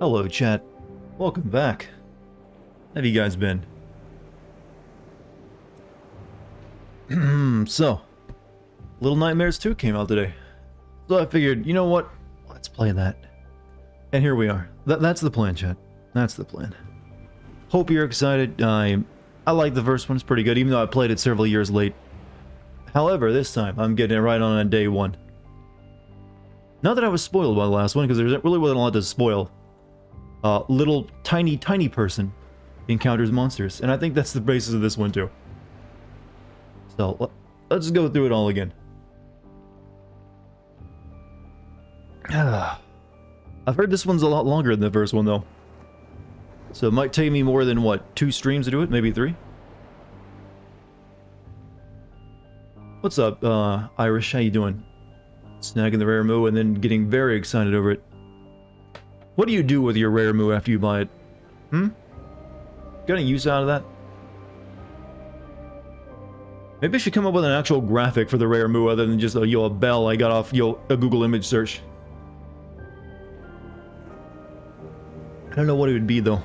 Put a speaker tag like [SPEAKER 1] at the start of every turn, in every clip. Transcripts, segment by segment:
[SPEAKER 1] Hello, chat. Welcome back. How have you guys been? So, Little Nightmares 2 came out today. So I figured, you know what? Let's play that. And here we are. That's the plan, chat. That's the plan. Hope you're excited. I like the first one. It's pretty good, even though I played it several years late. However, this time, I'm getting it right on day one. Not that I was spoiled by the last one, because there really wasn't a lot to spoil. Little tiny person encounters monsters, and I think that's the basis of this one too. So let's go through it all again. I've heard this one's a lot longer than the first one though, so it might take me more than what, 2 streams to do it, maybe 3. What's up, Irish? How you doing? Snagging the rare moo and then getting very excited over it. What do you do with your rare moo after you buy it? Got any use out of that? Maybe I should come up with an actual graphic for the rare moo other than just a bell I got off a Google image search. I don't know what it would be though.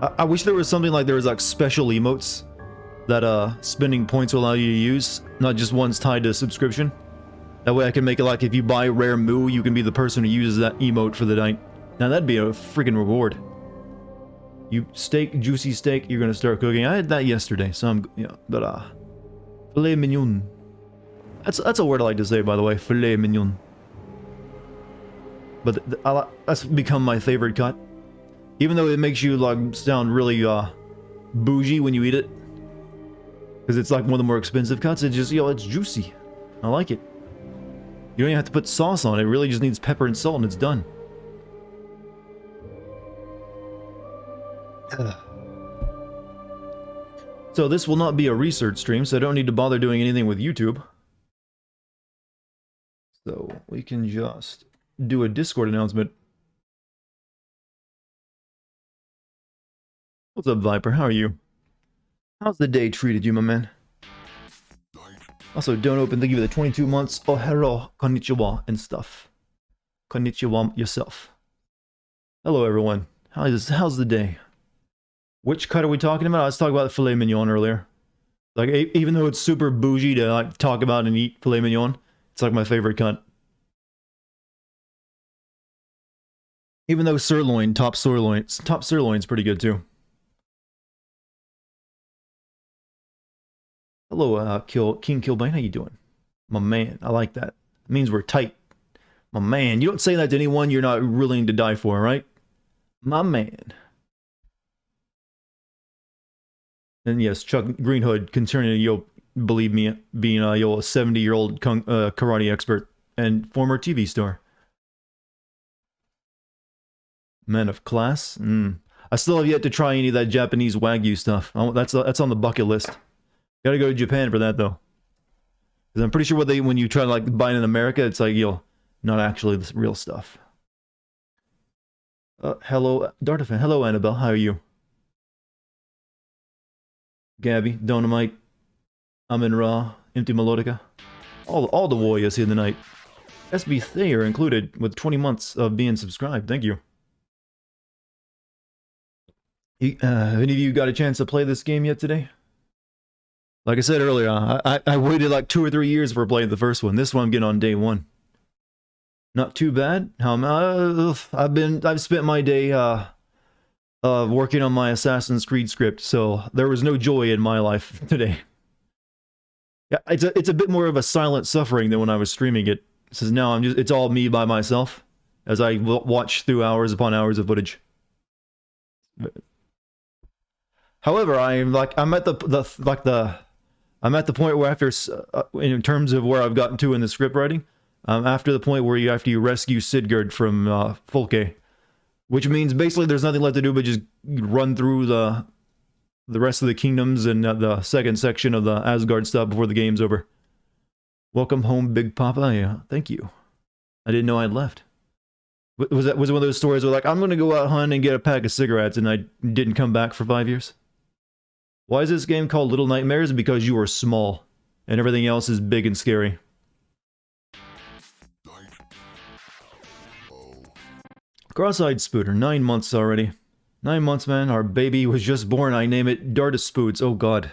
[SPEAKER 1] I wish there was something like there was like special emotes that spending points will allow you to use, not just ones tied to subscription. That way I can make it like if you buy rare moo, you can be the person who uses that emote for the night. Now that'd be a freaking reward. You juicy steak, you're gonna start cooking. I had that yesterday, so I'm, filet mignon. That's a word I like to say, by the way, filet mignon. But that's become my favorite cut. Even though it makes you like sound really bougie when you eat it. Because it's like one of the more expensive cuts, it's just, it's juicy. I like it. You don't even have to put sauce on it, it really just needs pepper and salt and it's done. So this will not be a research stream, so I don't need to bother doing anything with YouTube. So we can just do a Discord announcement. What's up, Viper? How are you? How's the day treated you, my man? Also, don't open, thank you for the 22 months. Oh, hello, konnichiwa, and stuff. Konnichiwa yourself. Hello, everyone. How's the day? Which cut are we talking about? I was talking about filet mignon earlier. Like, even though it's super bougie to like talk about and eat filet mignon, it's like my favorite cut. Even though top sirloin's pretty good too. Hello, King Kilbane, how you doing? My man, I like that. It means we're tight. My man, you don't say that to anyone you're not willing to die for, right? My man. And yes, Chuck Greenhood, concerning believe me, being a 70-year-old karate expert and former TV star. Man of class. I still have yet to try any of that Japanese Wagyu stuff. That's on the bucket list. Gotta go to Japan for that though. Because I'm pretty sure when you try to like buy it in America, it's like, not actually the real stuff. Hello, Dartigan. Hello, Annabelle. How are you? Gabby, Donamite, Amin Ra, Empty Melodica. All the warriors here tonight. SB Thayer included with 20 months of being subscribed. Thank you. Have any of you got a chance to play this game yet today? Like I said earlier, I waited like 2 or 3 years for playing the first one. This one I'm getting on day 1. Not too bad. I've spent my day working on my Assassin's Creed script, so there was no joy in my life today. Yeah, it's a bit more of a silent suffering than when I was streaming it. Since now it's all me by myself as I watch through hours upon hours of footage. However, I'm at the point where after, in terms of where I've gotten to in the script writing, after the point where after you rescue Sigurd from Folke, which means basically there's nothing left to do but just run through the rest of the kingdoms and the second section of the Asgard stuff before the game's over. Welcome home, Big Papa. Yeah, thank you. I didn't know I'd left. Was it one of those stories where like, I'm going to go out hunting and get a pack of cigarettes and I didn't come back for 5 years? Why is this game called Little Nightmares? Because you are small, and everything else is big and scary. Cross-eyed Spooter, 9 months already. 9 months, man. Our baby was just born. I name it Dartispoots. Oh, God.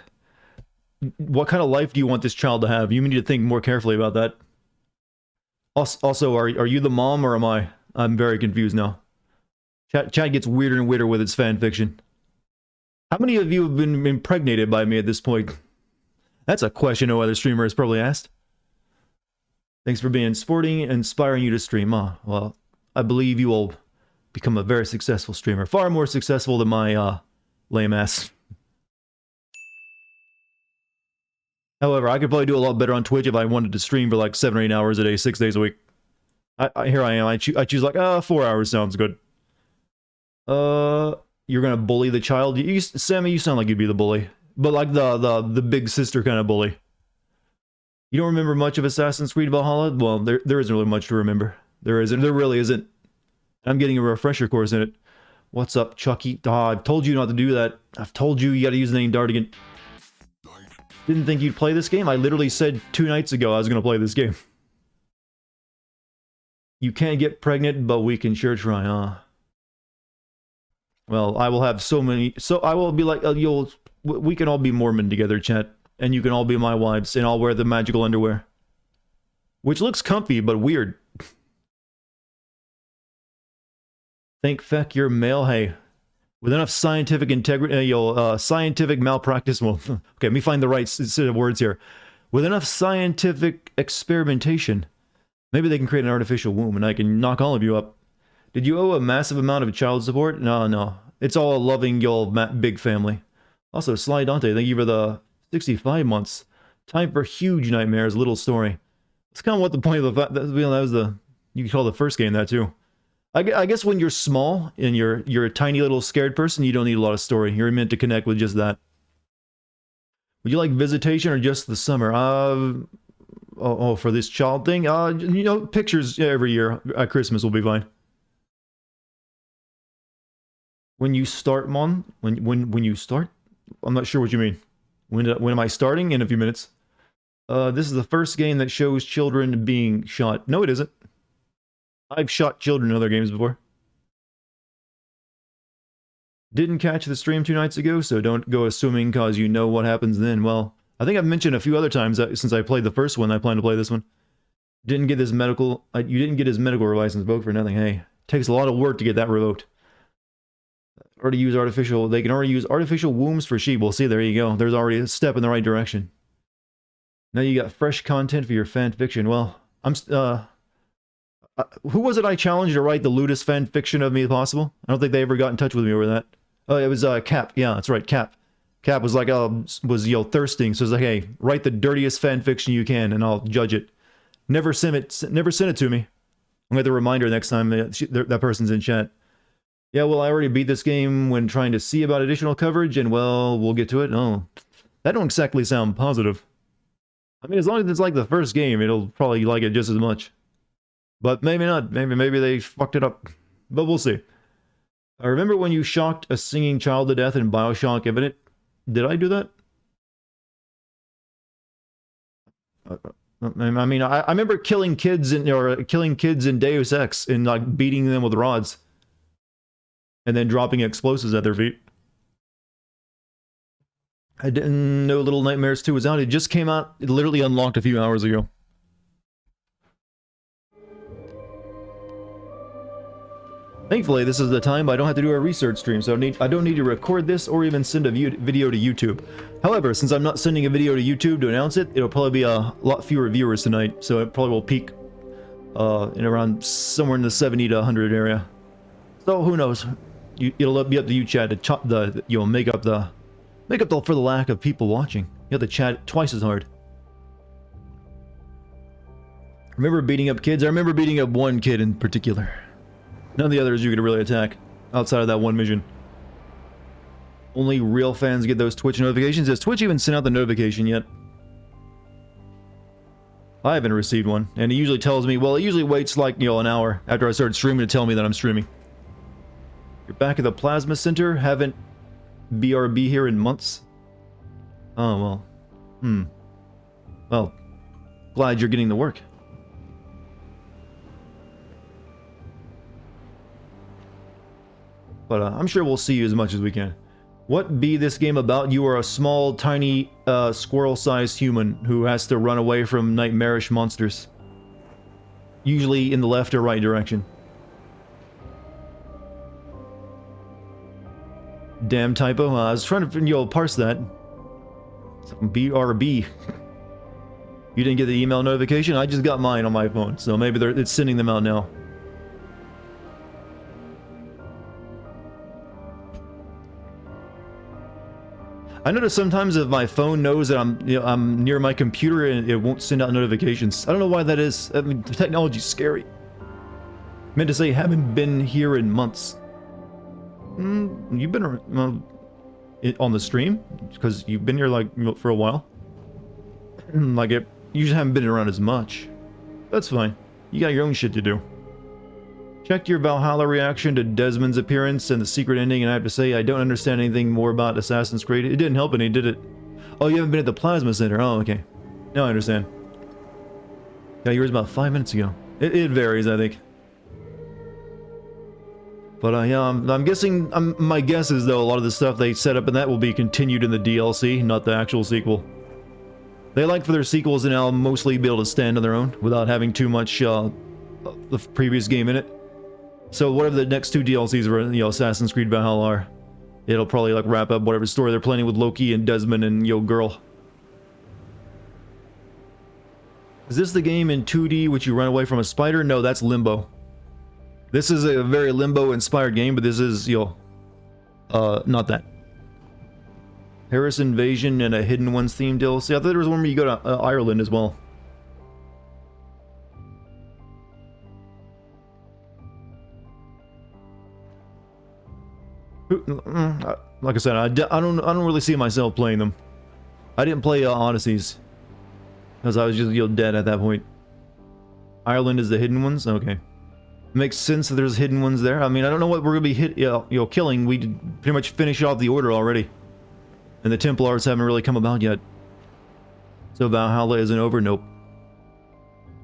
[SPEAKER 1] What kind of life do you want this child to have? You need to think more carefully about that. Also, are you the mom or am I? I'm very confused now. Chat gets weirder and weirder with its fan fiction. How many of you have been impregnated by me at this point? That's a question no other streamer has probably asked. Thanks for being sporting and inspiring you to stream. Well, I believe you will become a very successful streamer. Far more successful than my lame ass. However, I could probably do a lot better on Twitch if I wanted to stream for like 7 or 8 hours a day, 6 days a week. Here I am. I choose like 4 hours sounds good. You're gonna bully the child. Sammy, you sound like you'd be the bully, but like the big sister kind of bully. You don't remember much of Assassin's Creed Valhalla? Well, there isn't really much to remember. There isn't. There really isn't. I'm getting a refresher course in it. What's up, Chucky? I've told you not to do that. I've told you got to use the name Dartigan. Didn't think you'd play this game? I literally said 2 nights ago I was going to play this game. You can't get pregnant, but we can sure try, huh? Well, I will have so many... So I will be like, we can all be Mormon together, chat. And you can all be my wives, and I'll wear the magical underwear. Which looks comfy, but weird. Think feck you're male, hey. With enough scientific integrity, scientific malpractice, well, okay, let me find the right set of words here. With enough scientific experimentation, maybe they can create an artificial womb and I can knock all of you up. Did you owe a massive amount of child support? No. It's all a loving, big family. Also, Sly Dante, thank you for the 65 months. Time for huge nightmares, little story. That's kind of what the point of the fact that was the, you could call the first game that too. I guess when you're small and you're a tiny little scared person, you don't need a lot of story. You're meant to connect with just that. Would you like visitation or just the summer? For this child thing? Pictures every year at Christmas will be fine. When you start, Mon? When you start? I'm not sure what you mean. When am I starting? In a few minutes. This is the first game that shows children being shot. No, it isn't. I've shot children in other games before. Didn't catch the stream 2 nights ago, so don't go assuming cause you know what happens then. Well, I think I've mentioned a few other times that since I played the first one, I plan to play this one. Didn't get his medical... you didn't get his medical license revoked for nothing. Hey, takes a lot of work to get that revoked. Already use artificial... They can already use artificial wombs for sheep. Well, see, there you go. There's already a step in the right direction. Now you got fresh content for your fan fiction. Well, who was it I challenged to write the lewdest fan fiction of me possible? I don't think they ever got in touch with me over that. Oh, it was Cap. Yeah, that's right, Cap. Cap was like, thirsting. So it's like, hey, write the dirtiest fan fiction you can, and I'll judge it. Never send it to me. I'm gonna get the reminder next time that person's in chat. Yeah, well, I already beat this game when trying to see about additional coverage, and well, we'll get to it. Oh, that don't exactly sound positive. I mean, as long as it's like the first game, it'll probably like it just as much. But maybe not. Maybe they fucked it up. But we'll see. I remember when you shocked a singing child to death in BioShock Infinite. Did I do that? I mean, I remember killing kids in Deus Ex and like beating them with rods, and then dropping explosives at their feet. I didn't know Little Nightmares 2 was out. It just came out. It literally unlocked a few hours ago. Thankfully, this is the time I don't have to do a research stream, so I don't need to record this or even send a video to YouTube. However, since I'm not sending a video to YouTube to announce it, it'll probably be a lot fewer viewers tonight, so it probably will peak in around somewhere in the 70 to 100 area. So who knows? It'll be up to you, Chad, to chop make up for the lack of people watching. You have to chat twice as hard. Remember beating up kids? I remember beating up one kid in particular. None of the others you could really attack, outside of that one mission. Only real fans get those Twitch notifications. Has Twitch even sent out the notification yet? I haven't received one, and it usually tells me, well, it usually waits like, an hour after I start streaming to tell me that I'm streaming. You're back at the Plasma Center, haven't BRB here in months? Oh, well. Well, glad you're getting to work. But I'm sure we'll see you as much as we can. What be this game about? You are a small, tiny, squirrel-sized human who has to run away from nightmarish monsters. Usually in the left or right direction. Damn typo. I was trying to, parse that. BRB. You didn't get the email notification? I just got mine on my phone, so maybe it's sending them out now. I notice sometimes if my phone knows that I'm near my computer and it won't send out notifications. I don't know why that is. I mean, the technology's scary. Meant to say haven't been here in months. You've been on the stream because you've been here like for a while. You just haven't been around as much. That's fine. You got your own shit to do. Checked your Valhalla reaction to Desmond's appearance and the secret ending, and I have to say I don't understand anything more about Assassin's Creed. It didn't help any, did it? Oh, you haven't been at the Plasma Center. Oh, okay. Now I understand. Yeah, yours about 5 minutes ago. It varies, I think. But yeah, I'm guessing. My guess is though a lot of the stuff they set up in that will be continued in the DLC, not the actual sequel. They like for their sequels to now mostly be able to stand on their own without having too much the previous game in it. So whatever the next two DLCs for Assassin's Creed Valhalla are, it'll probably like wrap up whatever story they're planning with Loki and Desmond and Girl. Is this the game in 2D which you run away from a spider? No, that's Limbo. This is a very Limbo-inspired game, but this is, not that. Paris Invasion and a Hidden Ones themed DLC. I thought there was one where you go to Ireland as well. Like I said, I don't really see myself playing them. I didn't play Odysseys because I was just dead at that point. Ireland is the Hidden Ones. Okay. Makes sense that there's hidden ones there. I mean, I don't know what we're gonna be killing. We did pretty much finish off the order already, and the Templars haven't really come about yet. So Valhalla isn't over. Nope.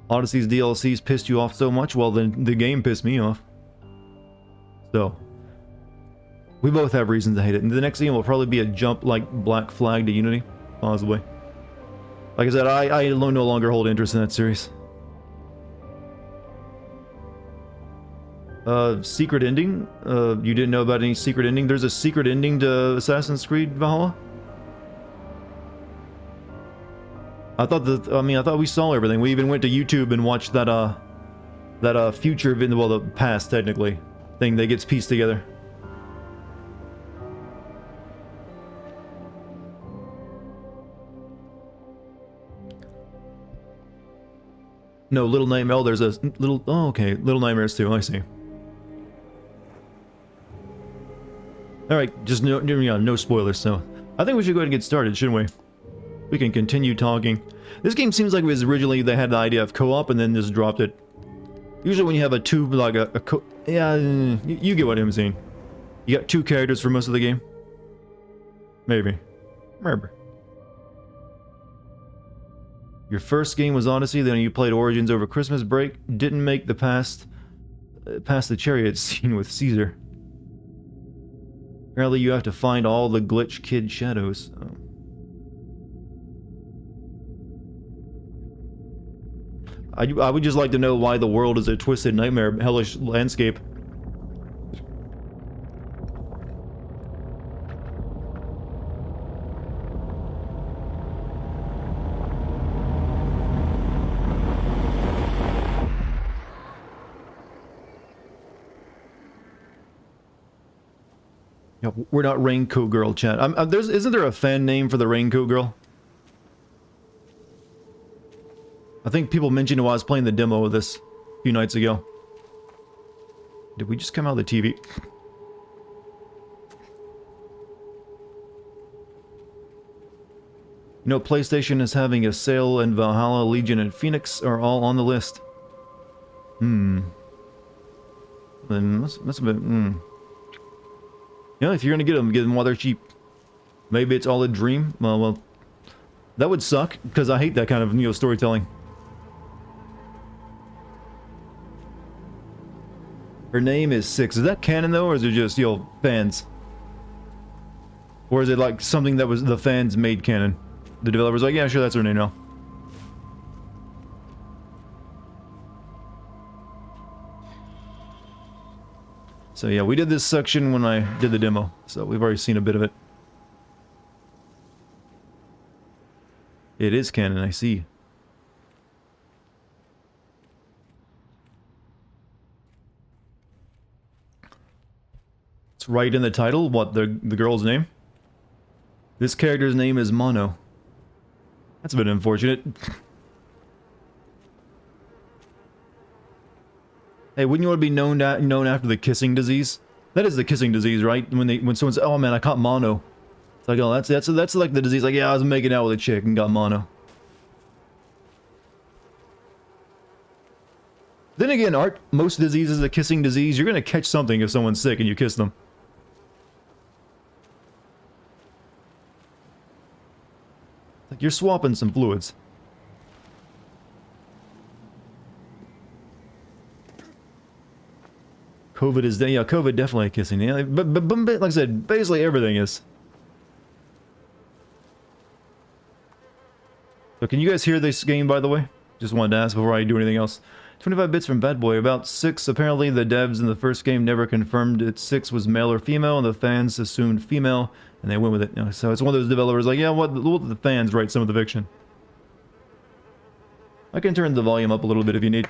[SPEAKER 1] Odyssey's DLCs pissed you off so much. Well, then the game pissed me off. So we both have reasons to hate it. And the next game will probably be a jump like Black Flag to Unity, possibly. Like I said, I no longer hold interest in that series. Secret ending? You didn't know about any secret ending? There's a secret ending to Assassin's Creed Valhalla? I thought we saw everything. We even went to YouTube and watched that future video, well, the past, technically, thing that gets pieced together. No, Little Nightmare. Oh, there's a little... Oh, okay. Little Nightmares too. I see. Alright, just no spoilers, so... I think we should go ahead and get started, shouldn't we? We can continue talking. This game seems like it was originally they had the idea of co-op and then just dropped it. Usually when you have a two, like yeah, you get what I'm saying. You got two characters for most of the game. Maybe. Remember. Your first game was Odyssey, then you played Origins over Christmas break. Didn't make the past the chariot scene with Caesar. Apparently you have to find all the glitch kid shadows. Oh. I would just like to know why the world is a twisted nightmare hellish landscape. Yeah, we're not Raincoat Girl, chat. Isn't there a fan name for the Raincoat Girl? I think people mentioned it while I was playing the demo of this a few nights ago. Did we just come out of the TV? You know, PlayStation is having a sale, and Valhalla, Legion, and Phoenix are all on the list. Then that's a bit... Yeah, if you're gonna get them while they're cheap. Maybe it's all a dream. Well, that would suck because I hate that kind of storytelling. Her name is Six. Is that canon though, or is it just, you know, fans? Or is it like something that was the fans made canon? The developers like, yeah, sure, that's her name now. So yeah, we did this section when I did the demo, so we've already seen a bit of it. It is canon, I see. It's right in the title. What, the girl's name? This character's name is Mono. That's a bit unfortunate. Hey, wouldn't you want to be known after the kissing disease? That is the kissing disease, right? When someone says, "Oh man, I caught mono," it's like, oh, that's like the disease. Like, yeah, I was making out with a chick and got mono. Then again, aren't most diseases a kissing disease? You're gonna catch something if someone's sick and you kiss them. Like, you're swapping some fluids. COVID is, yeah, COVID definitely kissing. Yeah, but like I said, basically everything is. So can you guys hear this game, by the way? Just wanted to ask before I do anything else. 25 bits from Bad Boy, about 6. Apparently the devs in the first game never confirmed if 6 was male or female, and the fans assumed female, and they went with it. You know, so it's one of those developers like, yeah, what the fans write some of the fiction. I can turn the volume up a little bit if you need.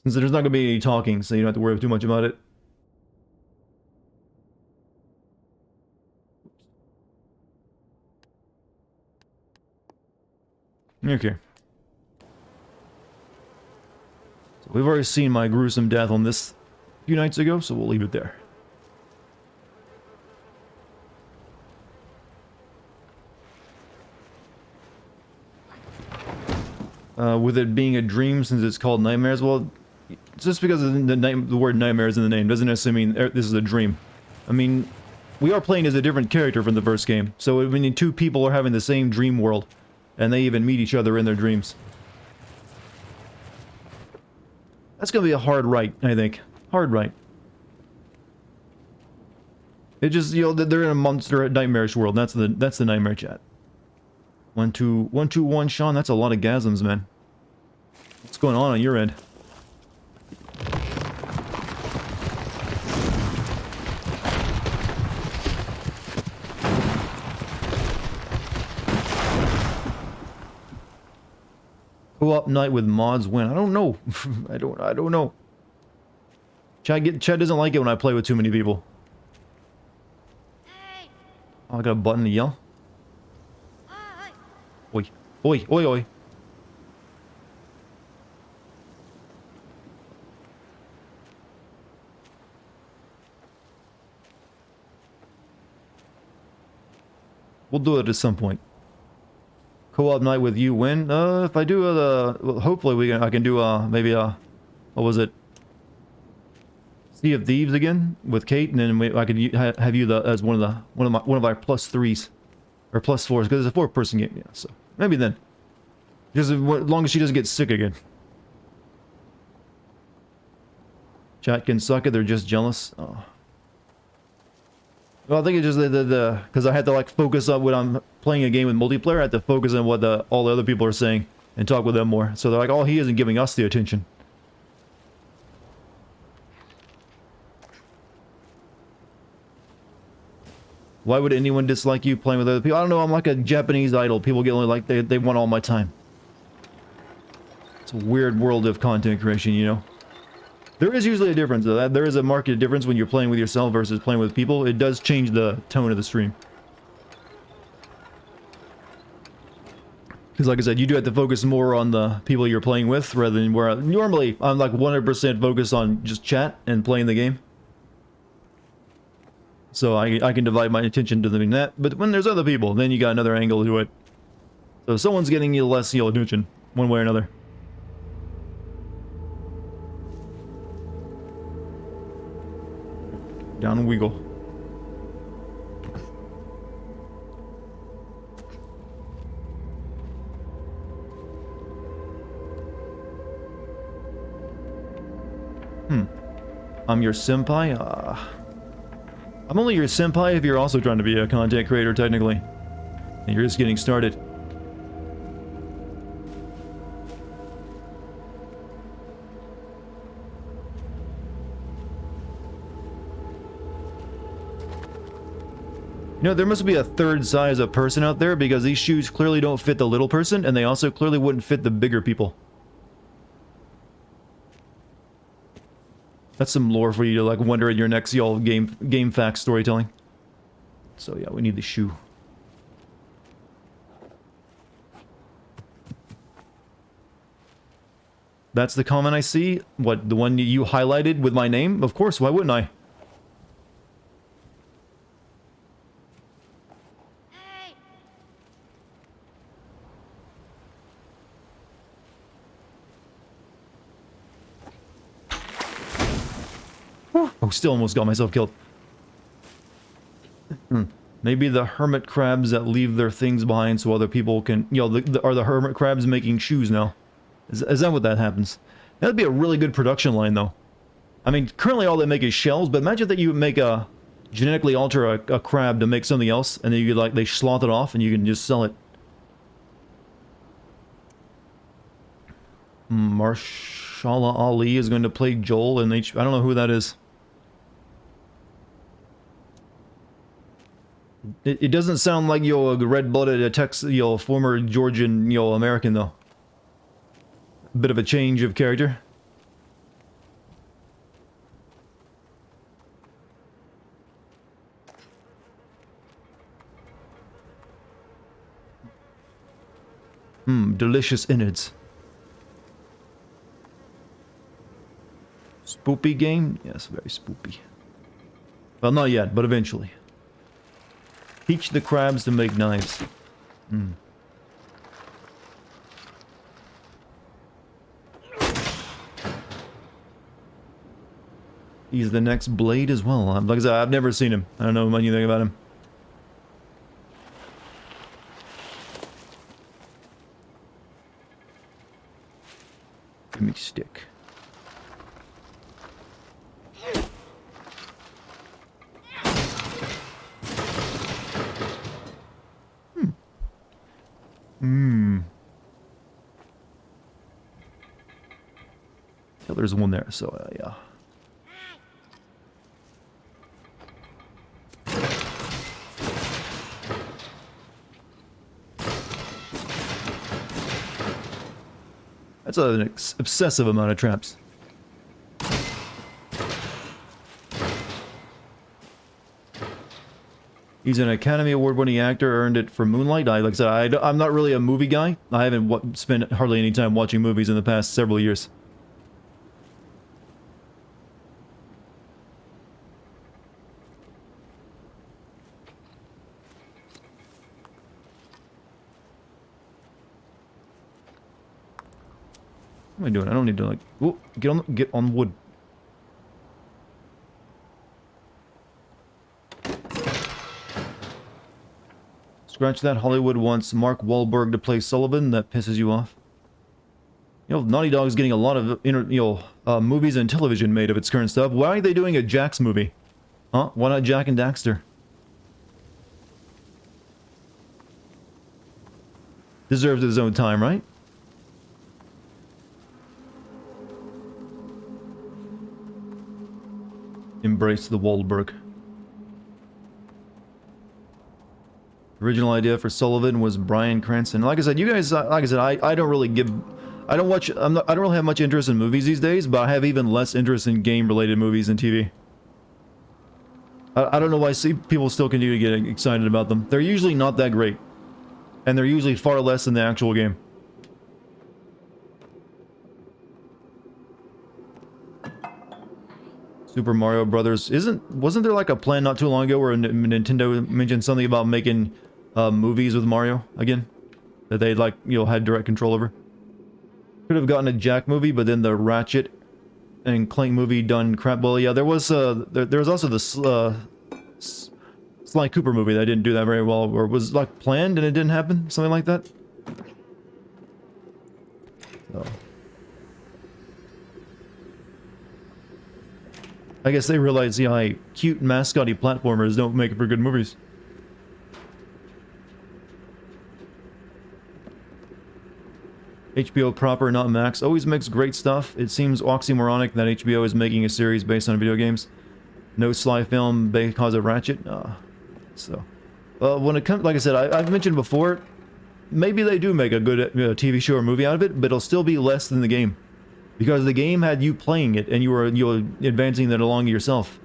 [SPEAKER 1] Since there's not going to be any talking, so you don't have to worry too much about it. Okay. So we've already seen my gruesome death on this a few nights ago, so we'll leave it there. With it being a dream, since it's called Nightmares, well, just because of the word nightmares in the name doesn't necessarily mean this is a dream. I mean, we are playing as a different character from the first game, so I mean, two people are having the same dream world, and they even meet each other in their dreams. That's gonna be a hard write, I think. Hard write. It just, you know, they're in a monster nightmarish world. That's the nightmare chat. 121, Sean. That's a lot of gasms, man. What's going on your end? Co-op night with mods win. I don't know. I don't know. Chad doesn't like it when I play with too many people.
[SPEAKER 2] Hey.
[SPEAKER 1] Oh, I got a button to yell.
[SPEAKER 2] Hi.
[SPEAKER 1] Oi. Oi, oi, oi. We'll do it at some point. Co-op night with you win? If I do well, hopefully I can do maybe what was it? Sea of Thieves again with Kate, and then I could have you as one of our +3s or +4s because it's a 4-person game. Yeah, so maybe then. Just as long as she doesn't get sick again. Chat can suck it. They're just jealous. Oh. Well, I think it's just because I had to like focus on when I'm playing a game with multiplayer. I had to focus on what all the other people are saying and talk with them more. So they're like, oh, he isn't giving us the attention. Why would anyone dislike you playing with other people? I don't know. I'm like a Japanese idol. People get only like they want all my time. It's a weird world of content creation, you know. There is usually a difference, though. There is a marked difference when you're playing with yourself versus playing with people. It does change the tone of the stream. Because like I said, you do have to focus more on the people you're playing with, rather than where normally I'm like 100% focused on just chat and playing the game. So I can divide my attention to doing that. But when there's other people, then you got another angle to it. So someone's getting you less attention, one way or another. Down and wiggle. I'm your senpai? I'm only your senpai if you're also trying to be a content creator, technically. And you're just getting started. You know, there must be a third size of person out there because these shoes clearly don't fit the little person, and they also clearly wouldn't fit the bigger people. That's some lore for you to, like, wonder in your next y'all game fact storytelling. So yeah, we need the shoe. That's the comment I see? What, the one you highlighted with my name? Of course, why wouldn't I?
[SPEAKER 2] Hey!
[SPEAKER 1] Oh, still almost got myself killed. Maybe the hermit crabs that leave their things behind so other people can... You know, are the hermit crabs making shoes now? Is that what that happens? That'd be a really good production line, though. I mean, currently all they make is shells, but imagine that you make a... genetically alter a crab to make something else, and then you could, like, they slough it off and you can just sell it. Marshala Ali is going to play Joel in H... I don't know who that is. It doesn't sound like, yo, a red-blooded, former Georgian, American, though. A bit of a change of character. Delicious innards. Spoopy game? Yes, very spoopy. Well, not yet, but eventually. Teach the crabs to make knives. He's the next Blade as well. Like I said, I've never seen him. I don't know anything about him. Give me stick. Yeah, there's one there, so yeah. That's an obsessive amount of traps. He's an Academy Award-winning actor, earned it for Moonlight. Like I said, I'm not really a movie guy. I haven't spent hardly any time watching movies in the past several years. What am I doing? I don't need to, like... Whoa, get on wood. Scratch that. Hollywood wants Mark Wahlberg to play Sullivan. That pisses you off. You know, Naughty Dog's getting a lot of, movies and television made of its current stuff. Why are they doing a Jax movie? Huh? Why not Jak and Daxter? Deserves his own time, right? Embrace the Wahlberg. Original idea for Sullivan was Bryan Cranston. Like I said, you guys, I don't really give, I don't really have much interest in movies these days, but I have even less interest in game-related movies and TV. I don't know why people still continue to get excited about them. They're usually not that great. And they're usually far less than the actual game. Super Mario Brothers wasn't there like a plan not too long ago where Nintendo mentioned something about making movies with Mario again that they like had direct control over? Could have gotten a Jak movie, but then the Ratchet and Clank movie done crap. Well, yeah, there was also the Sly Cooper movie that didn't do that very well, or was like planned and it didn't happen, something like that. So. I guess they realize, yeah, cute mascotty platformers don't make for good movies. HBO proper, not Max, always makes great stuff. It seems oxymoronic that HBO is making a series based on video games. No Sly film because of Ratchet. So, when it comes, like I said, I've mentioned before, maybe they do make a good TV show or movie out of it, but it'll still be less than the game. Because the game had you playing it, and you were advancing that along yourself.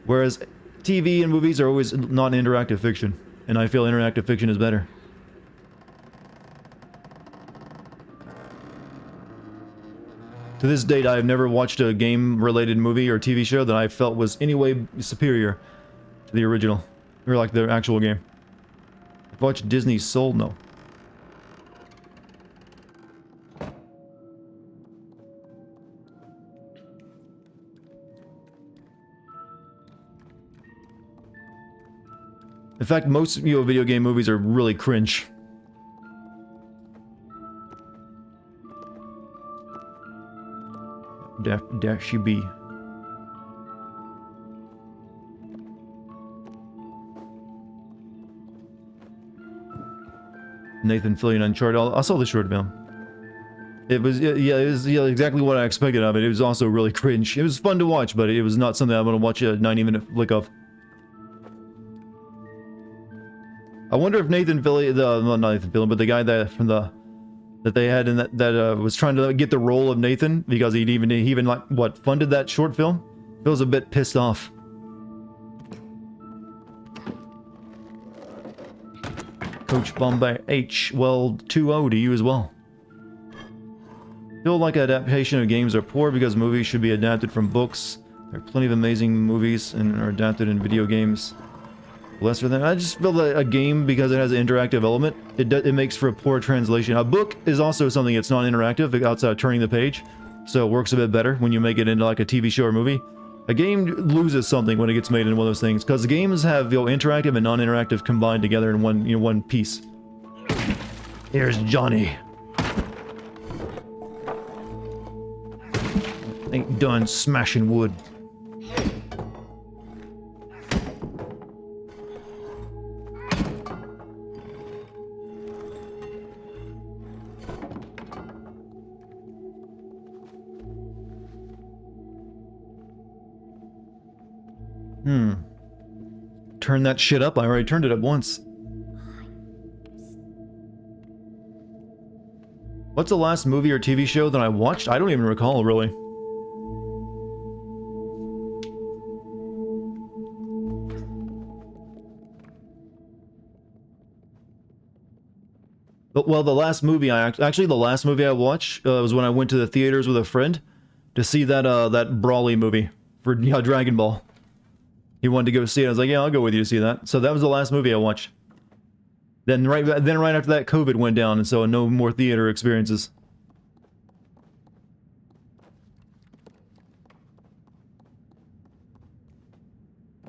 [SPEAKER 1] Whereas TV and movies are always not interactive fiction, and I feel interactive fiction is better. To this date, I have never watched a game-related movie or TV show that I felt was any way superior to the original, or like the actual game. I've watched Disney's Soul, no. In fact, most video game movies are really cringe. There she be. Nathan Fillion Uncharted. I saw the short film. It was exactly what I expected of it. It was also really cringe. It was fun to watch, but it was not something I'm gonna watch a 90-minute flick of. I wonder if Nathan Fillion, not Nathan Fillion, but the guy that they had in that was trying to get the role of Nathan, because he even like what funded that short film, feels a bit pissed off. Coach Bombay H, well, 2-0 to you as well. Feel like adaptation of games are poor because movies should be adapted from books. There are plenty of amazing movies and are adapted in video games. Lesser than I just feel that a game, because it has an interactive element, it makes for a poor translation. A book is also something that's not interactive outside of turning the page, so it works a bit better when you make it into like a TV show or movie. A game loses something when it gets made into one of those things, because games have interactive and non-interactive combined together in one piece. Here's Johnny. Ain't done smashing wood. Turn that shit up. I already turned it up once. What's the last movie or TV show that I watched? I don't even recall, really. Well, the last movie actually the last movie I watched was when I went to the theaters with a friend to see that Brawly movie for Dragon Ball. He wanted to go see it. I was like, yeah, I'll go with you to see that. So that was the last movie I watched. Then right after that, COVID went down, and so no more theater experiences.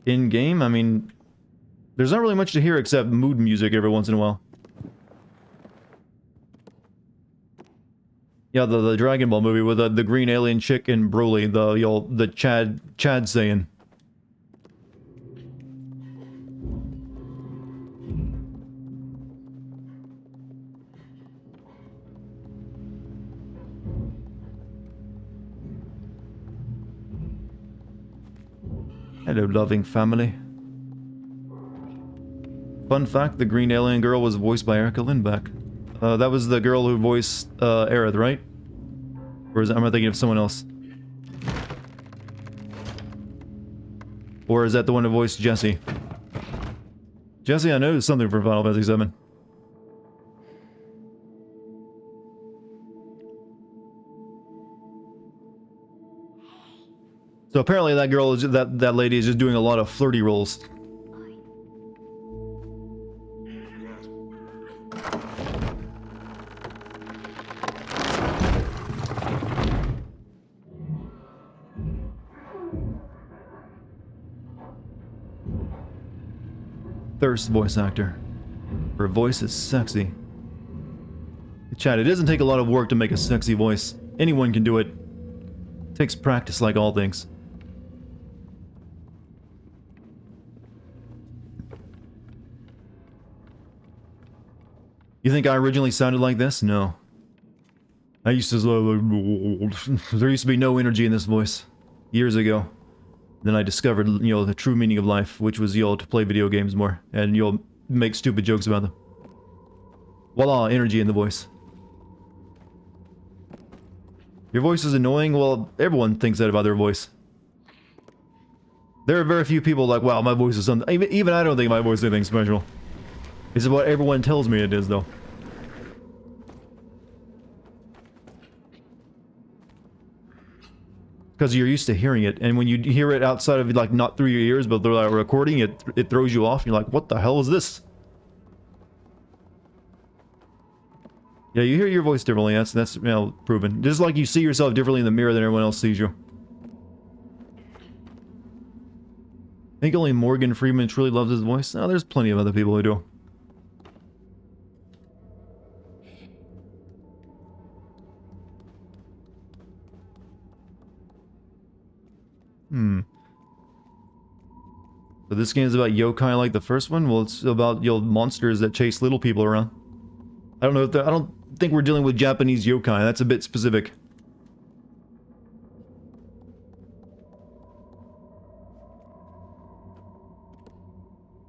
[SPEAKER 1] In game, I mean, there's not really much to hear except mood music every once in a while. Yeah, the Dragon Ball movie with the green alien chick and Broly, the Chad saying. Hello, loving family. Fun fact, the green alien girl was voiced by Erica Lindback. That was the girl who voiced Aerith, right? Or am I thinking of someone else? Or is that the one who voiced Jessie? Jessie, I know, is something from Final Fantasy VII. So apparently that girl is that lady is just doing a lot of flirty roles. Thirst voice actor. Her voice is sexy. Chat, it doesn't take a lot of work to make a sexy voice. Anyone can do it. It takes practice like all things. You think I originally sounded like this? No. I used to... there used to be no energy in this voice. Years ago. Then I discovered, you know, the true meaning of life, which was, you know, to play video games more. And you'll make stupid jokes about them. Voila, energy in the voice. Your voice is annoying? Well, everyone thinks that about their voice. There are very few people like, wow, my voice is something... Even I don't think my voice is anything special. It's what everyone tells me it is, though. Because you're used to hearing it, and when you hear it outside of, like, not through your ears, but through, like, recording, it throws you off, and you're like, what the hell is this? Yeah, you hear your voice differently, that's you know, proven. Just like you see yourself differently in the mirror than everyone else sees you. I think only Morgan Freeman truly loves his voice. No, there's plenty of other people who do. So this game's about yokai like the first one? Well, it's about, you know, monsters that chase little people around. I don't know if I don't think we're dealing with Japanese yokai. That's a bit specific.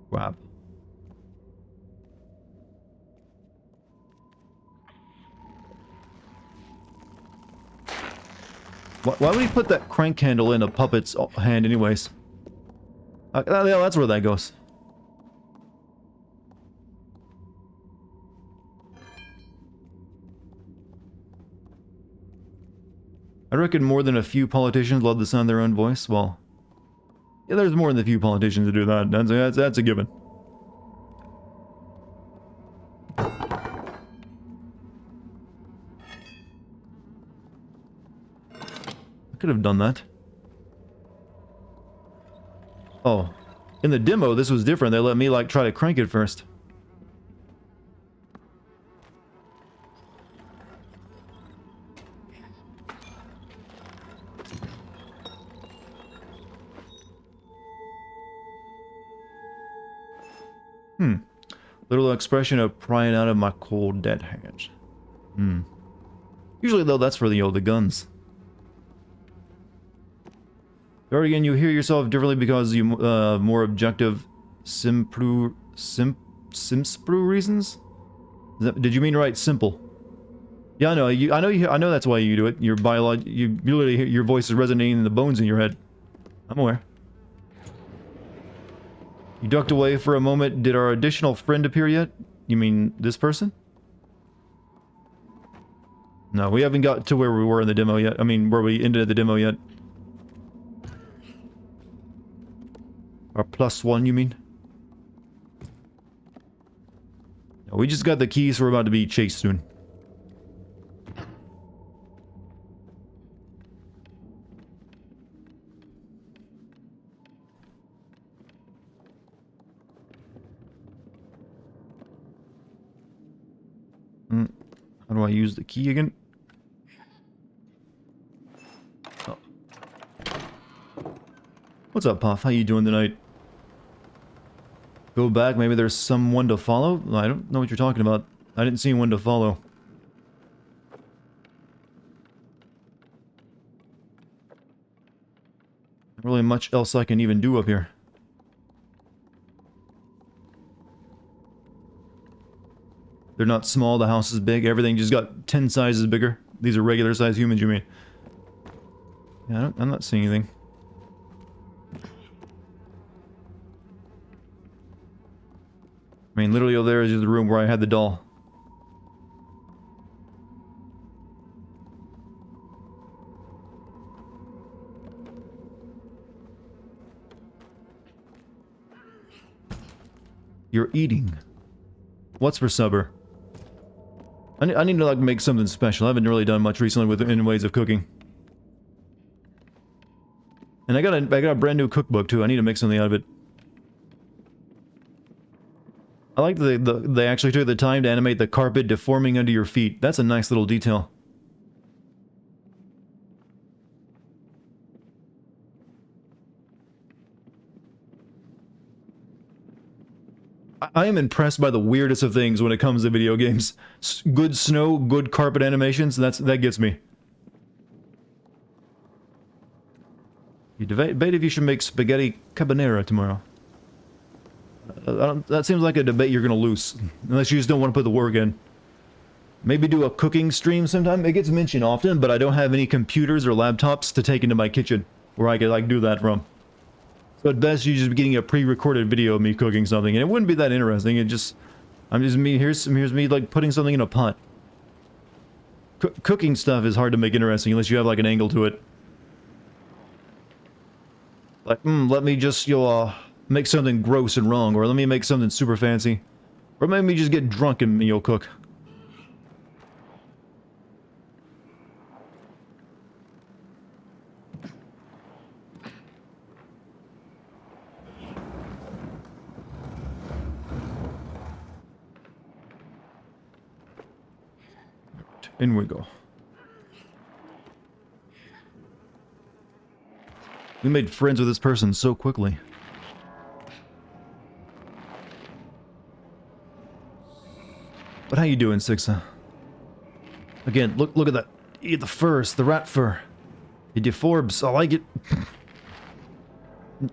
[SPEAKER 1] Wow. Why would he put that crank handle in a puppet's hand anyways? Yeah, that's where that goes. I reckon more than a few politicians love the sound of their own voice. Well, yeah, there's more than a few politicians who do that. That's a given. I could have done that. Oh. In the demo, this was different. They let me, like, try to crank it first. Little expression of prying out of my cold, dead hands. Usually, though, that's for the guns. Dartigan, you hear yourself differently because you more objective simpru reasons. Did you mean right? Simple. Yeah, I know. I know that's why you do it. Your you literally hear your voice is resonating in the bones in your head. I'm aware. You ducked away for a moment. Did our additional friend appear yet? You mean this person? No, we haven't got to where we were in the demo yet. I mean, where we ended the demo yet. Our +1, you mean? No, we just got the keys, so we're about to be chased soon. How do I use the key again? Oh. What's up, Puff? How you doing tonight? Go back, maybe there's someone to follow? I don't know what you're talking about. I didn't see one to follow. Not really much else I can even do up here. They're not small, the house is big, everything just got 10 sizes bigger. These are regular sized humans, you mean? Yeah, I'm not seeing anything. I mean, literally over there is just the room where I had the doll. You're eating. What's for supper? I need to, like, make something special. I haven't really done much recently in ways of cooking. And I got a brand new cookbook too. I need to make something out of it. I like that they actually took the time to animate the carpet deforming under your feet. That's a nice little detail. I am impressed by the weirdest of things when it comes to video games. Good snow, good carpet animations, that gets me. You debate if you should make spaghetti carbonara tomorrow. That seems like a debate you're gonna lose. Unless you just don't want to put the work in. Maybe do a cooking stream sometime. It gets mentioned often, but I don't have any computers or laptops to take into my kitchen where I could, like, do that from. So at best, you just be getting a pre-recorded video of me cooking something, and it wouldn't be that interesting. It just... here's me, like, putting something in a pot. Cooking stuff is hard to make interesting unless you have, like, an angle to it. Like, let me just, make something gross and wrong, or let me make something super fancy. Or maybe just get drunk and you'll cook. In we go. We made friends with this person so quickly. But how you doing, Sixa? Again, look at that. Eat the furs, the rat fur. It deforms. I like it.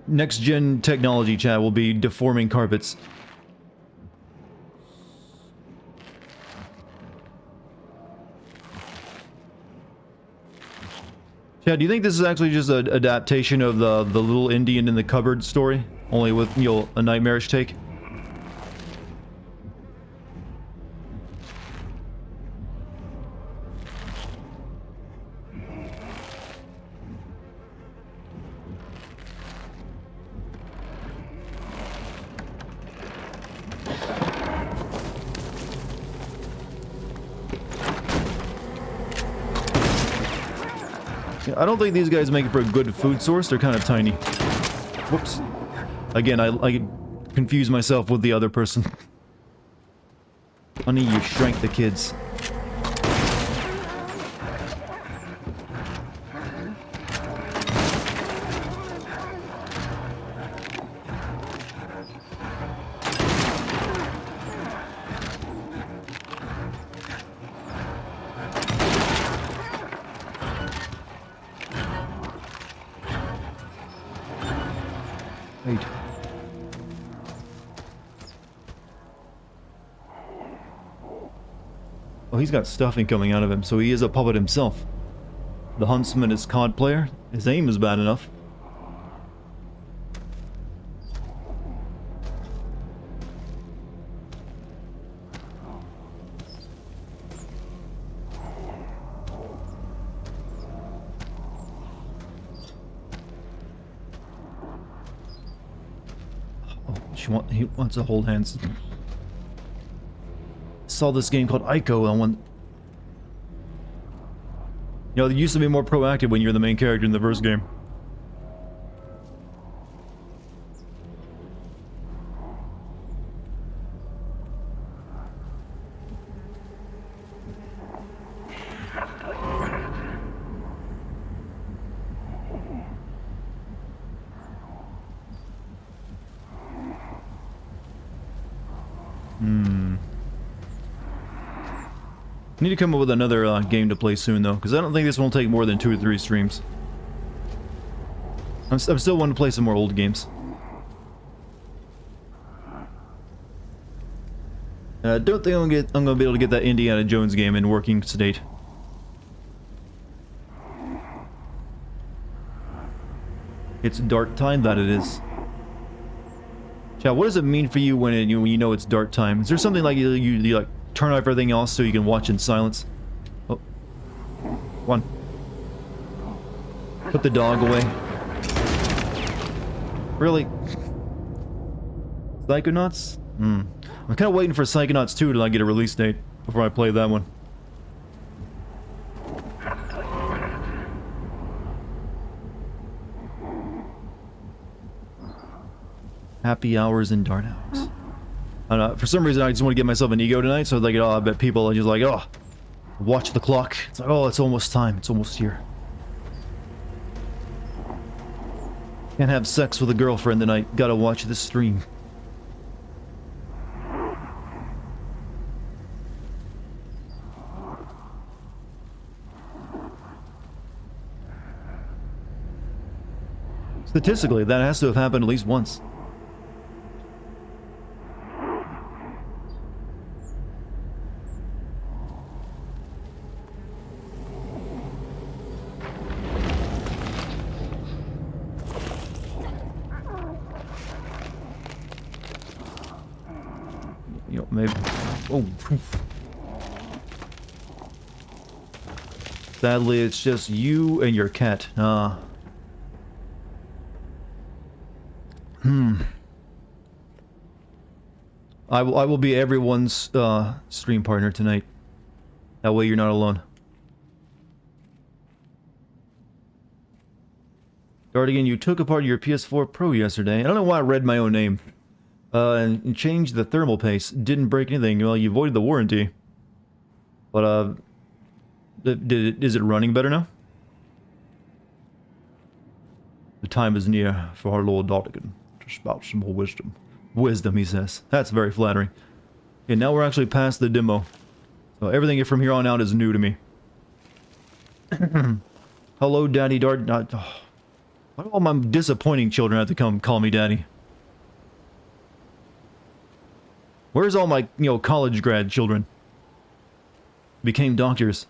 [SPEAKER 1] Next gen technology, chat, will be deforming carpets. Chad, do you think this is actually just an adaptation of the little Indian in the cupboard story? Only with, a nightmarish take? I don't think these guys make it for a good food source. They're kind of tiny. Whoops. Again, I confuse myself with the other person. Honey, you shrank the kids. Wait. Oh, he's got stuffing coming out of him, so he is a puppet himself. The huntsman is COD player. His aim is bad enough. He wants to hold hands. Saw this game called Ico on one. They used to be more proactive when you're the main character in the first game. Need to come up with another game to play soon, though, because I don't think this will take more than 2 or 3 streams. I'm still wanting to play some more old games. I don't think I'm gonna be able to get that Indiana Jones game in working state. It's dart time, that it is. Chat, what does it mean for you when you know it's dart time? Is there something like you like turn off everything else so you can watch in silence? Oh. One. Put the dog away. Really? Psychonauts? I'm kind of waiting for Psychonauts 2 till I get a release date before I play that one. Happy hours and dart hours. I don't know, for some reason I just want to get myself an ego tonight, so like, I bet people are just like, oh, watch the clock. It's like, oh, it's almost time. It's almost here. Can't have sex with a girlfriend tonight. Gotta watch this stream. Statistically, that has to have happened at least once. You know, maybe... Oh. Sadly, it's just you and your cat. I will be everyone's stream partner tonight. That way you're not alone. Dartigan, you took apart your PS4 Pro yesterday. I don't know why I read my own name. And changed the thermal paste. Didn't break anything. Well, you voided the warranty. But, is it running better now? The time is near for our Lord Dartigan to spout some more wisdom. Wisdom, he says. That's very flattering. Okay, now we're actually past the demo. So everything from here on out is new to me. Hello, Daddy Dart... why do all my disappointing children have to come call me Daddy? Where's all my, college grad children? Became doctors.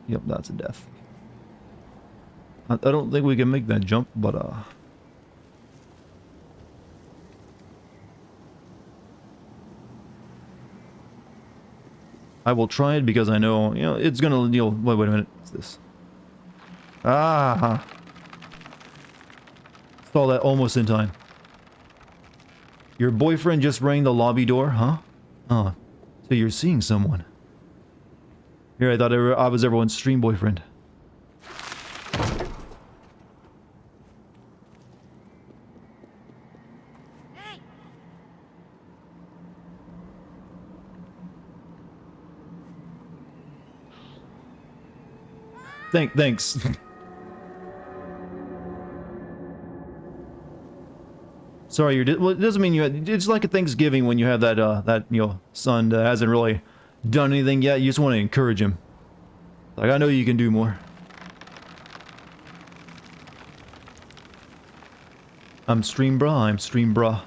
[SPEAKER 1] Yep, that's a death. I don't think we can make that jump, but, I will try it because I know, it's gonna, wait a minute. What's this? Ah! Saw that almost in time. Your boyfriend just rang the lobby door, huh? Oh, so you're seeing someone. Here, I thought I was everyone's stream boyfriend.
[SPEAKER 2] Hey!
[SPEAKER 1] Thanks. Sorry, well, it doesn't mean it's like a Thanksgiving when you have that son that hasn't really done anything yet. You just want to encourage him. Like, I know you can do more. I'm stream brah.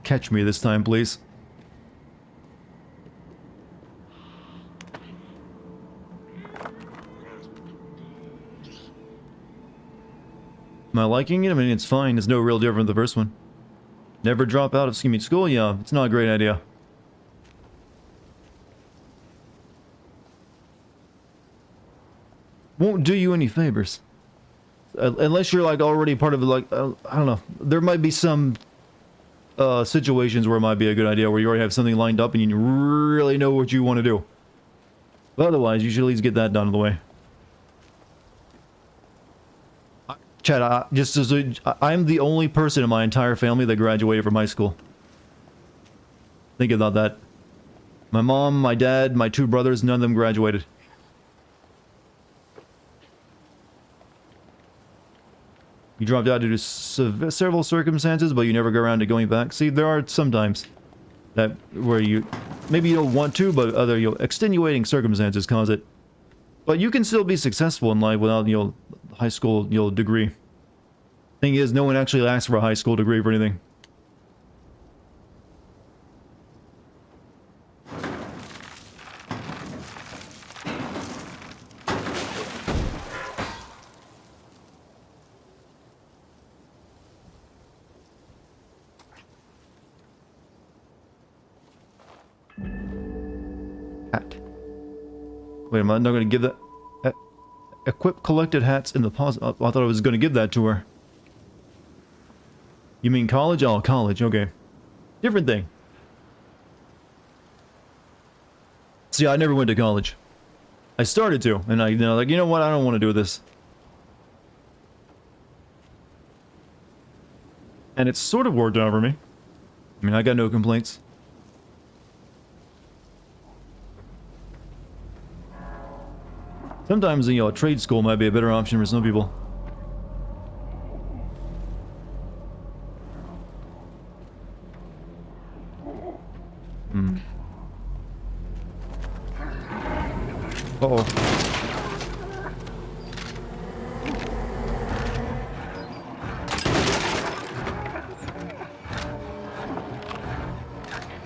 [SPEAKER 1] Catch me this time, please. Am I liking it? I mean, it's fine. It's no real different than the first one. Never drop out of school? Yeah, it's not a great idea. Won't do you any favors. Unless you're, like, already part of, like, I don't know. There might be some situations where it might be a good idea where you already have something lined up and you really know what you want to do. But otherwise, you should at least get that done out of the way. Chad, I'm the only person in my entire family that graduated from high school. Think about that. My mom, my dad, my two brothers, none of them graduated. You dropped out due to several circumstances, but you never go around to going back. See, there are some times that where maybe you don't want to, but other extenuating circumstances cause it. But you can still be successful in life without high school degree. Thing is, no one actually asks for a high school degree for anything. Hat. Wait, am I not going to give that? Equip collected hats in the pause. I thought I was going to give that to her. You mean college? Oh, college. Okay. Different thing. See, I never went to college. I started to, and I, like, you know what? I don't want to do this. And it's sort of worked out for me. I mean, I got no complaints. Sometimes, you know, a trade school might be a better option for some people. Hmm. Uh-oh.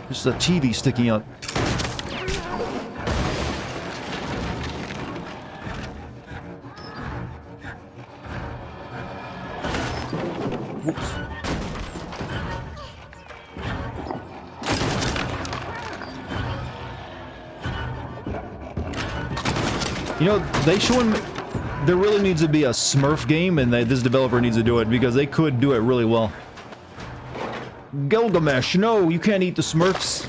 [SPEAKER 1] Just a TV sticking out. Whoops. You know, they showing me there really needs to be a Smurf game, and this developer needs to do it because they could do it really well. Gilgamesh, no, you can't eat the Smurfs.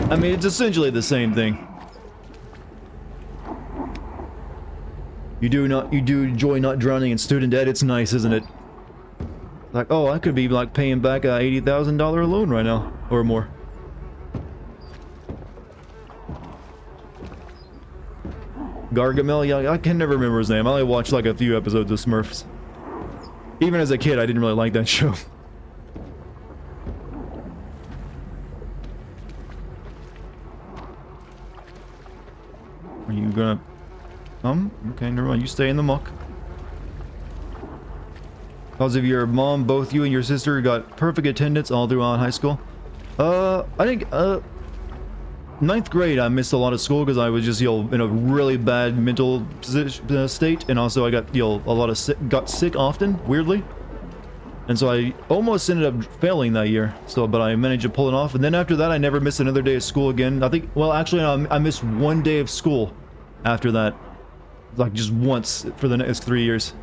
[SPEAKER 1] I mean, it's essentially the same thing. You do enjoy not drowning in student debt. It's nice, isn't it? Like, oh, I could be like paying back a $80,000 loan right now or more. Gargamel, yeah, I can never remember his name. I only watched like a few episodes of Smurfs. Even as a kid, I didn't really like that show. Are you gonna... Okay, never mind. You stay in the muck. Because of your mom, both you and your sister got perfect attendance all throughout high school. I think, ninth grade, I missed a lot of school because I was just, you know, in a really bad mental state, and also I got, you know, a lot of got sick often, weirdly, and so I almost ended up failing that year. So, but I managed to pull it off, and then after that, I never missed another day of school again. I think, well, actually, I missed one day of school after that, like just once for the next 3 years.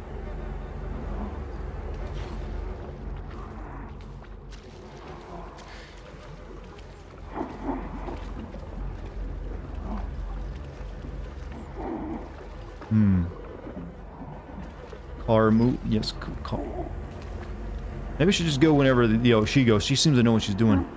[SPEAKER 1] Car move. Yes, car. Maybe we should just go whenever, you know, she goes. She seems to know what she's doing.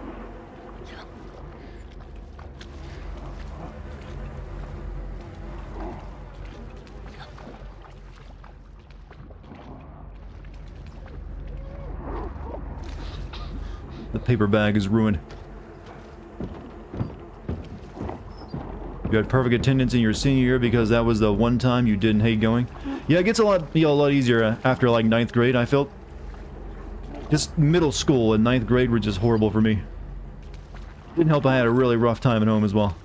[SPEAKER 1] The paper bag is ruined. You had perfect attendance in your senior year because that was the one time you didn't hate going. Yeah, it gets a lot, you know, a lot easier after like 9th grade, I felt. Just middle school and 9th grade were just horrible for me. Didn't help I had a really rough time at home as well.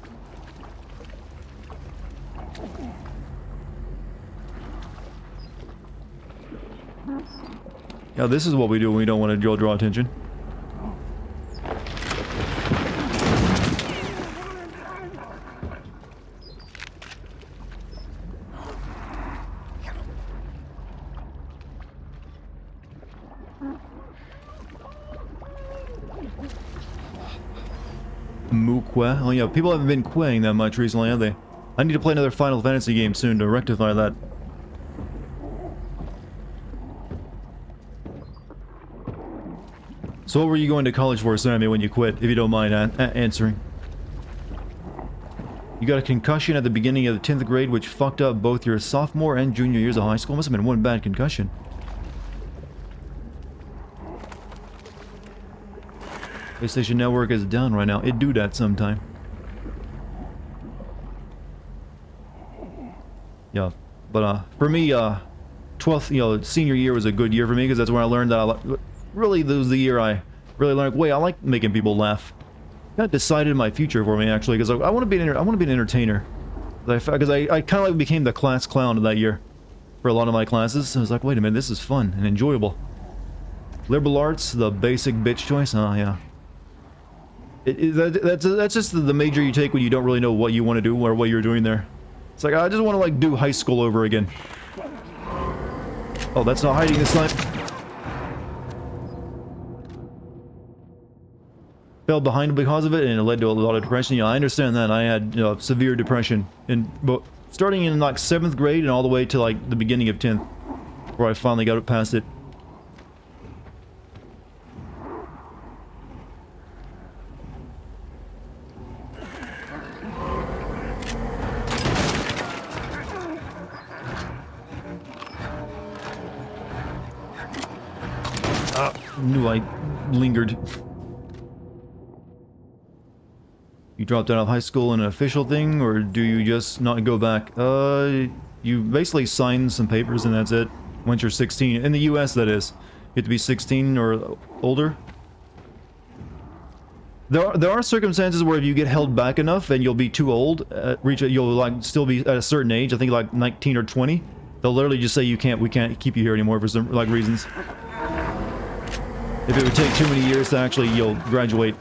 [SPEAKER 1] Yeah, this is what we do when we don't want to draw attention. Mukwe. Oh yeah, people haven't been quaying that much recently, have they? I need to play another Final Fantasy game soon to rectify that. So what were you going to college for, Sammy, when you quit, if you don't mind answering? You got a concussion at the beginning of the 10th grade, which fucked up both your sophomore and junior years of high school. Must have been one bad concussion. PlayStation Network is down right now. It do that sometime. Yeah, but for me, 12th, you know, senior year was a good year for me because that's when I learned that really, this was the year I really learned, wait, I like making people laugh. That decided my future for me, actually, because I want to be an entertainer. Because I kind of like became the class clown of that year for a lot of my classes. So I was like, wait a minute, this is fun and enjoyable. Liberal arts, the basic bitch choice. Oh yeah. That's just the major you take when you don't really know what you want to do or what you're doing there. It's like, I just want to like do high school over again. Oh, that's not hiding this time. Fell behind because of it, and it led to a lot of depression. Yeah, I understand that. I had, you know, severe depression, starting in like 7th grade and all the way to like the beginning of 10th, where I finally got past it. Knew I lingered. You dropped out of high school in an official thing, or do you just not go back? You basically sign some papers and that's it. Once you're 16. In the US, that is. You have to be 16 or older. There are circumstances where if you get held back enough and you'll be too old, you'll like still be at a certain age, I think like 19 or 20, they'll literally just say we can't keep you here anymore for some like reasons. If it would take too many years to actually you'll graduate.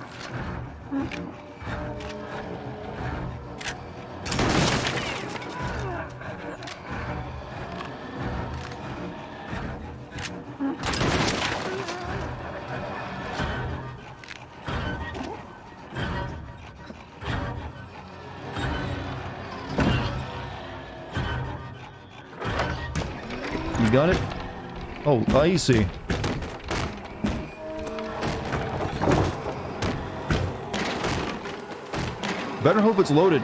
[SPEAKER 1] You got it? Oh, I see. Better hope it's loaded.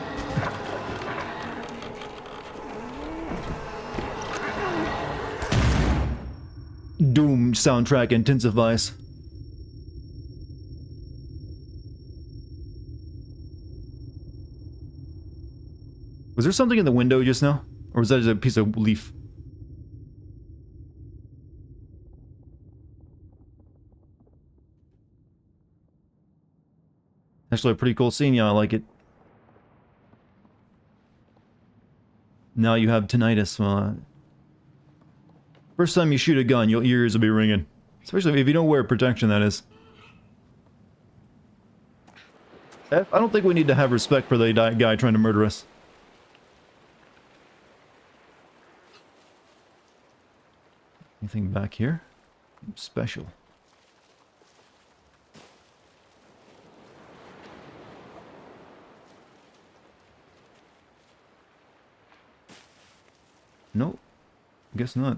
[SPEAKER 1] Doom soundtrack intensifies. Was there something in the window just now? Or was that just a piece of leaf? Actually a pretty cool scene, yeah, I like it. Now you have tinnitus. First time you shoot a gun, your ears will be ringing. Especially if you don't wear protection, that is. I don't think we need to have respect for the guy trying to murder us. Anything back here? Special. Nope. Guess not.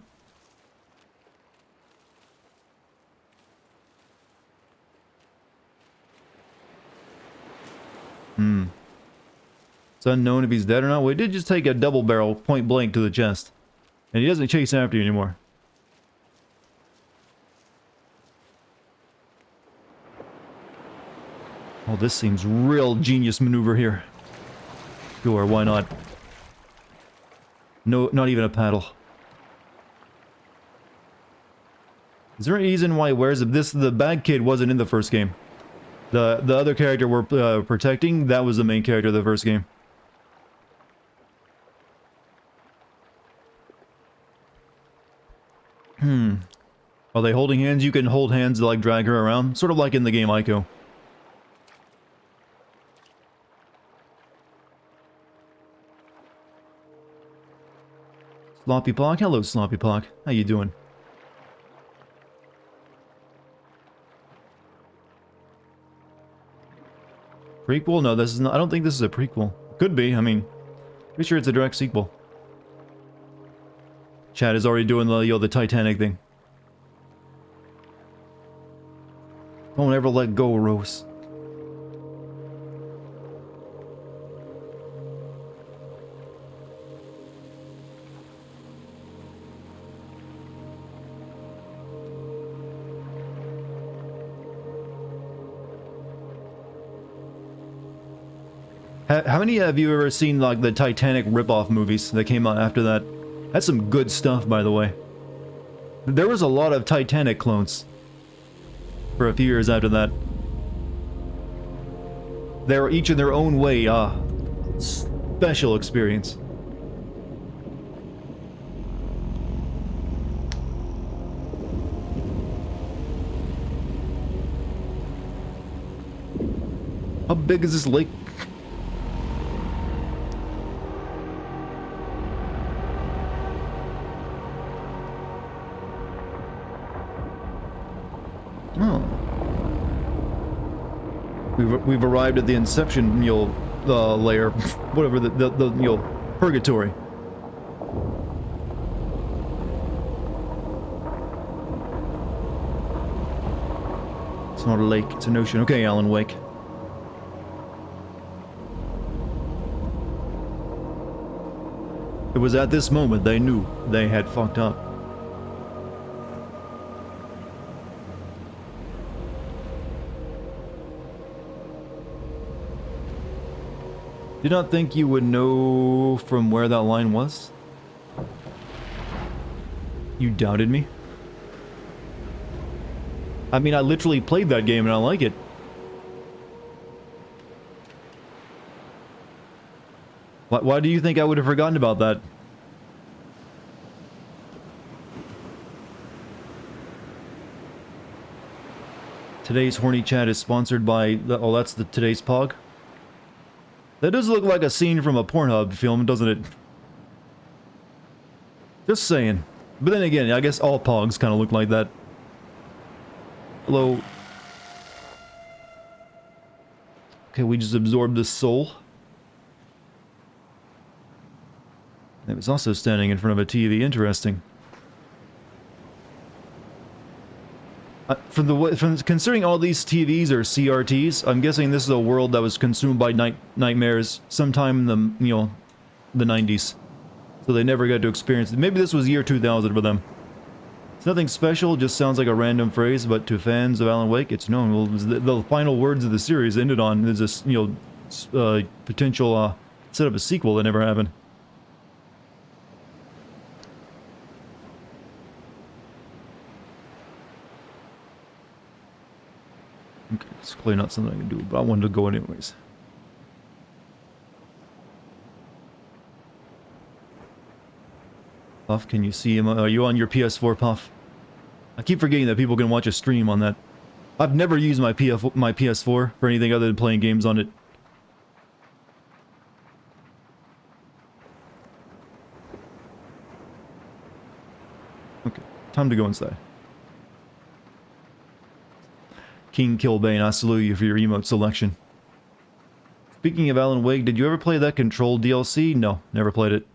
[SPEAKER 1] It's unknown if he's dead or not. We did just take a double barrel point blank to the chest. And he doesn't chase after you anymore. Oh, this seems real genius maneuver here. Sure, why not? No, not even a paddle. Is there a reason why he wears it? The bad kid wasn't in the first game. The other character we're protecting, that was the main character of the first game. Are they holding hands? You can hold hands to like drag her around, sort of like in the game Ico. Sloppy Pock, hello Sloppy Pock. How you doing? Prequel? No, this is not. I don't think this is a prequel. Could be. I mean, pretty sure it's a direct sequel. Chad is already doing the Titanic thing. Don't ever let go, Rose. How many have you ever seen like the Titanic ripoff movies that came out after that? That's some good stuff, by the way. There was a lot of Titanic clones for a few years after that. They were each in their own way, special experience. How big is this lake? We've arrived at the Inception layer, whatever the purgatory. It's not a lake, it's an ocean. Okay, Alan Wake. It was at this moment they knew they had fucked up. Did not think you would know from where that line was. You doubted me? I mean, I literally played that game and I like it. Why do you think I would have forgotten about that? Today's horny chat is sponsored by... oh, that's the today's Pog? That does look like a scene from a Pornhub film, doesn't it? Just saying. But then again, I guess all Pogs kind of look like that. Hello. Okay, we just absorbed this soul. It was also standing in front of a TV. Interesting. From considering all these TVs are CRTs, I'm guessing this is a world that was consumed by nightmares sometime in the, you know, the 90s. So they never got to experience it. Maybe this was year 2000 for them. It's nothing special, just sounds like a random phrase, but to fans of Alan Wake, it's known. Well, the final words of the series ended on, there's this, you know, potential set of a sequel that never happened. Okay, it's clearly not something I can do, but I wanted to go anyways. Puff, can you see him? Are you on your PS4, Puff? I keep forgetting that people can watch a stream on that. I've never used my PS4 for anything other than playing games on it. Okay, time to go inside. King Kilbane, I salute you for your emote selection. Speaking of Alan Wake, did you ever play that Control DLC? No, never played it.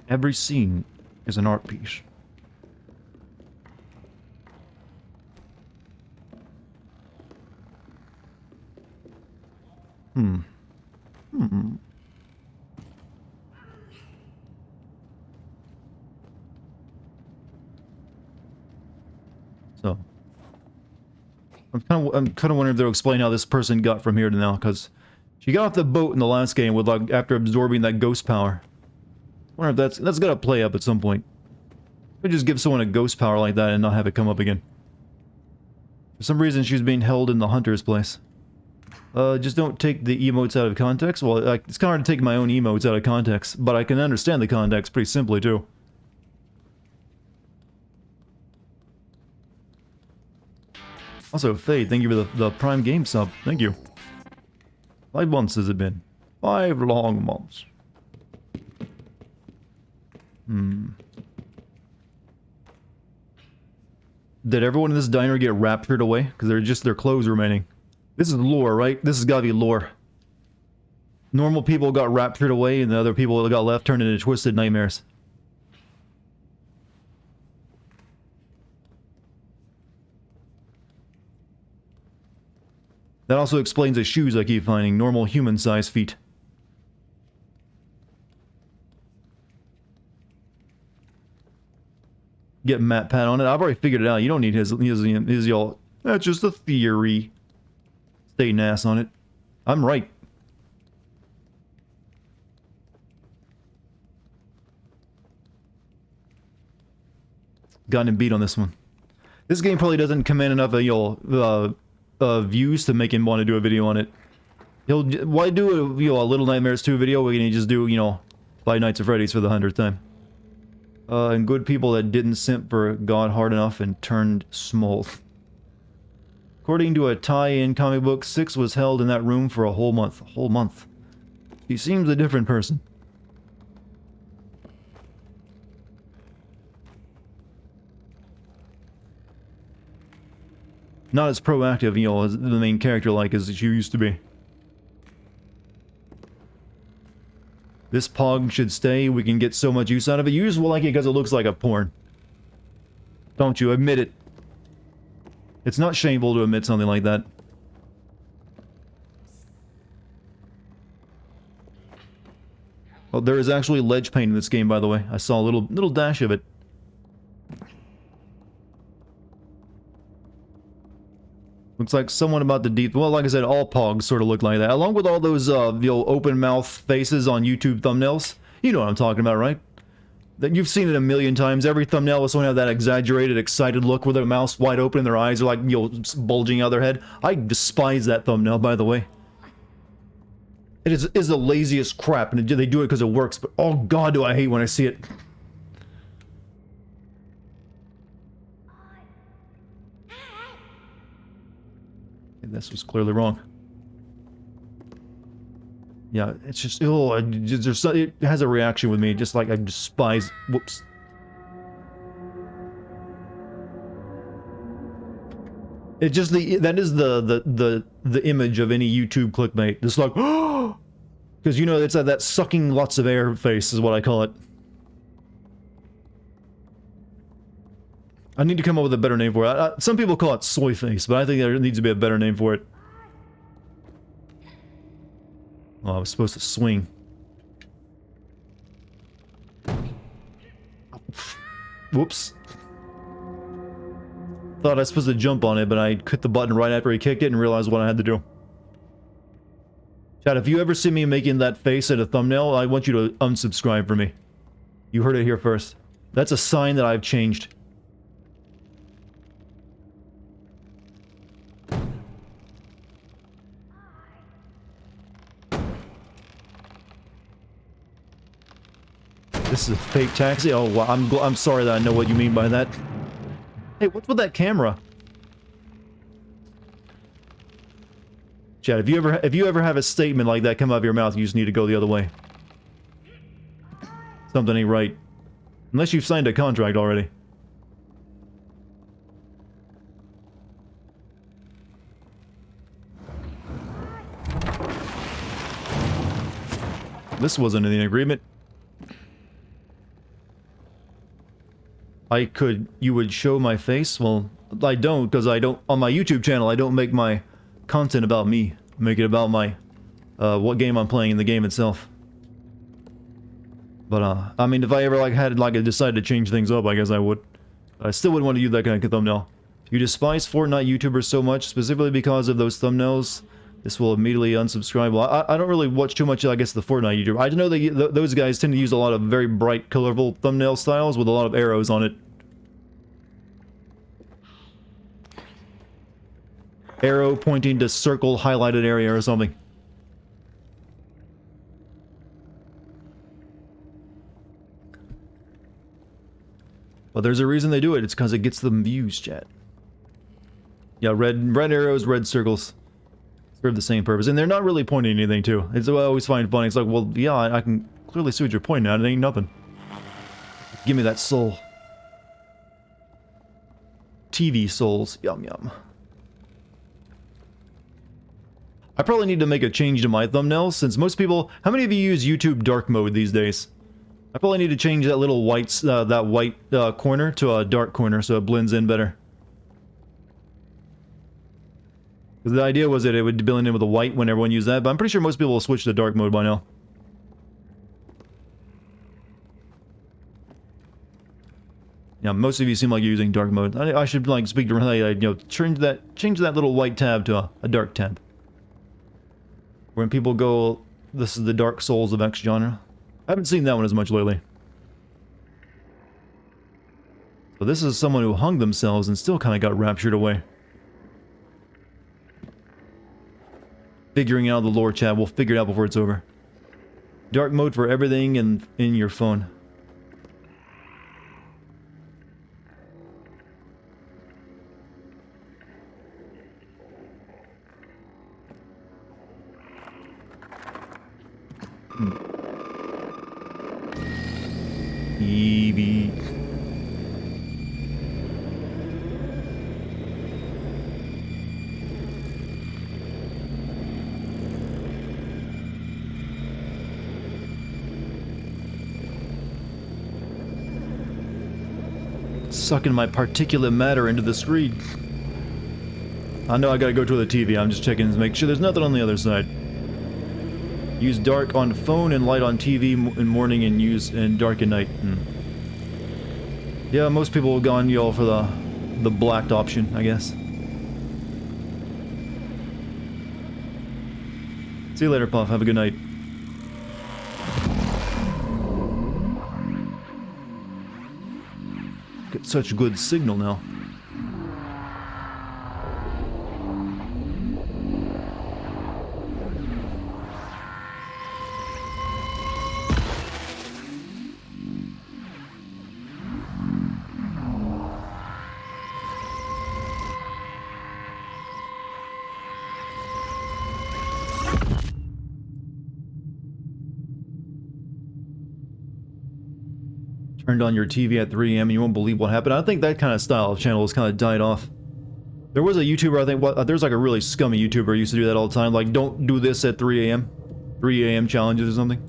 [SPEAKER 1] Every scene is an art piece. So, I'm kind of wondering if they'll explain how this person got from here to now, because she got off the boat in the last game with like after absorbing that ghost power. I wonder if that's got to play up at some point. Could just give someone a ghost power like that and not have it come up again. For some reason, she's being held in the hunter's place. Just don't take the emotes out of context. Well, it's kind of hard to take my own emotes out of context, but I can understand the context pretty simply, too. Also, Faye, thank you for the Prime Game sub. Thank you. 5 months has it been? 5 long months. Did everyone in this diner get raptured away? Because they're just their clothes remaining. This is lore, right? This has got to be lore. Normal people got raptured away, and the other people that got left turned into twisted nightmares. That also explains the shoes I keep finding. Normal human-sized feet. Get Matt Pat on it. I've already figured it out. You don't need his y'all. That's just a theory. Stay nass on it. I'm right. Gotten him beat on this one. This game probably doesn't command enough of views to make him want to do a video on it. Why do a Little Nightmares 2 video when you just do, Five Nights at Freddy's for the 100th time? And good people that didn't simp for God hard enough and turned small. According to a tie-in comic book, Six was held in that room for a whole month. A whole month. He seems a different person. Not as proactive, as the main character like as she used to be. This Pog should stay. We can get so much use out of it. You just will like it because it looks like a porn. Don't you? Admit it. It's not shameful to admit something like that. Oh, there is actually ledge paint in this game, by the way. I saw a little dash of it. Looks like someone about to deep... Well, like I said, all pogs sort of look like that. Along with all those, open mouth faces on YouTube thumbnails. You know what I'm talking about, right? That you've seen it a million times. Every thumbnail will someone have that exaggerated, excited look where their mouth's wide open and their eyes are like, bulging out their head. I despise that thumbnail, by the way. It is the laziest crap, and they do it because it works, but oh god do I hate when I see it. This was clearly wrong. Yeah, it's just, oh, it has a reaction with me, just like I despise, whoops. It just, that is the image of any YouTube clickbait. Just like, oh! Because, you know, it's that sucking lots of air face is what I call it. I need to come up with a better name for it. Some people call it soy face, but I think there needs to be a better name for it. Oh, I was supposed to swing. Whoops. Thought I was supposed to jump on it, but I hit the button right after he kicked it and realized what I had to do. Chat, if you ever see me making that face at a thumbnail, I want you to unsubscribe for me. You heard it here first. That's a sign that I've changed. This is a fake taxi? Oh, wow. I'm sorry that I know what you mean by that. Hey, what's with that camera? Chad, if you ever have a statement like that come out of your mouth, you just need to go the other way. Something ain't right. Unless you've signed a contract already. This wasn't in the agreement. You would show my face? Well, I don't, because I don't, on my YouTube channel, I don't make my content about me. I make it about my, what game I'm playing in the game itself. But, I mean, if I ever, decided to change things up, I guess I would. But I still wouldn't want to use that kind of thumbnail. You despise Fortnite YouTubers so much, specifically because of those thumbnails. This will immediately unsubscribe. Well, I don't really watch too much, I guess, the Fortnite YouTuber. I know that those guys tend to use a lot of very bright, colorful thumbnail styles with a lot of arrows on it. Arrow pointing to circle highlighted area or something. But there's a reason they do it. It's because it gets them views, chat. Yeah, red arrows, red circles. Serve the same purpose. And they're not really pointing at anything, too. It's what I always find funny. It's like, well, yeah, I can clearly see what you're pointing at. It ain't nothing. Give me that soul. TV souls. Yum, yum. I probably need to make a change to my thumbnails, since most people... How many of you use YouTube dark mode these days? I probably need to change that little white, corner to a dark corner so it blends in better. Because the idea was that it would blend in with the white when everyone used that, but I'm pretty sure most people will switch to dark mode by now. Yeah, most of you seem like you're using dark mode. I should, like, speak to Renee, change that little white tab to a dark tab. When people go, this is the Dark Souls of X genre. I haven't seen that one as much lately. So this is someone who hung themselves and still kind of got raptured away. Figuring out the lore, chat. We'll figure it out before it's over. Dark mode for everything in your phone. Evie. Sucking my particulate matter into the screen. I know I gotta go to the TV. I'm just checking to make sure there's nothing on the other side. Use dark on phone and light on TV in morning and use and dark at night. Yeah, most people have gone y'all for the blacked option, I guess. See you later, Puff. Have a good night. Get such good signal now. Turned on your TV at 3 a.m. and you won't believe what happened. I think that kind of style of channel has kind of died off. There was a YouTuber, I think, there's like a really scummy YouTuber who used to do that all the time. Like, don't do this at 3 a.m. 3 a.m. challenges or something.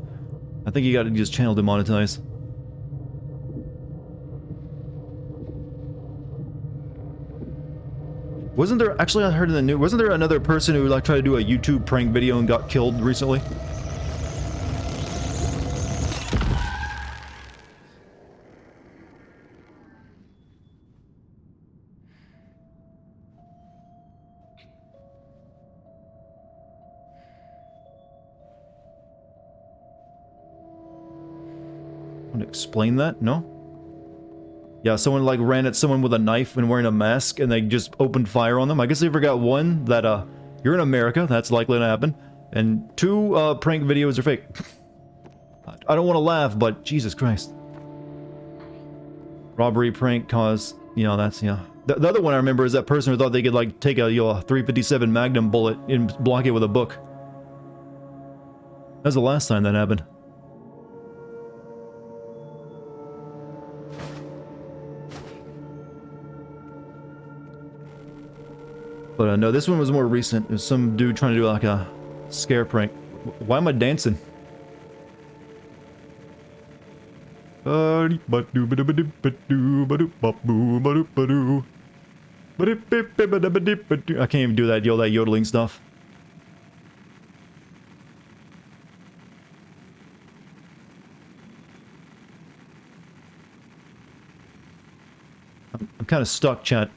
[SPEAKER 1] I think he got his channel demonetized. Wasn't there, actually I heard in the news, wasn't there another person who like tried to do a YouTube prank video and got killed recently? Explain that? No? Yeah, someone like ran at someone with a knife and wearing a mask and they just opened fire on them. I guess they forgot one, that you're in America, that's likely to happen, and two, prank videos are fake. I don't want to laugh, but Jesus Christ. Robbery prank cause, you know, that's, yeah. The other one I remember is that person who thought they could like take a, you know, a 357 Magnum bullet and block it with a book. That was the last time that happened. But no, this one was more recent. It was some dude trying to do like a scare prank. Why am I dancing? I can't even do that, that yodeling stuff. I'm kind of stuck, chat.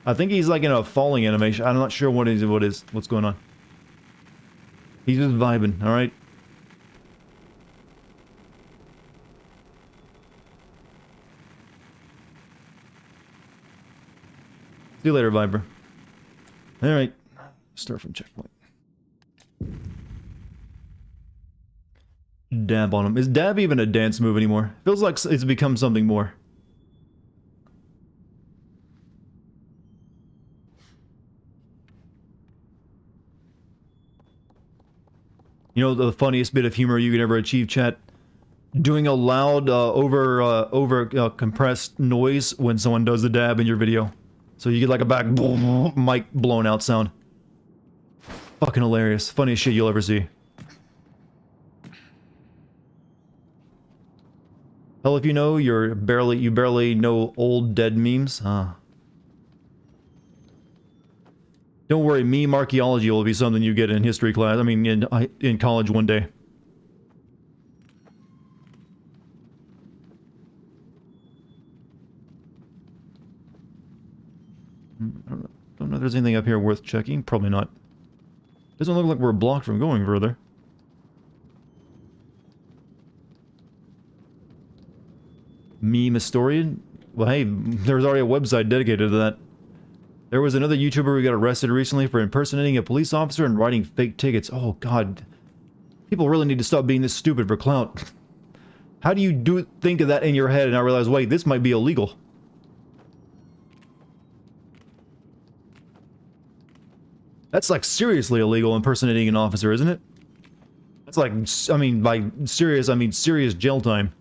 [SPEAKER 1] I think he's like in a falling animation. I'm not sure what's going on. He's just vibing, alright? See you later, Viber. Alright. Start from checkpoint. Dab on him. Is dab even a dance move anymore? Feels like it's become something more. You know the funniest bit of humor you could ever achieve, chat? Doing a loud, compressed noise when someone does the dab in your video. So you get like a back mic blown out sound. Fucking hilarious. Funniest shit you'll ever see. Hell, if you know, you barely know old dead memes. Don't worry, meme archaeology will be something you get in history class. I mean, in college one day. Don't know if there's anything up here worth checking. Probably not. Doesn't look like we're blocked from going further. Meme historian? Well, hey, there's already a website dedicated to that. There was another YouTuber who got arrested recently for impersonating a police officer and writing fake tickets. Oh, God. People really need to stop being this stupid for clout. How do you think of that in your head and not realize, wait, this might be illegal? That's like seriously illegal, impersonating an officer, isn't it? That's like, I mean, by serious, I mean serious jail time.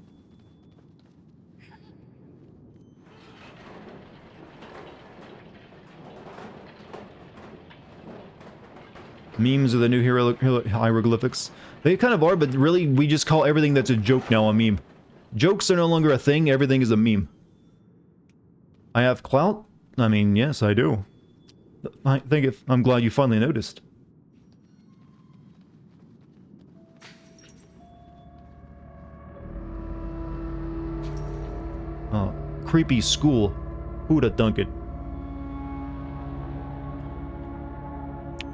[SPEAKER 1] Memes are the new hieroglyphics. They kind of are, but really, we just call everything that's a joke now a meme. Jokes are no longer a thing, everything is a meme. I have clout? I mean, yes, I do. I'm glad you finally noticed. Oh, creepy school. Who'da thunk it?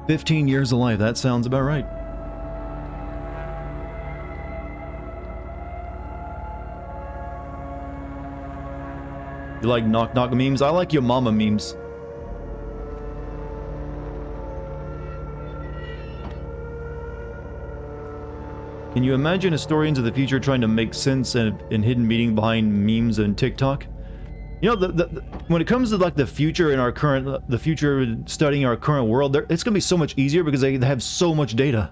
[SPEAKER 1] 15 years of life, that sounds about right. You like knock-knock memes? I like your mama memes. Can you imagine historians of the future trying to make sense and hidden meaning behind memes and TikTok? You know, when it comes to like the future in our current, the future studying our current world, it's gonna be so much easier because they have so much data.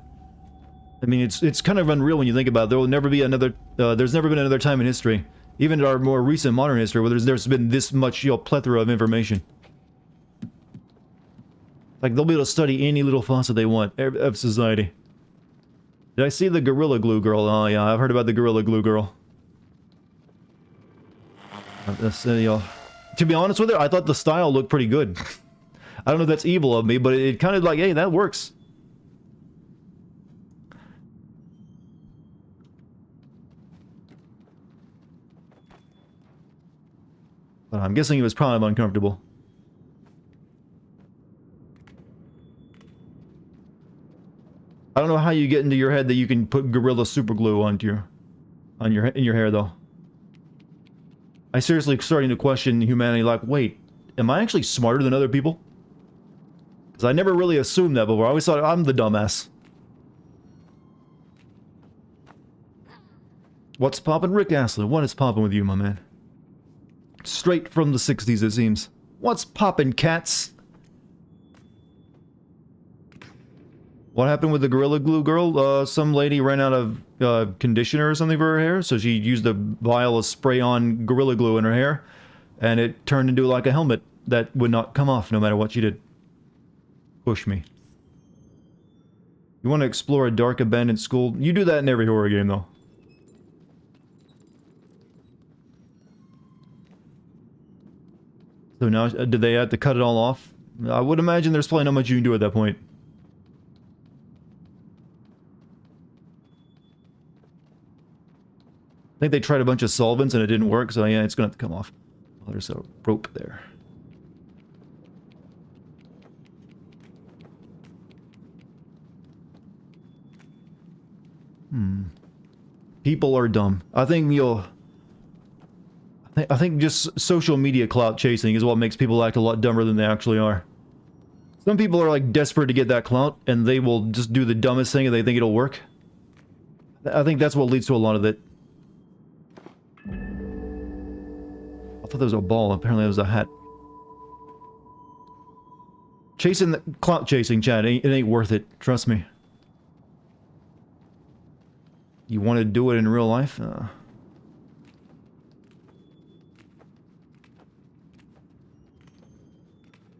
[SPEAKER 1] I mean, it's kind of unreal when you think about it. There will never be another. There's never been another time in history, even in our more recent modern history, where there's been this much, you know, plethora of information. Like they'll be able to study any little facet they want of society. Did I see the Gorilla Glue girl? Oh yeah, I've heard about the Gorilla Glue girl. To be honest with her, I thought the style looked pretty good. I don't know if that's evil of me, but it kind of like, hey, that works. But I'm guessing he was probably uncomfortable. I don't know how you get into your head that you can put Gorilla Super Glue onto in your hair though. I seriously starting to question humanity, like, wait, am I actually smarter than other people? Because I never really assumed that before. I always thought I'm the dumbass. What's poppin', Rick Astley? What is poppin' with you, my man? Straight from the 60s, it seems. What's poppin', cats? What happened with the Gorilla Glue girl? Some lady ran out of conditioner or something for her hair, so she used a vial of spray-on Gorilla Glue in her hair, and it turned into like a helmet that would not come off no matter what she did. Push me. You want to explore a dark abandoned school? You do that in every horror game, though. So now, did they have to cut it all off? I would imagine there's probably not much you can do at that point. I think they tried a bunch of solvents and it didn't work, so yeah, it's gonna have to come off. Oh, there's a rope there. People are dumb. I think I think just social media clout chasing is what makes people act a lot dumber than they actually are. Some people are like desperate to get that clout, and they will just do the dumbest thing and they think it'll work. I think that's what leads to a lot of it. I thought there was a ball. Apparently, it was a hat. Chasing the clout chasing, Chad. It ain't worth it. Trust me. You want to do it in real life?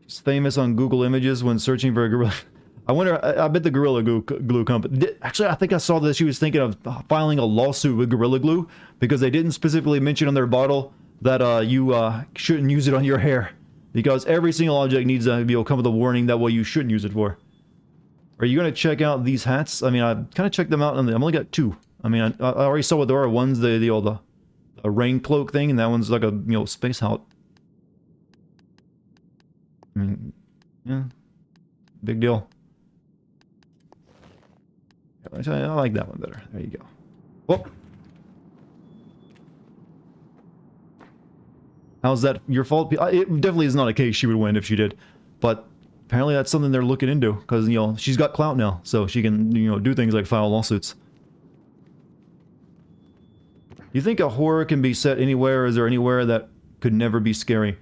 [SPEAKER 1] It's famous on Google Images when searching for a gorilla. I wonder. I bet the Gorilla Glue company. Actually, I think I saw that she was thinking of filing a lawsuit with Gorilla Glue because they didn't specifically mention on their bottle that you shouldn't use it on your hair, because every single object needs to come with a warning that you shouldn't use it for. Are you gonna check out these hats? I mean, I kind of checked them out, and I've only got two. I mean, I already saw what there are. One's the rain cloak thing, and that one's like a space hat. I mean, yeah, big deal. I like that one better. There you go. Whoop. How's that your fault? It definitely is not a case she would win if she did, but apparently that's something they're looking into because she's got clout now, so she can do things like file lawsuits. You think a horror can be set anywhere? Is there anywhere that could never be scary?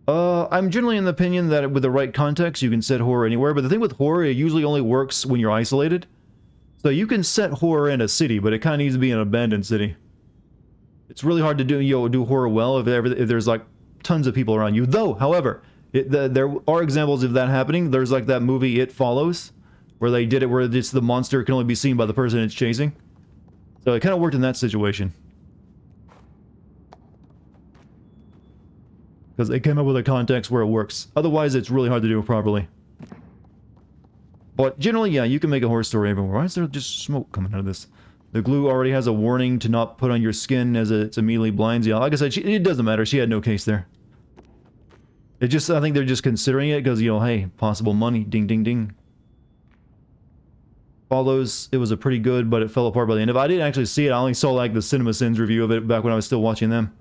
[SPEAKER 1] I'm generally in the opinion that with the right context, you can set horror anywhere. But the thing with horror, it usually only works when you're isolated. So you can set horror in a city, but it kind of needs to be an abandoned city. It's really hard to do horror well if there's like tons of people around you. Though, however, there are examples of that happening. There's like that movie It Follows, where they did it where it's the monster can only be seen by the person it's chasing. So it kind of worked in that situation. Because they came up with a context where it works. Otherwise, it's really hard to do properly. But generally, yeah, you can make a horror story everywhere. Why is there just smoke coming out of this? The glue already has a warning to not put on your skin as it immediately blinds you. Like I said, it doesn't matter. She had no case there. It just, I think they're just considering it because, you know, hey, possible money. Ding, ding, ding. Follows, it was a pretty good, but it fell apart by the end of it. I didn't actually see it. I only saw, like, the CinemaSins review of it back when I was still watching them.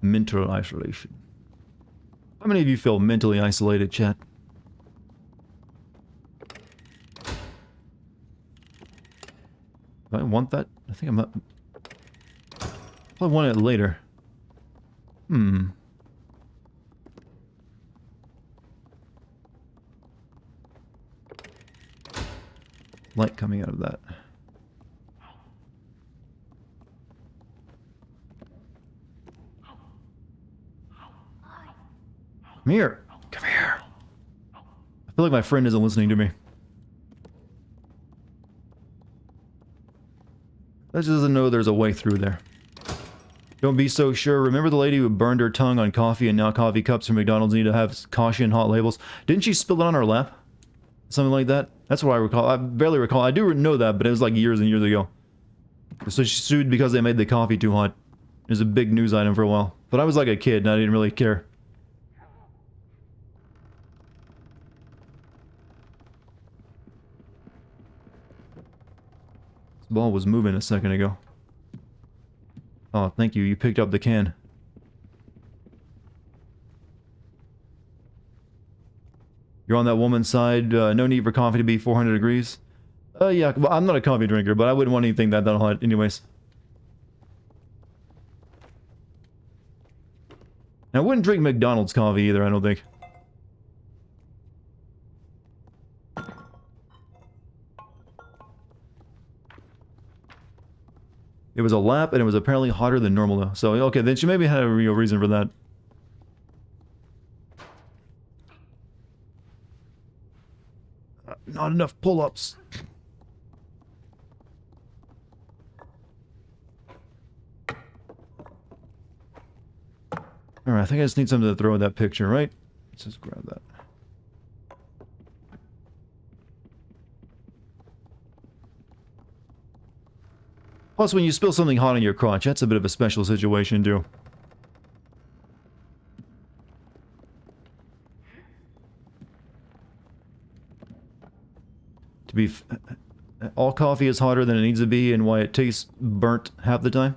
[SPEAKER 1] Mental isolation. How many of you feel mentally isolated, chat? Do I want that? I think I'm not... I want it later. Light coming out of that. Come here. Come here. I feel like my friend isn't listening to me. That just doesn't know there's a way through there. Don't be so sure. Remember the lady who burned her tongue on coffee and now coffee cups from McDonald's need to have caution hot labels? Didn't she spill it on her lap? Something like that? That's what I recall. I barely recall. I do know that, but it was like years and years ago. So she sued because they made the coffee too hot. It was a big news item for a while. But I was like a kid and I didn't really care. This ball was moving a second ago. Oh, thank you. You picked up the can. You're on that woman's side. No need for coffee to be 400 degrees. Yeah. Well, I'm not a coffee drinker, but I wouldn't want anything that hot anyways. And I wouldn't drink McDonald's coffee either, I don't think. It was a lap, and it was apparently hotter than normal, though. So, okay, then she maybe had a real reason for that. Not enough pull-ups. Alright, I think I just need something to throw in that picture, right? Let's just grab that. Plus, when you spill something hot on your crotch, that's a bit of a special situation, too. To be... all coffee is hotter than it needs to be, and why it tastes burnt half the time.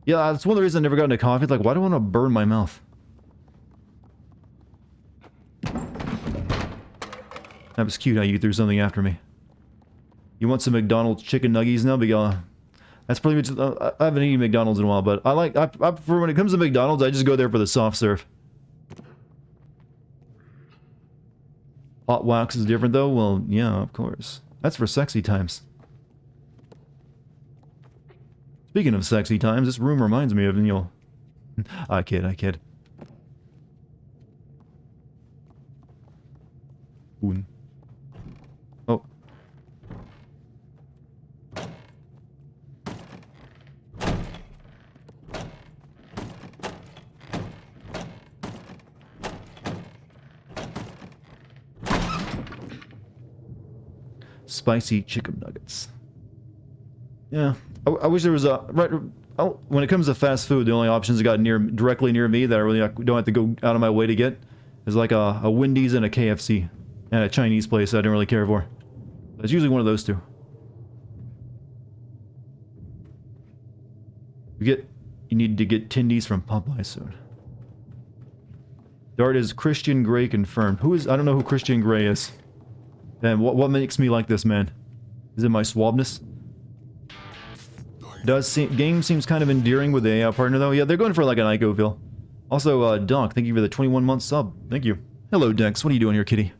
[SPEAKER 1] Yeah, that's one of the reasons I never got into coffee. It's like, why do I want to burn my mouth? That was cute how you threw something after me. You want some McDonald's chicken nuggies now? That's pretty much... I haven't eaten McDonald's in a while, but I prefer when it comes to McDonald's, I just go there for the soft serve. Hot wax is different, though? Well, yeah, of course. That's for sexy times. Speaking of sexy times, this room reminds me of, you know... I kid. Ooh. Oh. Spicy chicken nuggets. Yeah, I wish there was a... when it comes to fast food, the only options I got directly near me that I really don't have to go out of my way to get is like a Wendy's and a KFC. And a Chinese place I didn't really care for. It's usually one of those two. You need to get Tindies from Popeye soon. Dart is Christian Grey confirmed. I don't know who Christian Grey is. And what makes me like this man? Is it my swabness? Game seems kind of endearing with the AI partner though. Yeah, they're going for like an Ico feel. Also, Doc, thank you for the 21-month sub. Thank you. Hello, Dex. What are you doing here, kitty?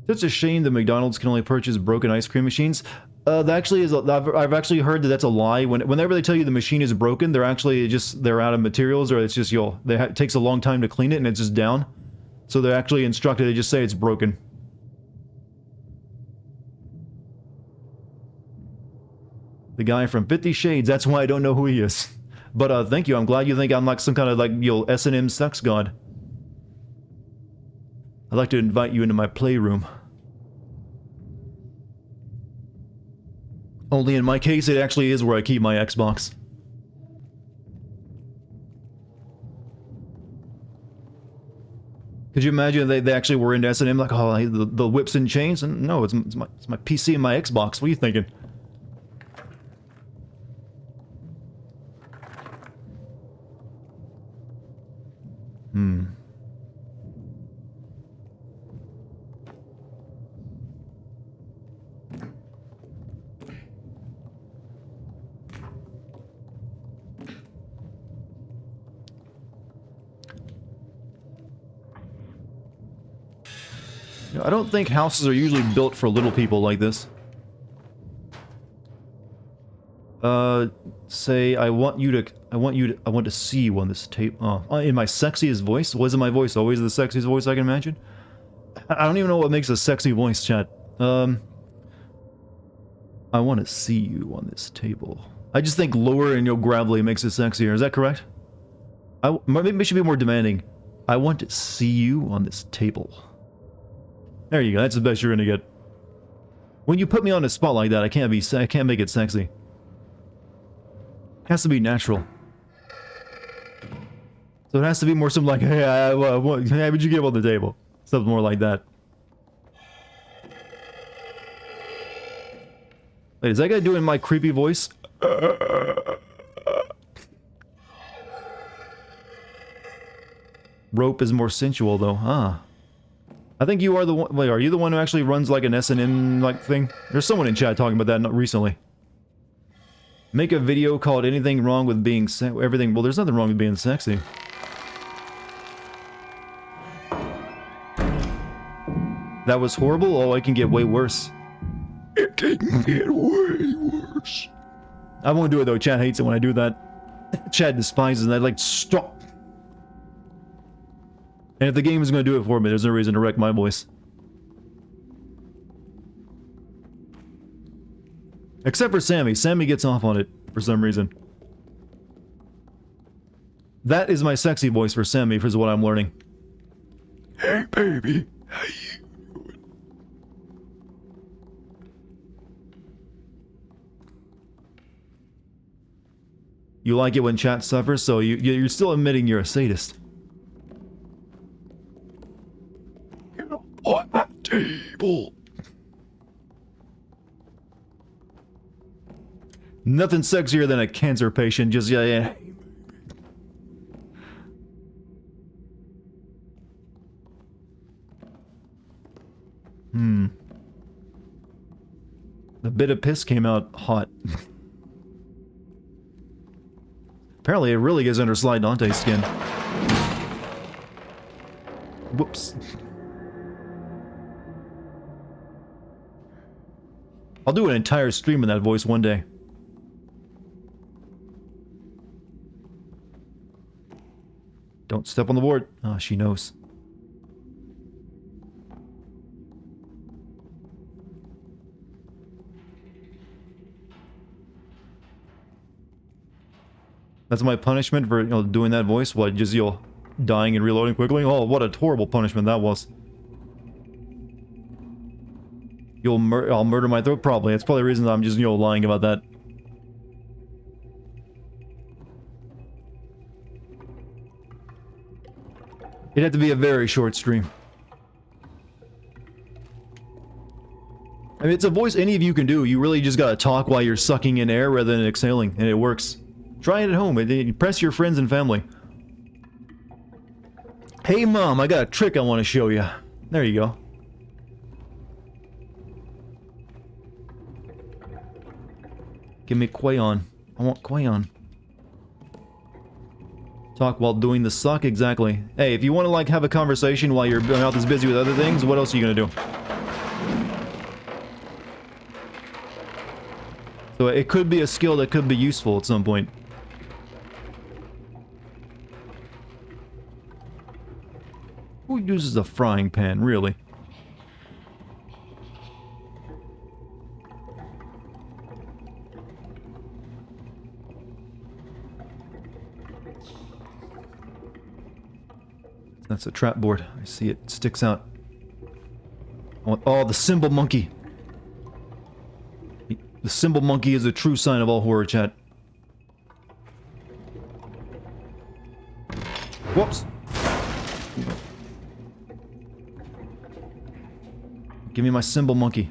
[SPEAKER 1] It's a shame that McDonald's can only purchase broken ice cream machines. That actually is... I've actually heard that that's a lie. Whenever they tell you the machine is broken, they're actually they're out of materials, or it's just it takes a long time to clean it and it's just down. So they're actually instructed to just say it's broken. The guy from 50 Shades, that's why I don't know who he is. But thank you, I'm glad you think I'm like some kind of like, you know, S&M sex god. I'd like to invite you into my playroom. Only in my case, it actually is where I keep my Xbox. Could you imagine they actually were into S&M, like, oh, the whips and chains? And no, it's my PC and my Xbox. What are you thinking? You know, I don't think houses are usually built for little people like this. Say, I want to see you on this tape. In my sexiest voice? Wasn't my voice always the sexiest voice I can imagine? I don't even know what makes a sexy voice, chat. I want to see you on this table. I just think lower and, you know, gravelly makes it sexier. Is that correct? Maybe it should be more demanding. I want to see you on this table. There you go. That's the best you're gonna get. When you put me on a spot like that, I can't make it sexy. It has to be natural. So it has to be more something like, hey, hey, would you get on the table? Something more like that. Wait, is that guy doing my creepy voice? Rope is more sensual, though. Ah. I think you are the one... Wait, are you the one who actually runs, like, an S&M, like, thing? There's someone in chat talking about that recently. Make a video called Anything Wrong with Being Everything... Well, there's nothing wrong with being sexy. That was horrible? Oh, it can get way worse. It can get way worse. I won't do it, though. Chat hates it when I do that. Chat despises that. Like, stop! And if the game is going to do it for me, there's no reason to wreck my voice. Except for Sammy. Sammy gets off on it for some reason. That is my sexy voice for Sammy, is what I'm learning. Hey, baby. How you doing? You like it when chat suffers, so you're still admitting you're a sadist. On that table. Nothing sexier than a cancer patient, just yeah. A bit of piss came out hot. Apparently it really gets under Sly Dante's skin. Whoops. I'll do an entire stream in that voice one day. Don't step on the board. Ah, she knows. That's my punishment for, you know, doing that voice? What, just, you know, dying and reloading quickly? Oh, what a horrible punishment that was. I'll murder my throat? Probably. That's probably the reason I'm just, you know, lying about that. It'd have to be a very short stream. I mean, it's a voice any of you can do. You really just gotta talk while you're sucking in air rather than exhaling, and it works. Try it at home. Impress your friends and family. Hey, Mom, I got a trick I want to show you. There you go. Give me Quayon. I want Quayon. Talk while doing the suck? Exactly. Hey, if you want to, like, have a conversation while your mouth is busy with other things, what else are you gonna do? So it could be a skill that could be useful at some point. Who uses a frying pan, really? That's a trap board. I see it sticks out. Oh, the symbol monkey. The symbol monkey is a true sign of all horror, chat. Whoops. Give me my symbol monkey.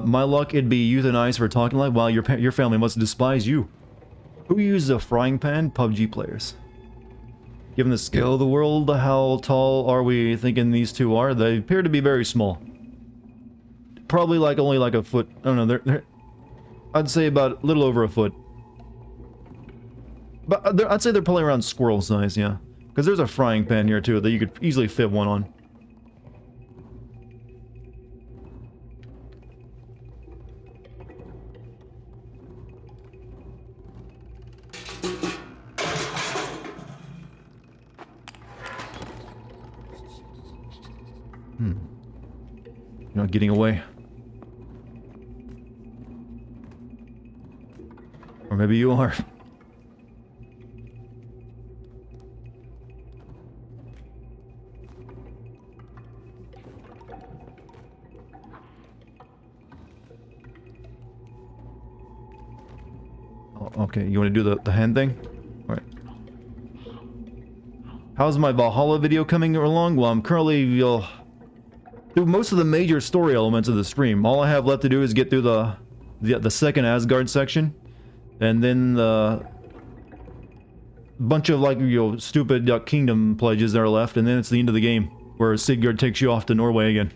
[SPEAKER 1] My luck, it'd be euthanized for talking like, wow, your family must despise you. Who uses a frying pan? PUBG players. Given the scale of the world, how tall are we thinking these two are? They appear to be very small. Probably like only like a foot. I don't know. They're I'd say about a little over a foot. But I'd say they're probably around squirrel size, yeah. Because there's a frying pan here too that you could easily fit one on. You're not getting away. Or maybe you are. Oh, okay, you want to do the hand thing? Alright. How's my Valhalla video coming along? Well, I'm currently through most of the major story elements of the stream. All I have left to do is get through the second Asgard section, and then the bunch of like, you know, stupid kingdom pledges that are left, and then it's the end of the game where Sigurd takes you off to Norway again.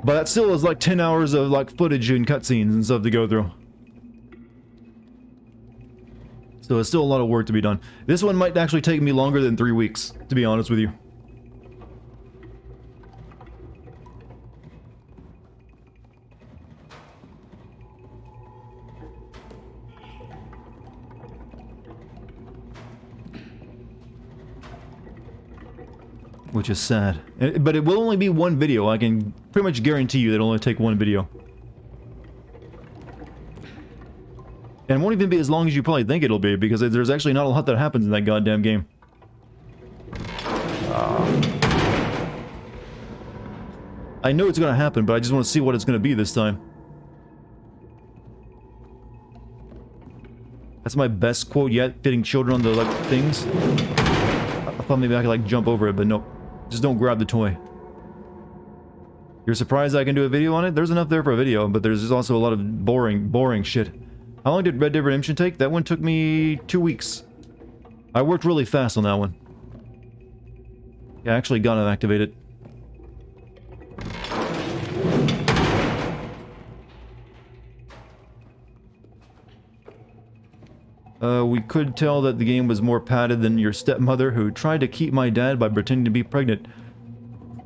[SPEAKER 1] But that still is like 10 hours of like footage and cutscenes and stuff to go through. So it's still a lot of work to be done. This one might actually take me longer than 3 weeks, to be honest with you. Which is sad. But it will only be one video. I can pretty much guarantee you that it'll only take one video. And it won't even be as long as you probably think it'll be, because there's actually not a lot that happens in that goddamn game. I know it's gonna happen, but I just want to see what it's gonna be this time. That's my best quote yet, fitting children on the, like, things. I thought maybe I could, like, jump over it, but nope. Just don't grab the toy. You're surprised I can do a video on it? There's enough there for a video, but there's just also a lot of boring shit. How long did Red Dead Redemption take? That one took me 2 weeks. I worked really fast on that one. Yeah, I actually got it activated. We could tell that the game was more padded than your stepmother, who tried to keep my dad by pretending to be pregnant.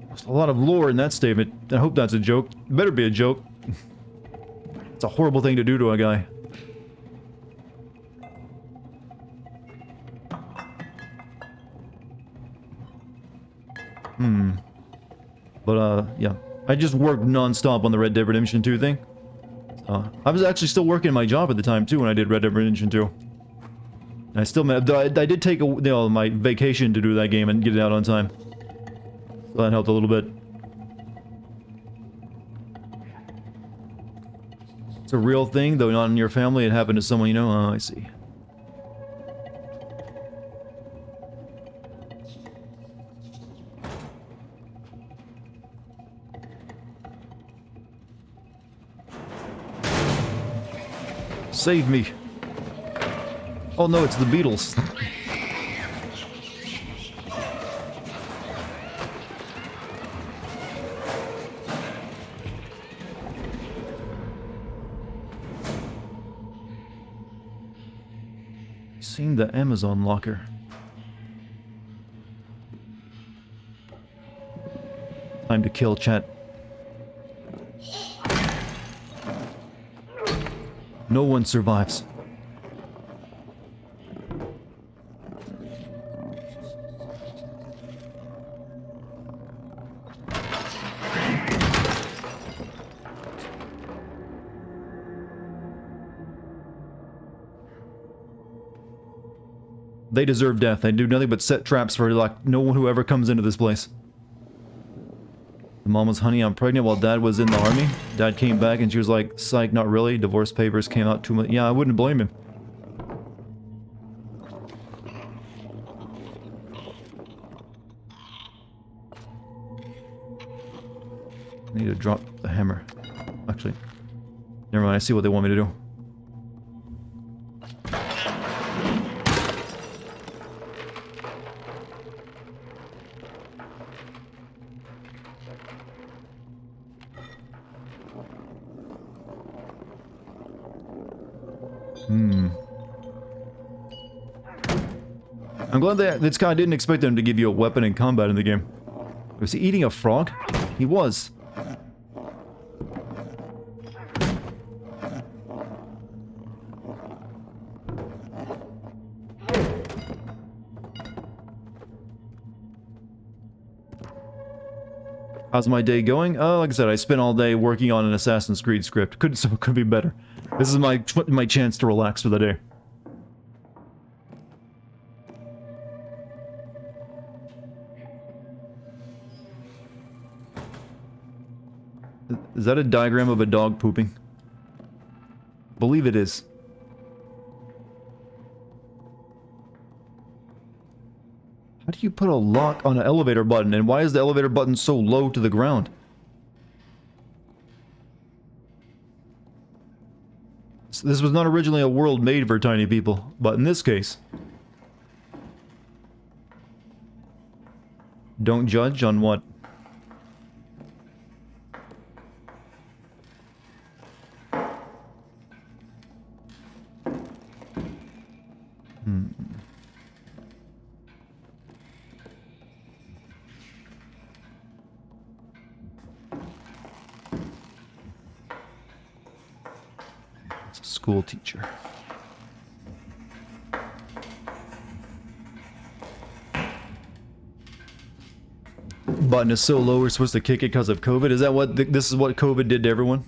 [SPEAKER 1] There's a lot of lore in that statement. I hope that's a joke. It better be a joke. It's a horrible thing to do to a guy. But, yeah. I just worked non-stop on the Red Dead Redemption 2 thing. I was actually still working my job at the time, too, when I did Red Dead Redemption 2. I still, I did take my vacation to do that game and get it out on time. So that helped a little bit. It's a real thing, though not in your family. It happened to someone you know. Oh, I see. Save me. Oh no, it's the Beatles. Seen the Amazon locker. Time to kill, chat. No one survives. They deserve death. They do nothing but set traps for, like, no one who ever comes into this place. The mom was, honey, I'm pregnant while dad was in the army. Dad came back and she was like, psych, not really. Divorce papers came out 2 months. Yeah, I wouldn't blame him. I need to drop the hammer. Actually, never mind. I see what they want me to do. I'm glad that this guy didn't expect them to give you a weapon in combat in the game. Was he eating a frog? He was. How's my day going? Like I said, I spent all day working on an Assassin's Creed script. Could be better. This is my chance to relax for the day. Is that a diagram of a dog pooping? I believe it is. How do you put a lock on an elevator button, and why is the elevator button so low to the ground? This was not originally a world made for tiny people, but in this case... Don't judge on what? School teacher. Button is so low we're supposed to kick it because of COVID? Is that what this is what COVID did to everyone?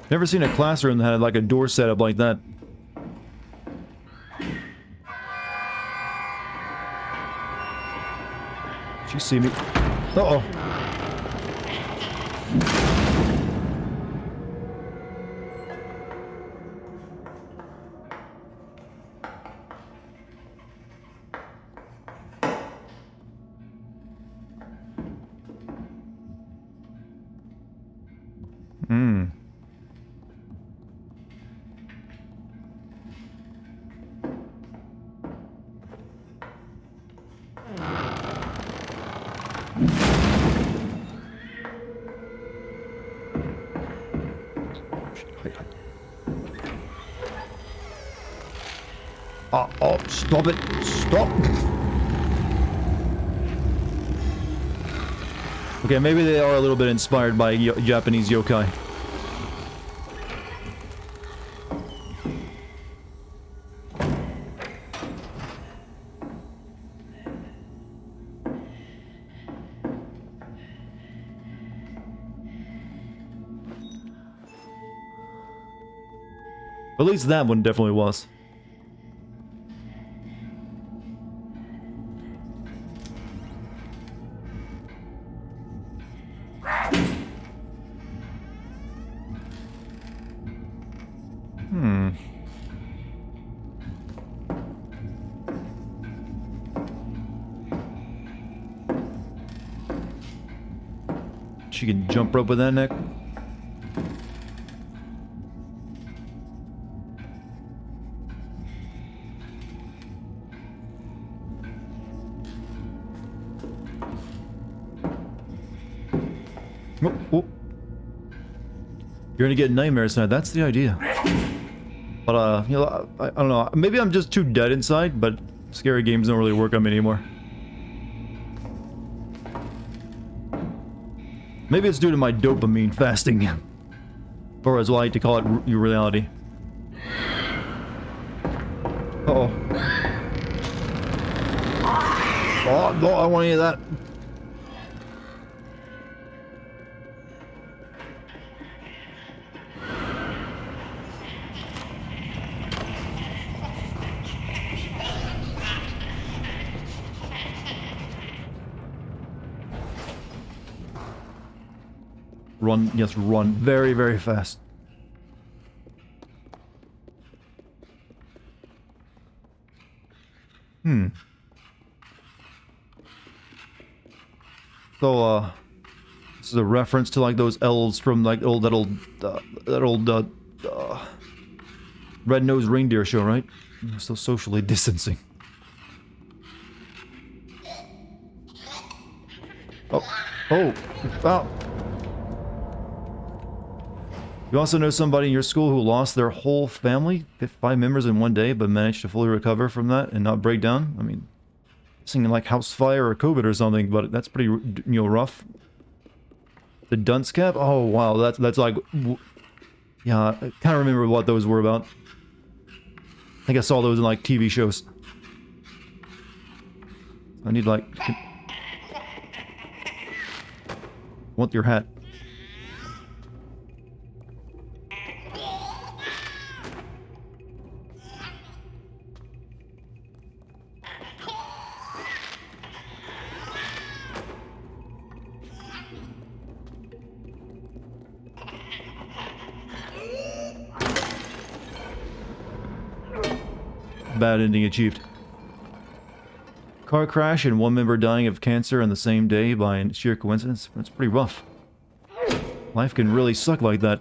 [SPEAKER 1] Never seen a classroom that had like a door set up like that. Did you see me? Uh-oh. Oh, stop it. Stop. Okay, maybe they are a little bit inspired by Japanese yokai. At least that one definitely was. She can jump rope with that neck. You're gonna get nightmares tonight. That's the idea. But, you know, I don't know. Maybe I'm just too dead inside, but scary games don't really work on me anymore. Maybe it's due to my dopamine fasting. Or as I like to call it, your reality. Uh-oh. Oh, no, I don't want any of that. Run, yes, run very, very fast. So, this is a reference to like those elves from like that old red-nosed reindeer show, right? So socially distancing. Oh, wow. You also know somebody in your school who lost their whole family, 5 members in one day, but managed to fully recover from that and not break down? I mean, something like house fire or COVID or something, but that's pretty, you know, rough. The dunce cap? Oh, wow, that's like... Yeah, I kind of remember what those were about. I think I saw those in, like, TV shows. I need, like... Want your hat. Bad ending achieved. Car crash and 1 member dying of cancer on the same day by sheer coincidence. That's pretty rough. Life can really suck like that.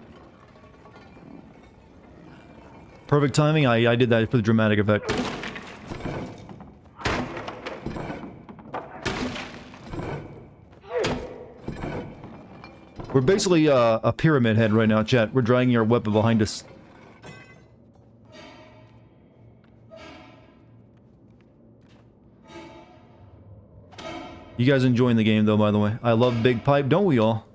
[SPEAKER 1] Perfect timing. I did that for the dramatic effect. We're basically a pyramid head right now, chat. We're dragging our weapon behind us. You guys enjoying the game, though, by the way. I love Big Pipe, don't we all?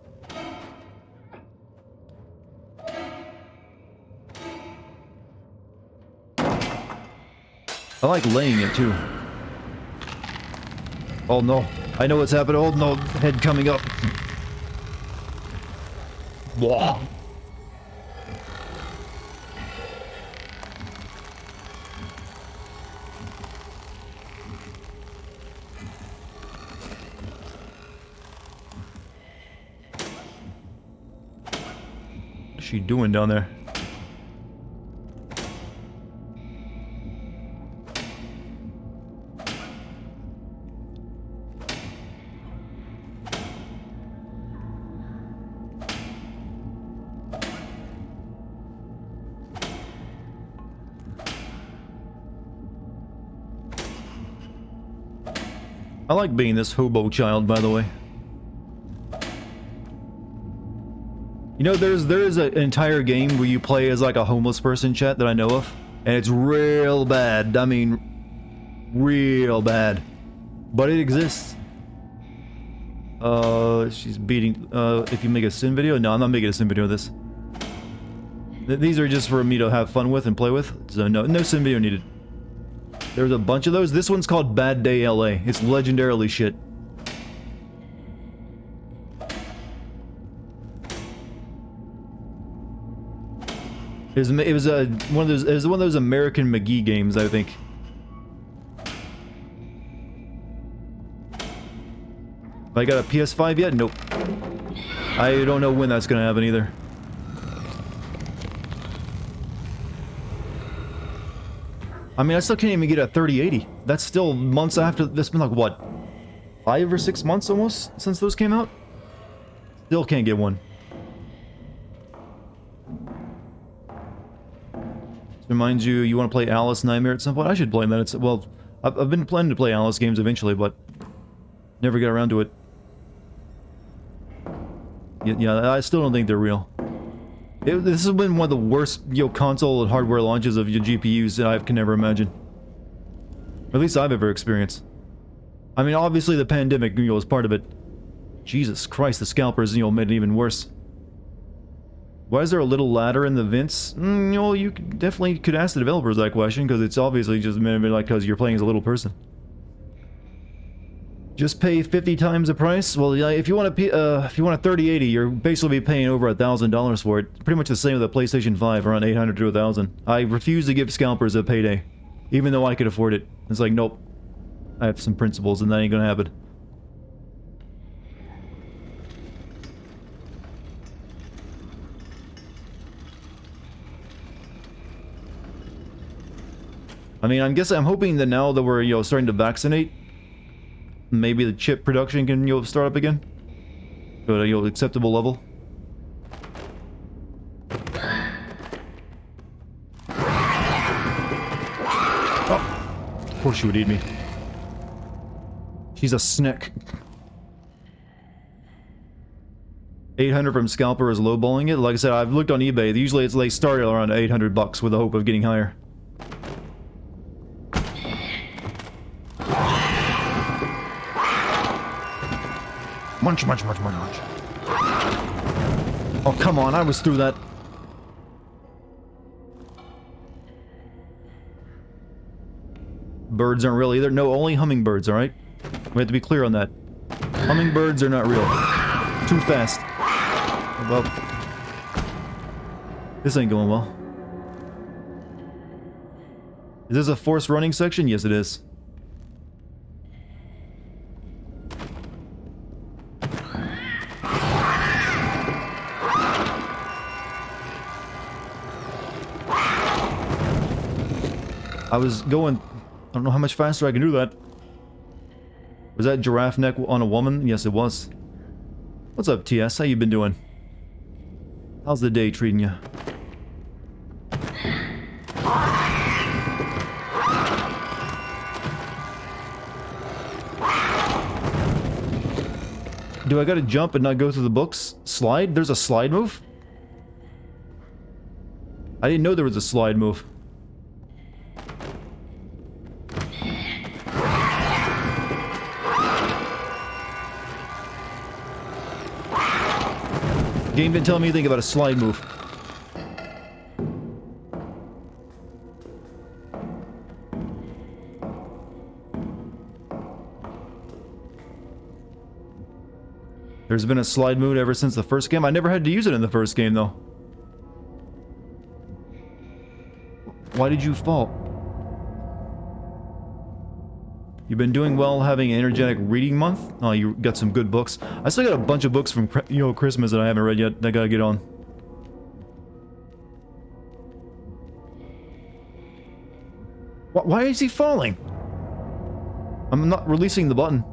[SPEAKER 1] I like laying it, too. Oh, no. I know what's happening. Oh, no. Head coming up. Whoa. What's she doing down there? I like being this hobo child, by the way. You know, there is an entire game where you play as like a homeless person, chat, that I know of, and it's real bad. I mean, real bad. But it exists. She's beating, if you make a sim video? No, I'm not making a sim video of this. These are just for me to have fun with and play with, so no sim video needed. There's a bunch of those. This one's called Bad Day LA. It's legendarily shit. It was one of those American McGee games, I think. Have I got a PS5 yet? Nope. I don't know when that's gonna happen either. I mean, I still can't even get a 3080. That's still months after. That's been like, what? 5 or 6 months almost since those came out? Still can't get one. This reminds you, you want to play Alice Nightmare at some point? I should play that. Well, I've been planning to play Alice games eventually, but never got around to it. Yeah, I still don't think they're real. This has been one of the worst, console and hardware launches of your GPUs that I can ever imagine. At least I've ever experienced. I mean, obviously the pandemic, was part of it. Jesus Christ, the scalpers, made it even worse. Why is there a little ladder in the vents? You definitely could ask the developers that question, because it's obviously just maybe like because you're playing as a little person. Just pay 50 times the price? Well, yeah, if you want a 3080, you're basically paying over $1,000 for it. Pretty much the same with the PlayStation 5, around 800 to 1,000. I refuse to give scalpers a payday, even though I could afford it. It's like, nope. I have some principles, and that ain't gonna happen. I mean, I'm hoping that now that we're, starting to vaccinate, maybe the chip production can, start up again. At a, acceptable level. Oh! Of course she would eat me. She's a snake. 800 from Scalper is lowballing it. Like I said, I've looked on eBay. Usually they start around 800 bucks with the hope of getting higher. Munch, munch, munch, munch, munch. Oh, come on, I was through that. Birds aren't real either. No, only hummingbirds, alright? We have to be clear on that. Hummingbirds are not real. Too fast. Well, this ain't going well. Is this a forced running section? Yes, it is. I was going... I don't know how much faster I can do that. Was that giraffe neck on a woman? Yes, it was. What's up, TS? How you been doing? How's the day treating you? Do I gotta jump and not go through the books? Slide? There's a slide move? I didn't know there was a slide move. Game didn't tell me anything about a slide move. There's been a slide move ever since the first game. I never had to use it in the first game, though. Why did you fall? You've been doing well having an energetic reading month? Oh, you got some good books. I still got a bunch of books from, Christmas that I haven't read yet. I gotta get on. Why is he falling? I'm not releasing the button.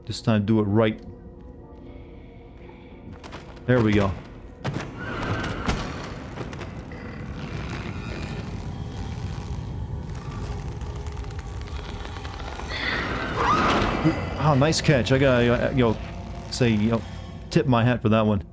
[SPEAKER 1] This time do it right. There we go. Oh, nice catch. I gotta, say, tip my hat for that one.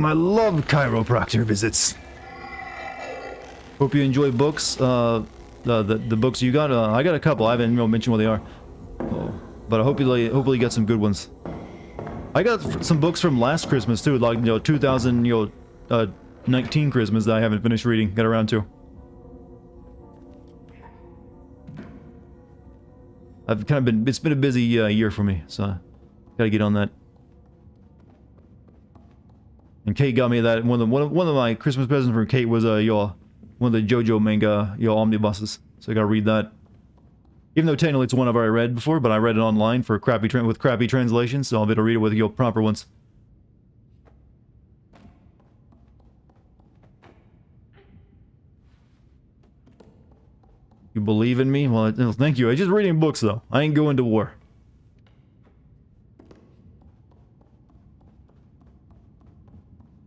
[SPEAKER 1] I love chiropractor visits. Hope you enjoy books. The books you got. I got a couple. I haven't mentioned what they are. But I hope hopefully you got some good ones. I got some books from last Christmas too, like 2019 Christmas that I haven't finished reading. Got around to. I've kind of been. It's been a busy year for me, so gotta get on that. And Kate got me that. One of my Christmas presents from Kate was one of the JoJo manga omnibuses. So I gotta read that. Even though technically it's one I've already read before, but I read it online for with crappy translations, so I'll be able to read it with proper ones. You believe in me? Well, thank you. I'm just reading books, though. I ain't going to war.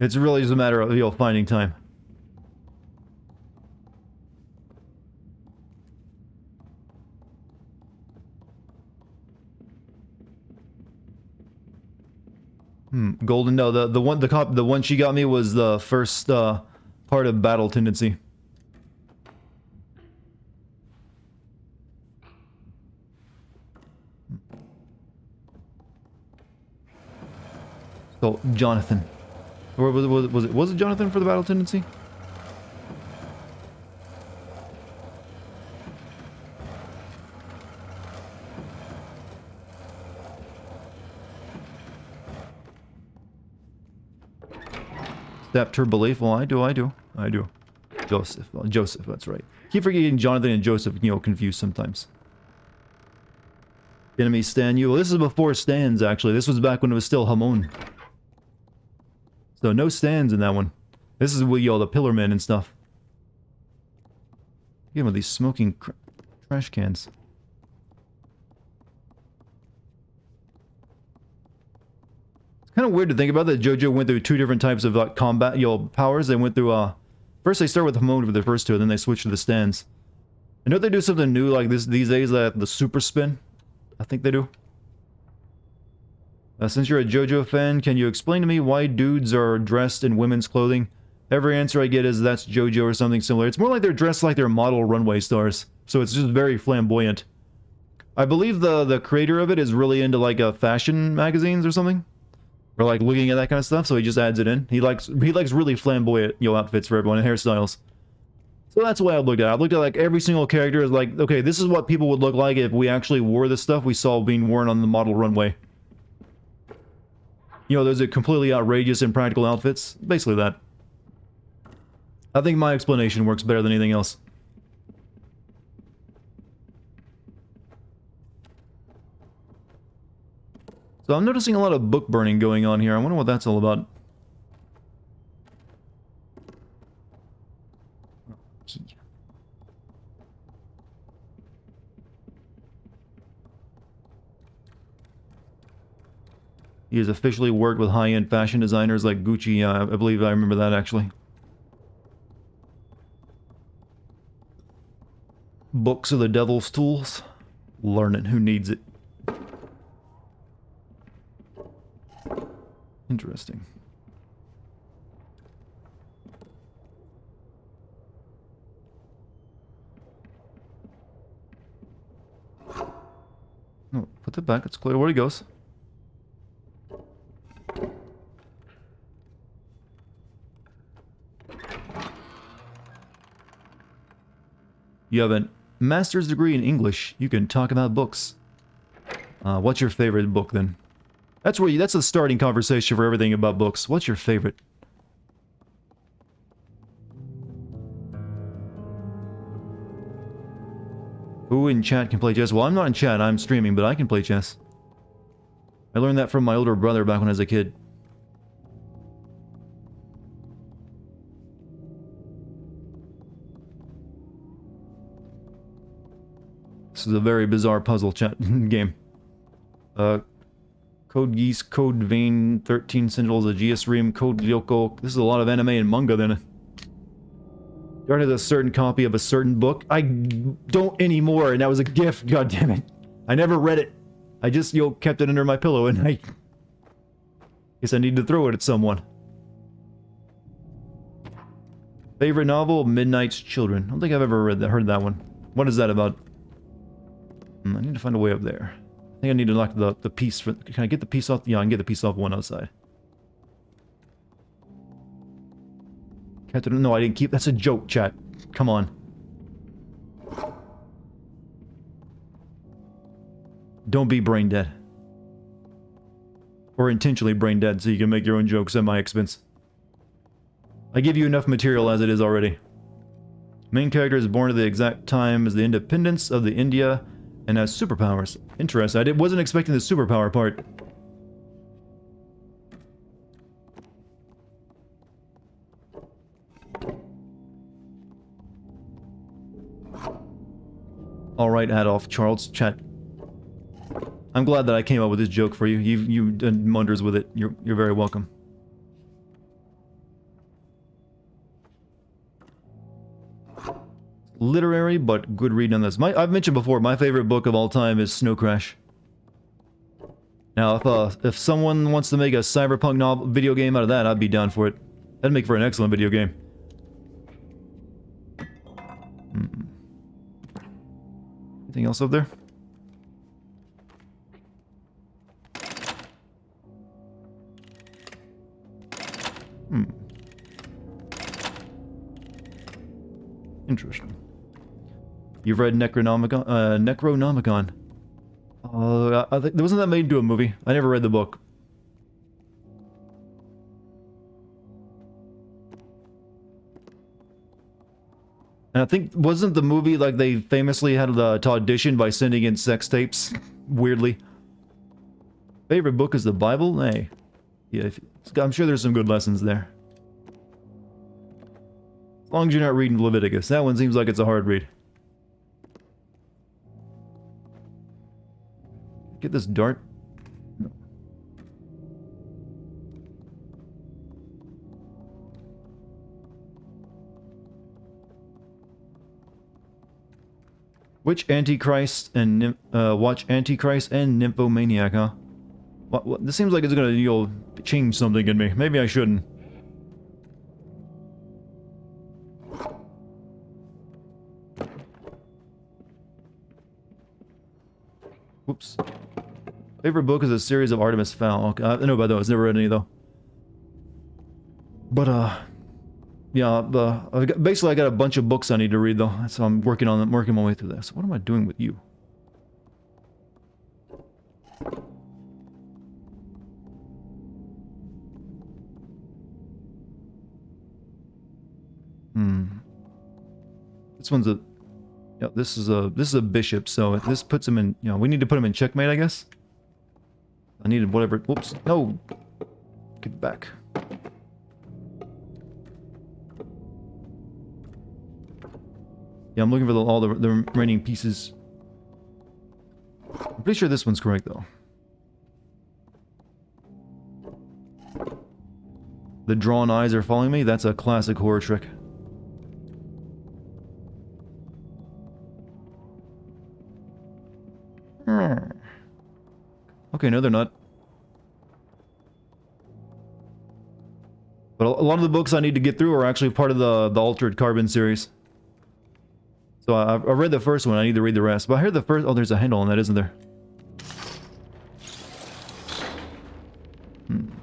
[SPEAKER 1] It's really just a matter of, finding time. Golden, no, the one she got me was the first, part of Battle Tendency. So, Jonathan. Or was it Jonathan for the Battle Tendency? Stepped her belief. Well, I do. Joseph. Well, Joseph, that's right. Keep forgetting Jonathan and Joseph, confused sometimes. Enemy Stan you. Well, this is before Stans, actually. This was back when it was still Hamon. So no Stans in that one. This is with the Pillar Men and stuff. Give him these smoking trash cans. It's kind of weird to think about that JoJo went through two different types of combat powers. They went through first they start with Hamon for the first two, and then they switch to the Stans. I know they do something new like this these days, the super spin. I think they do. Since you're a JoJo fan, can you explain to me why dudes are dressed in women's clothing? Every answer I get is that's JoJo or something similar. It's more like they're dressed like they're model runway stars. So it's just very flamboyant. I believe the creator of it is really into fashion magazines or something. Or looking at that kind of stuff, so he just adds it in. He likes really flamboyant outfits for everyone and hairstyles. So that's the way I've looked at it. I've looked at every single character as okay, this is what people would look like if we actually wore the stuff we saw being worn on the model runway. Those are completely outrageous and practical outfits. Basically that. I think my explanation works better than anything else. So I'm noticing a lot of book burning going on here. I wonder what that's all about. He has officially worked with high-end fashion designers like Gucci. I believe I remember that, actually. Books are the devil's tools. Learn it. Who needs it? Interesting. Oh, put that back. It's clear where he goes. You have a master's degree in English. You can talk about books. What's your favorite book, then? That's the starting conversation for everything about books. What's your favorite? Who in chat can play chess? Well, I'm not in chat. I'm streaming, but I can play chess. I learned that from my older brother back when I was a kid. This is a very bizarre puzzle chat game. Code Geese, Code Vein, 13 Sentinels, Aegeus Ream, Code Lyoko. This is a lot of anime and manga then. Dart has a certain copy of a certain book. I don't anymore, and that was a gift, god damn it. I never read it. I just, kept it under my pillow, and I guess I need to throw it at someone. Favorite novel? Midnight's Children. I don't think I've ever heard that one. What is that about? I need to find a way up there. I think I need to knock the piece. Can I get the piece off? Yeah, I can get the piece off one outside. No, I didn't keep. That's a joke, chat. Come on. Don't be brain dead. Or intentionally brain dead so you can make your own jokes at my expense. I give you enough material as it is already. Main character is born at the exact time as the independence of the India and has superpowers. Interesting. Wasn't expecting the superpower part. Alright, Adolf, Charles, chat. I'm glad that I came up with this joke for you. You've done wonders with it. You're very welcome. Literary, but good read on this. I've mentioned before, my favorite book of all time is Snow Crash. Now, if someone wants to make a cyberpunk video game out of that, I'd be down for it. That'd make for an excellent video game. Anything else up there? Interesting. You've read Necronomicon? Necronomicon. I think wasn't that made into a movie? I never read the book. And I think wasn't the movie like they famously had to audition by sending in sex tapes? Weirdly. Favorite book is the Bible? Hey, yeah, I'm sure there's some good lessons there. As long as you're not reading Leviticus. That one seems like it's a hard read. Get this dart? No. Which Antichrist and watch Antichrist and Nymphomaniac, huh? What, this seems like it's gonna change something in me. Maybe I shouldn't. Whoops. Favorite book is a series of Artemis Fowl. Okay, I know about those. Never read any though. But yeah. Basically I got a bunch of books I need to read though, so I'm working on them, working my way through this. What am I doing with you? This one's a. Yeah, this is a bishop, so this puts him in, we need to put him in checkmate, I guess. I needed whatever. Whoops. No. Give it back. Yeah, I'm looking for all the remaining pieces. I'm pretty sure this one's correct, though. The drawn eyes are following me? That's a classic horror trick. Okay, no, they're not. But a lot of the books I need to get through are actually part of the Altered Carbon series. So I read the first one, I need to read the rest. But I heard the first... Oh, there's a handle on that, isn't there?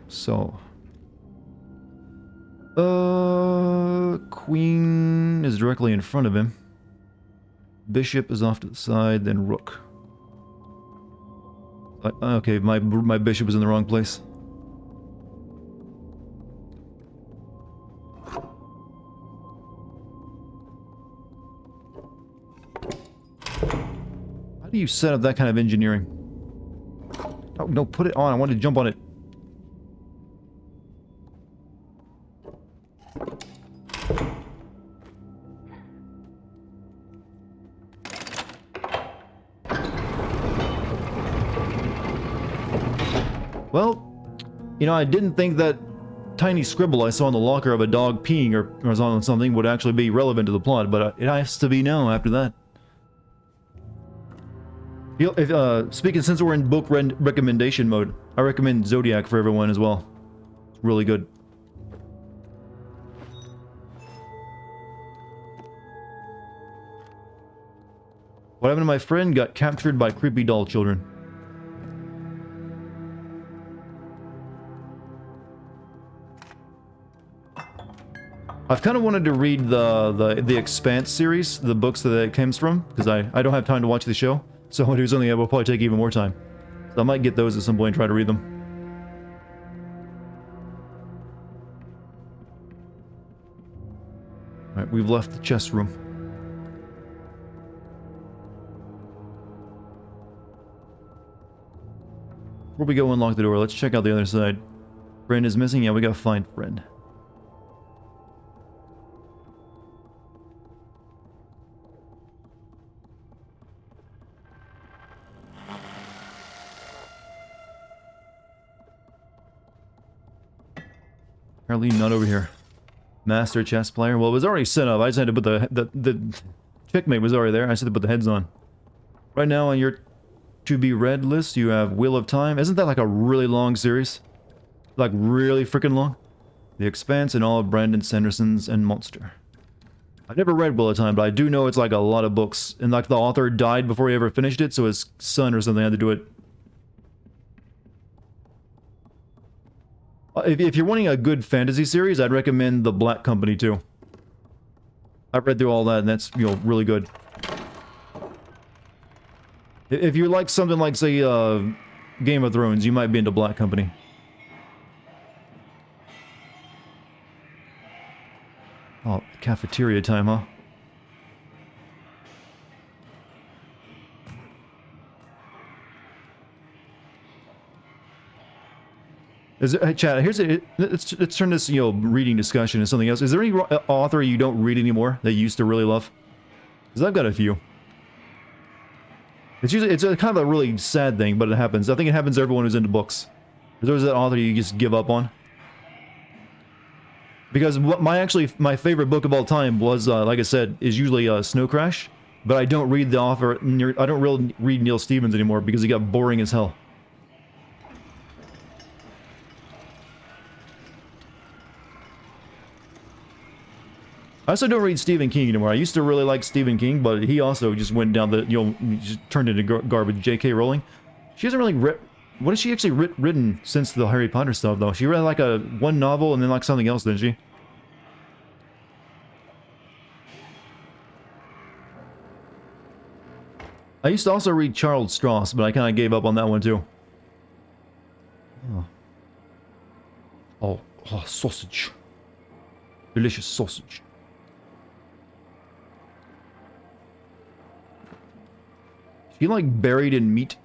[SPEAKER 1] So... Queen is directly in front of him. Bishop is off to the side, then Rook. Okay, my bishop is in the wrong place. How do you set up that kind of engineering? Oh, no, put it on. I want to jump on it. Well, I didn't think that tiny scribble I saw on the locker of a dog peeing or on something would actually be relevant to the plot, but it has to be now after that. Speaking, since we're in book recommendation mode, I recommend Zodiac for everyone as well. It's really good. What happened to my friend? Got captured by creepy doll children. I've kind of wanted to read the Expanse series, the books that it comes from, because I don't have time to watch the show. So I want to do something that will probably take even more time. So I might get those at some point and try to read them. Alright, we've left the chest room. Before we go unlock the door, let's check out the other side. Friend is missing? Yeah, we gotta find friend. Apparently not over here. Master chess player. Well, it was already set up. I just had to put the checkmate was already there. I just had to put the heads on. Right now on your to be read list, you have Wheel of Time. Isn't that like a really long series? Like really freaking long? The Expanse and all of Brandon Sanderson's and Monster. I never read Wheel of Time, but I do know it's like a lot of books. And like the author died before he ever finished it, so his son or something had to do it. If you're wanting a good fantasy series, I'd recommend The Black Company too. I've read through all that, and that's, you know, really good. If you like something like, say, Game of Thrones, you might be into Black Company. Oh, cafeteria time, huh? Hey, Chad, let's turn this, you know, reading discussion into something else. Is there any author you don't read anymore that you used to really love? Because I've got a few. It's usually, it's a kind of a really sad thing, but it happens. I think it happens to everyone who's into books. There's that author you just give up on. Because my favorite book of all time was, like I said, is usually Snow Crash. But I don't read the author, I don't really read Neil Stevens anymore because he got boring as hell. I also don't read Stephen King anymore. I used to really like Stephen King, but he also just went down the, you know, just turned into garbage. J.K. Rowling. She hasn't really what has she actually written since the Harry Potter stuff, though? She read like one novel and then like something else, didn't she? I used to also read Charles Stross, but I kind of gave up on that one too. Oh, sausage. Delicious sausage. She like buried in meat.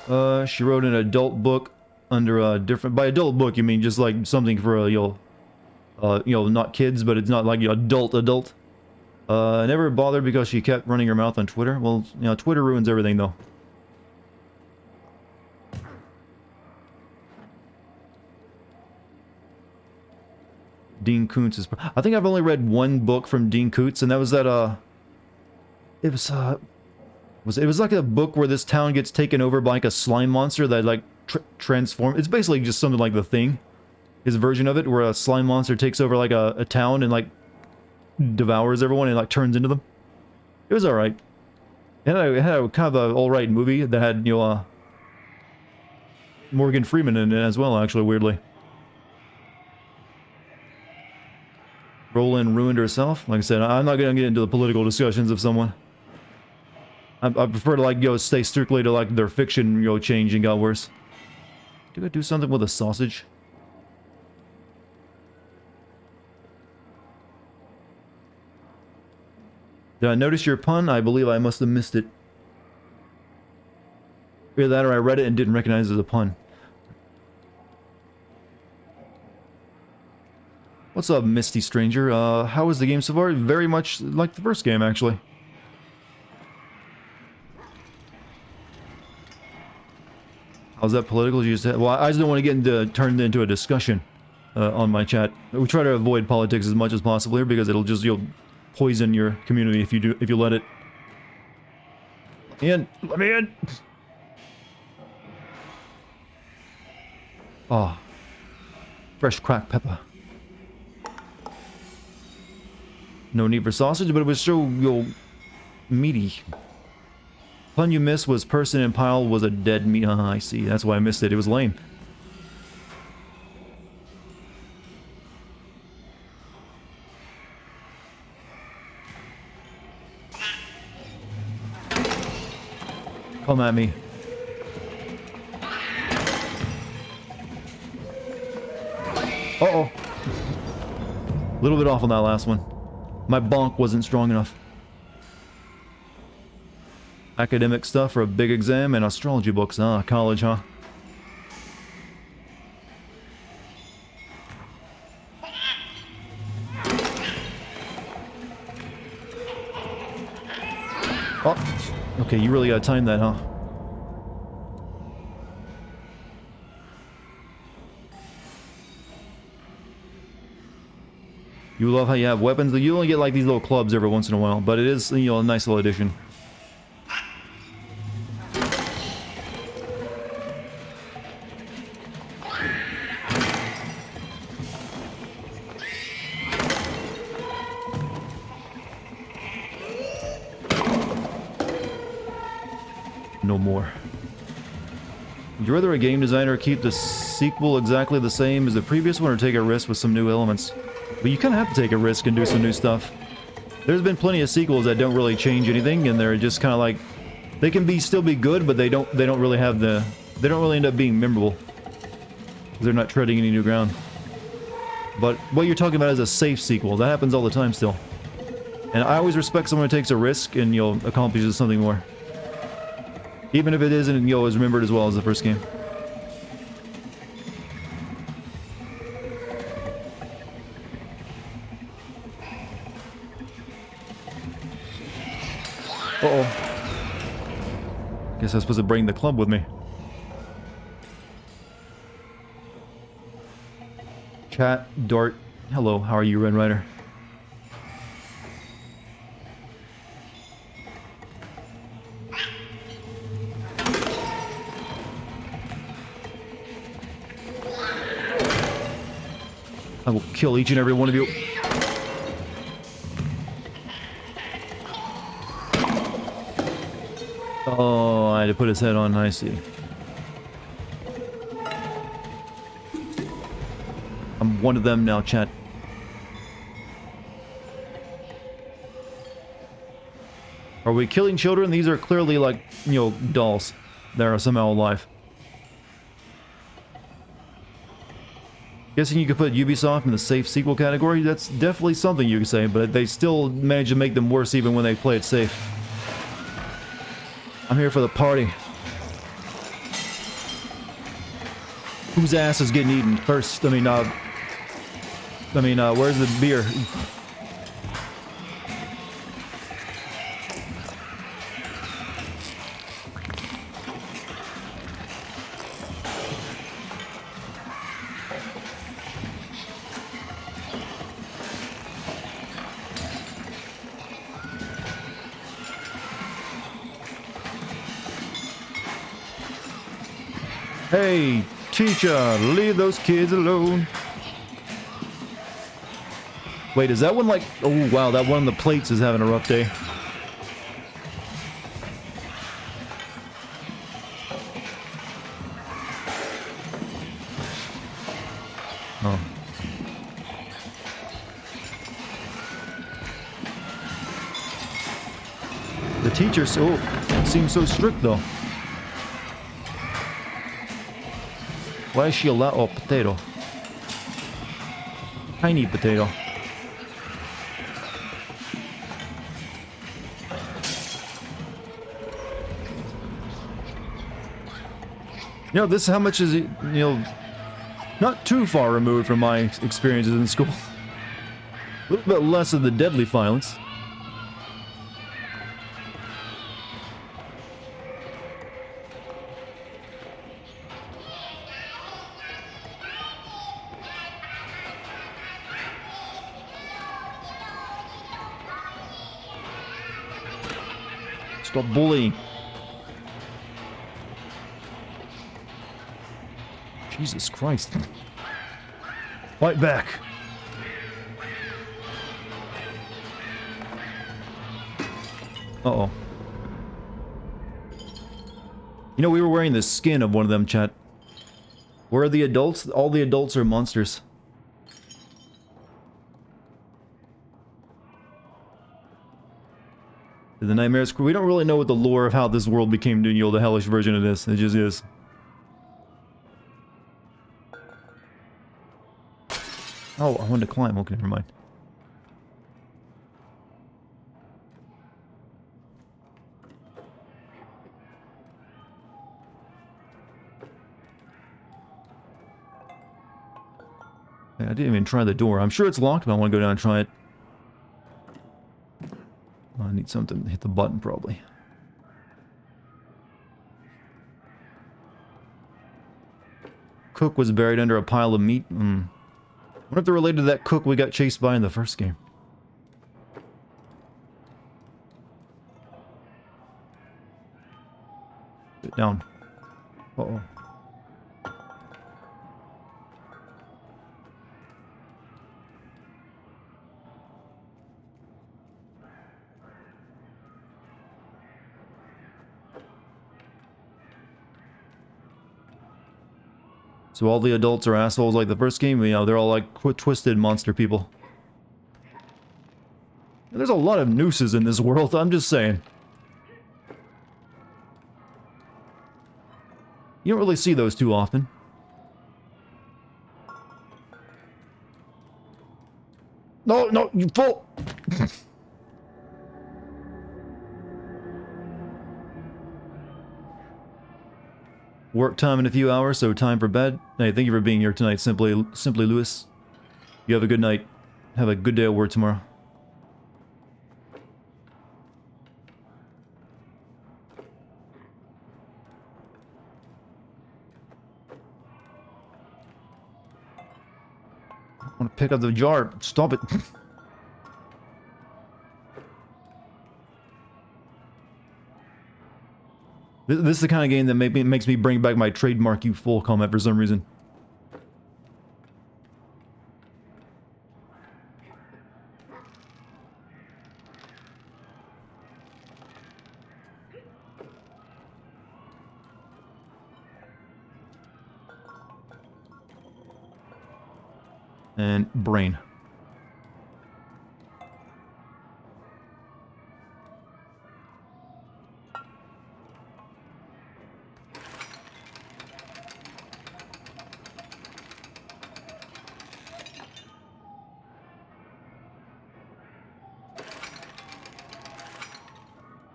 [SPEAKER 1] She wrote an adult book under a different. By adult book, you mean just like something for a you know, not kids, but it's not like adult. Never bothered because she kept running her mouth on Twitter. Well, you know, Twitter ruins everything, though. Dean Koontz is... I think I've only read one book from Dean Koontz, and that was that, it was like a book where this town gets taken over by like a slime monster that like transforms... It's basically just something like The Thing. His version of it, where a slime monster takes over like a town and like devours everyone and like turns into them. It was alright. It had a kind of an alright movie that had, you know, Morgan Freeman in it as well, actually, weirdly. Roland ruined herself. Like I said, I'm not going to get into the political discussions of someone. I prefer to, like, stay strictly to, like, their fiction, changing got worse. Did I do something with a sausage? Did I notice your pun? I believe I must have missed it. Either that or I read it and didn't recognize it as a pun. What's up, Misty Stranger? How was the game so far? Very much like the first game, actually. How's that political? Well, I just don't want to get turned into a discussion on my chat. We try to avoid politics as much as possible here because it'll just poison your community if you let it. Let me in. Oh, fresh cracked pepper. No need for sausage, but it was so meaty. Pun you missed was person and pile was a dead meat. I see. That's why I missed it. It was lame. Come at me. Uh-oh. A little bit off on that last one. My bonk wasn't strong enough. Academic stuff for a big exam and astrology books. Ah, college, huh? Oh, okay, you really gotta time that, huh? You love how you have weapons. You only get like these little clubs every once in a while, but it is, you know, a nice little addition. No more. Would you rather a game designer keep the sequel exactly the same as the previous one or take a risk with some new elements? But you kind of have to take a risk and do some new stuff. There's been plenty of sequels that don't really change anything, and they're just kind of like, they can still be good, but they don't really have the, they don't really end up being memorable. They're not treading any new ground. But what you're talking about is a safe sequel. That happens all the time still. And I always respect someone who takes a risk and, you know, accomplishes something more. Even if it isn't, you know, as remembered as well as the first game. Uh-oh. Guess I was supposed to bring the club with me. Chat, Dart. Hello, how are you, Red Rider? I will kill each and every one of you. Oh, I had to put his head on. I see. I'm one of them now, chat. Are we killing children? These are clearly like, you know, dolls that are somehow alive. Guessing you could put Ubisoft in the safe sequel category? That's definitely something you could say, but they still manage to make them worse even when they play it safe. I'm here for the party. Whose ass is getting eaten first? I mean, where's the beer? Hey, teacher, leave those kids alone. Wait, is that one like... Oh, wow, that one on the plates is having a rough day. Oh. The teacher seems so strict, though. Why is she allowed? Oh, potato. Tiny potato. You know, this how much is it, you know, not too far removed from my experiences in school. A little bit less of the deadly violence. Stop bullying. Jesus Christ. Fight back. Uh-oh. You know, we were wearing the skin of one of them, chat. Where are the adults? All the adults are monsters. The Nightmares Crew. We don't really know what the lore of how this world became, you know, the hellish version of this. It just is. Oh, I wanted to climb. Okay, never mind. I didn't even try the door. I'm sure it's locked, but I want to go down and try it. I need something to hit the button, probably. Cook was buried under a pile of meat. Wonder if they're related to that cook we got chased by in the first game. Sit down. Uh-oh. So all the adults are assholes like the first game? You know, they're all like twisted monster people. And there's a lot of nooses in this world, I'm just saying. You don't really see those too often. No, no, you fool! Work time in a few hours, so time for bed. Hey, thank you for being here tonight, Simply Lewis. You have a good night. Have a good day at work tomorrow. I want to pick up the jar. Stop it. This is the kind of game that makes me bring back my trademark "you fool" comment for some reason. And brain.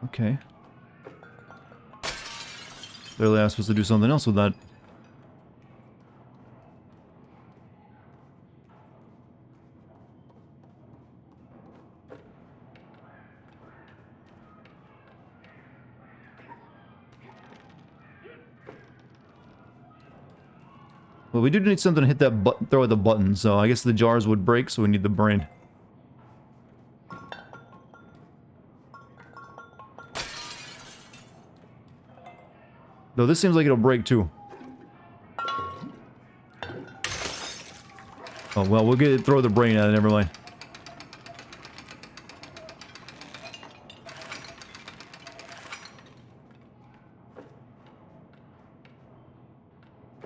[SPEAKER 1] Okay. Clearly I was supposed to do something else with that. Well, we do need something to hit that button, throw at the button, so I guess the jars would break, so we need the brain. Though this seems like it'll break too. Oh, well, we'll get it, throw the brain at it, never mind.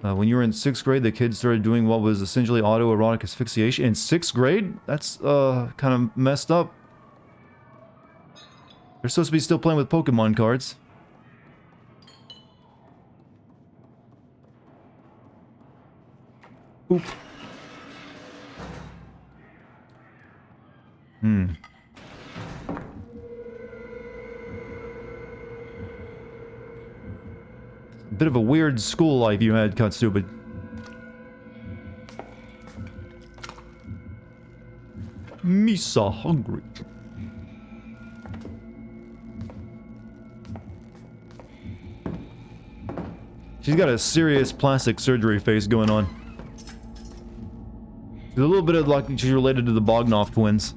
[SPEAKER 1] When you were in 6th grade, the kids started doing what was essentially autoerotic asphyxiation. In 6th grade? That's, kind of messed up. They're supposed to be still playing with Pokemon cards. Oop. Bit of a weird school life you had, Cut Stupid. Me so hungry. She's got a serious plastic surgery face going on. She's a little bit of like she's related to the Bognoff twins.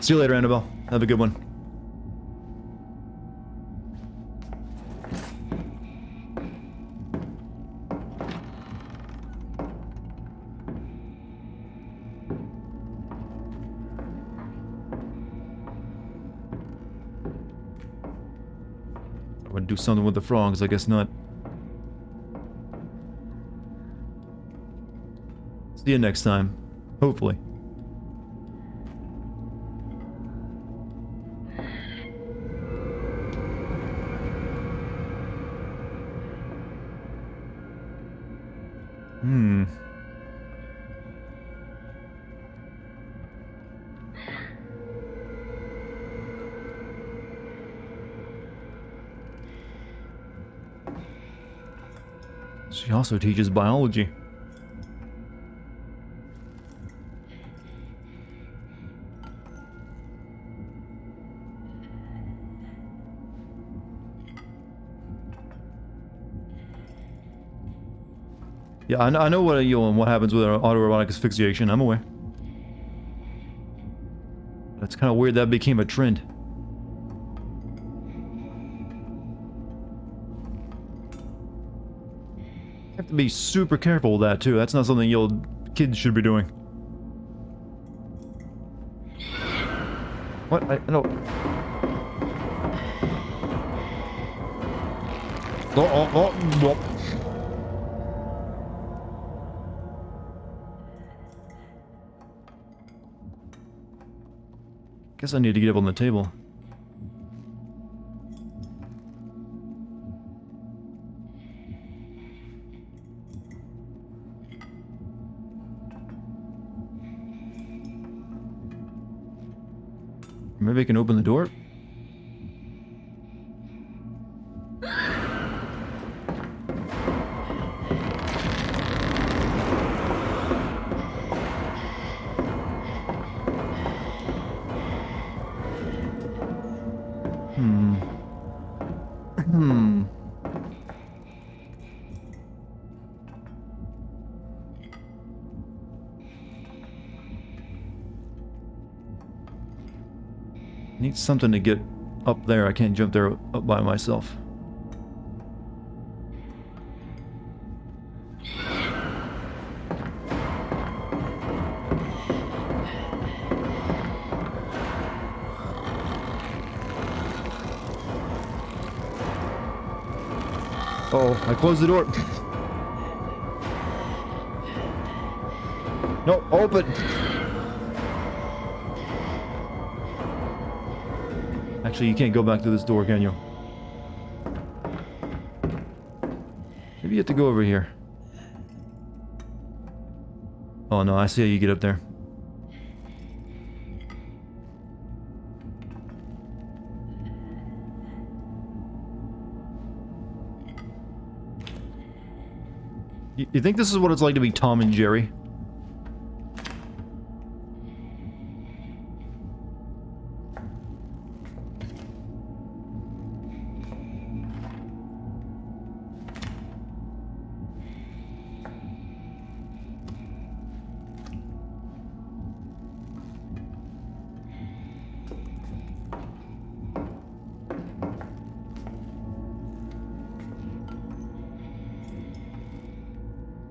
[SPEAKER 1] See you later, Annabelle. Have a good one. I would do something with the frogs, I guess not. See you next time. Hopefully. Hmm. She also teaches biology. Yeah, I know what what happens with autoerotic asphyxiation. I'm aware. That's kind of weird that became a trend. You have to be super careful with that too. That's not something kids should be doing. What? I don't. Oh. Guess I need to get up on the table. Maybe I can open the door? Need something to get up there. I can't jump there up by myself. Uh-oh, I closed the door. No, open! Actually, you can't go back to this door, can you? Maybe you have to go over here. Oh no, I see how you get up there. You think this is what it's like to be Tom and Jerry?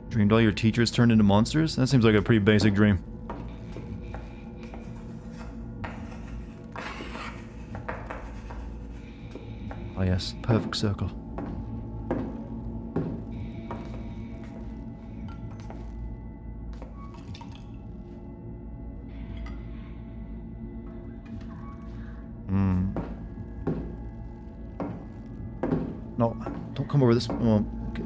[SPEAKER 1] Dreamed all your teachers turned into monsters? That seems like a pretty basic dream. Oh yes, perfect circle. No, don't come over this. Oh, okay.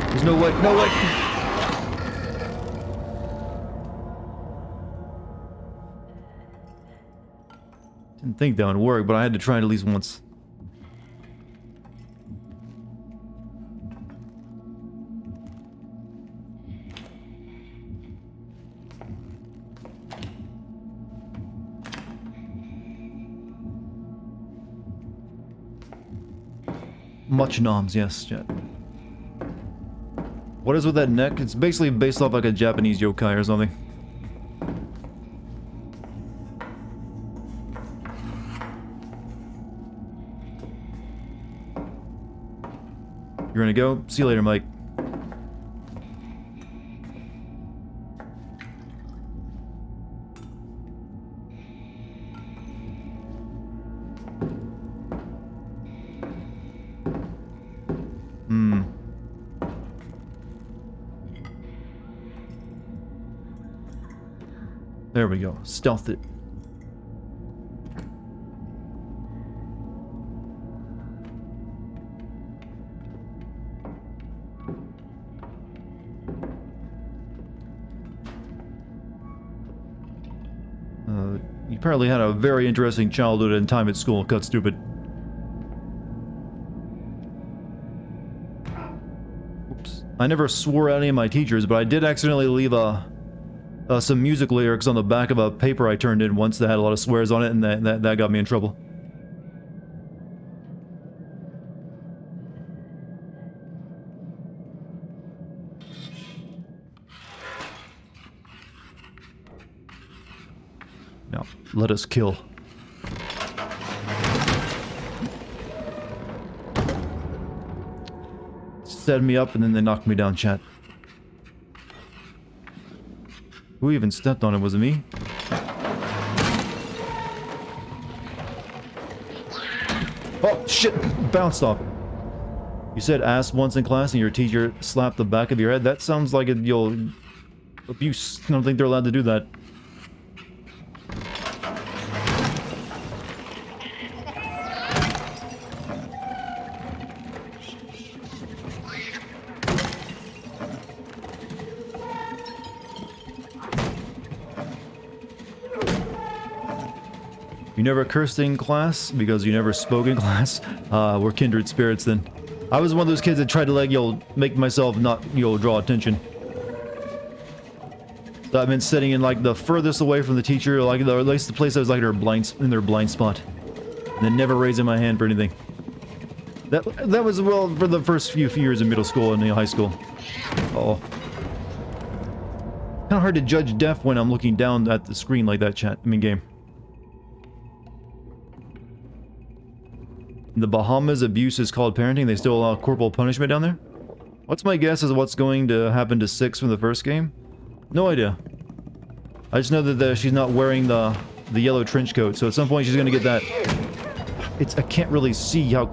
[SPEAKER 1] There's no way, no way! Didn't think that would work, but I had to try it at least once. Much noms, yes, Jet. What is with that neck? It's basically based off like a Japanese yokai or something. You're gonna go? See you later, Mike. There we go. Stealth it. You apparently had a very interesting childhood and time at school. Cut stupid. Oops. I never swore at any of my teachers, but I did accidentally leave some music lyrics on the back of a paper I turned in once that had a lot of swears on it, and that got me in trouble. Now, let us kill. Set me up and then they knocked me down, chat. Who even stepped on it? Was it me? Oh, shit! Bounced off. You said ass once in class and your teacher slapped the back of your head? That sounds like you'll abuse. I don't think they're allowed to do that. You never cursed in class because you never spoke in class? We're kindred spirits then. I was one of those kids that tried to like, make myself not, draw attention. So I've been sitting in like the furthest away from the teacher, like at least the place that was like in their blind spot. And then never raising my hand for anything. That was, well, for the first few years in middle school and high school. Uh-oh. Kinda hard to judge deaf when I'm looking down at the screen like that, chat. I mean, game. In the Bahamas, abuse is called parenting. They still allow corporal punishment down there? What's my guess as what's going to happen to 6 from the first game? No idea. I just know that she's not wearing the yellow trench coat, so at some point she's gonna get that. I can't really see how...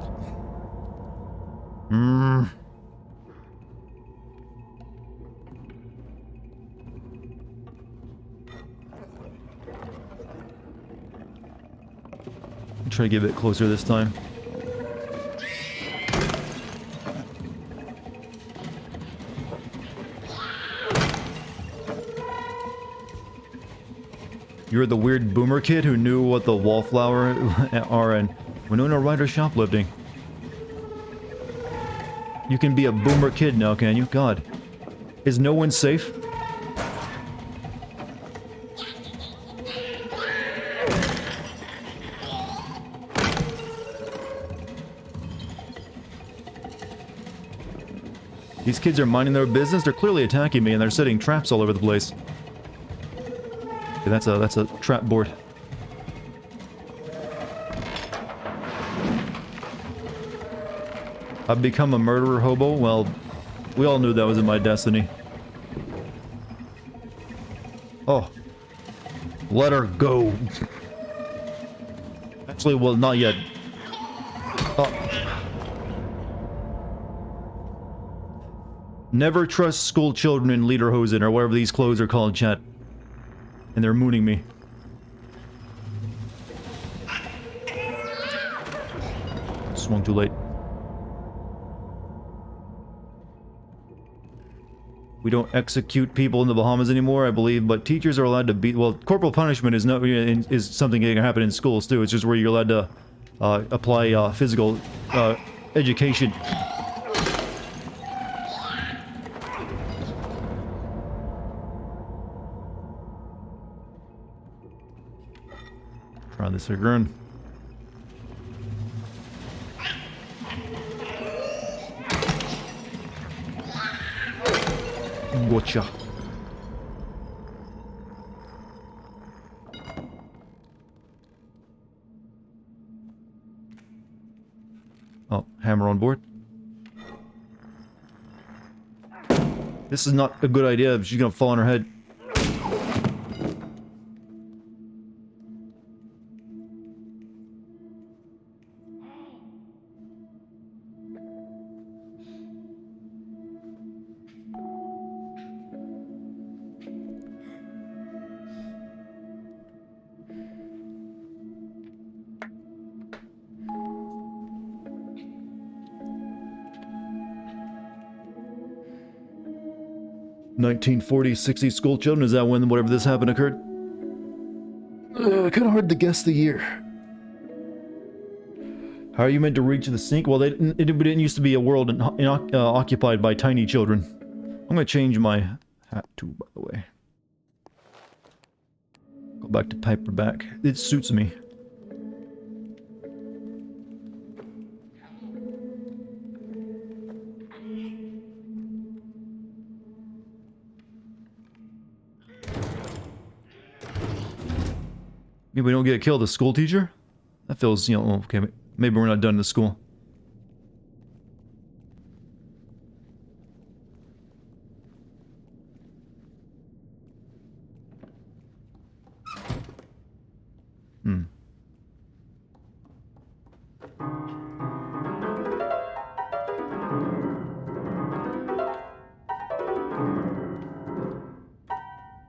[SPEAKER 1] Try to get a bit closer this time. You're the weird boomer kid who knew what the wallflower are and Winona Ryder shoplifting. You can be a boomer kid now, can you? God. Is no one safe? These kids are minding their business. They're clearly attacking me and they're setting traps all over the place. Okay, that's a trap board. I've become a murderer hobo? Well, we all knew that was in my destiny. Oh. Let her go. Actually, well, not yet. Oh. Never trust school children in lederhosen or whatever these clothes are called, chat. And they're mooning me. Swung too late. We don't execute people in the Bahamas anymore, I believe, but teachers are allowed to be... Well, corporal punishment is something that can happen in schools, too. It's just where you're allowed to apply physical education. Try this again. Gotcha. Oh, hammer on board. This is not a good idea. She's gonna fall on her head. 1940s, 60s school children. Is that when whatever this happened occurred? Kind of hard to guess the year. How are you meant to reach the sink? Well, it didn't used to be a world occupied by tiny children. I'm gonna change my hat too, by the way. Go back to paperback. It suits me. Maybe we don't get killed, a school teacher? That feels, you know, okay, maybe we're not done to school.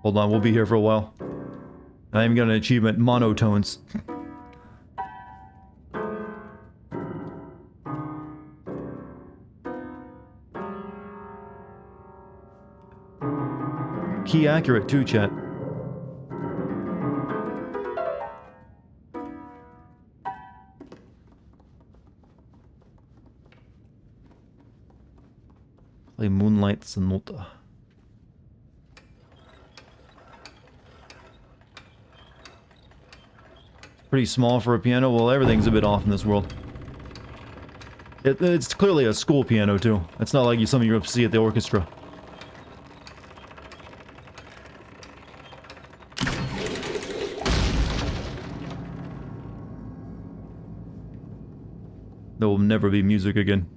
[SPEAKER 1] Hold on, we'll be here for a while. I even got an achievement, monotones. Key accurate too, chat. Play Moonlight Sonata. Pretty small for a piano. Well, everything's a bit off in this world. It's clearly a school piano too. It's not like something you're going to see at the orchestra. There will never be music again.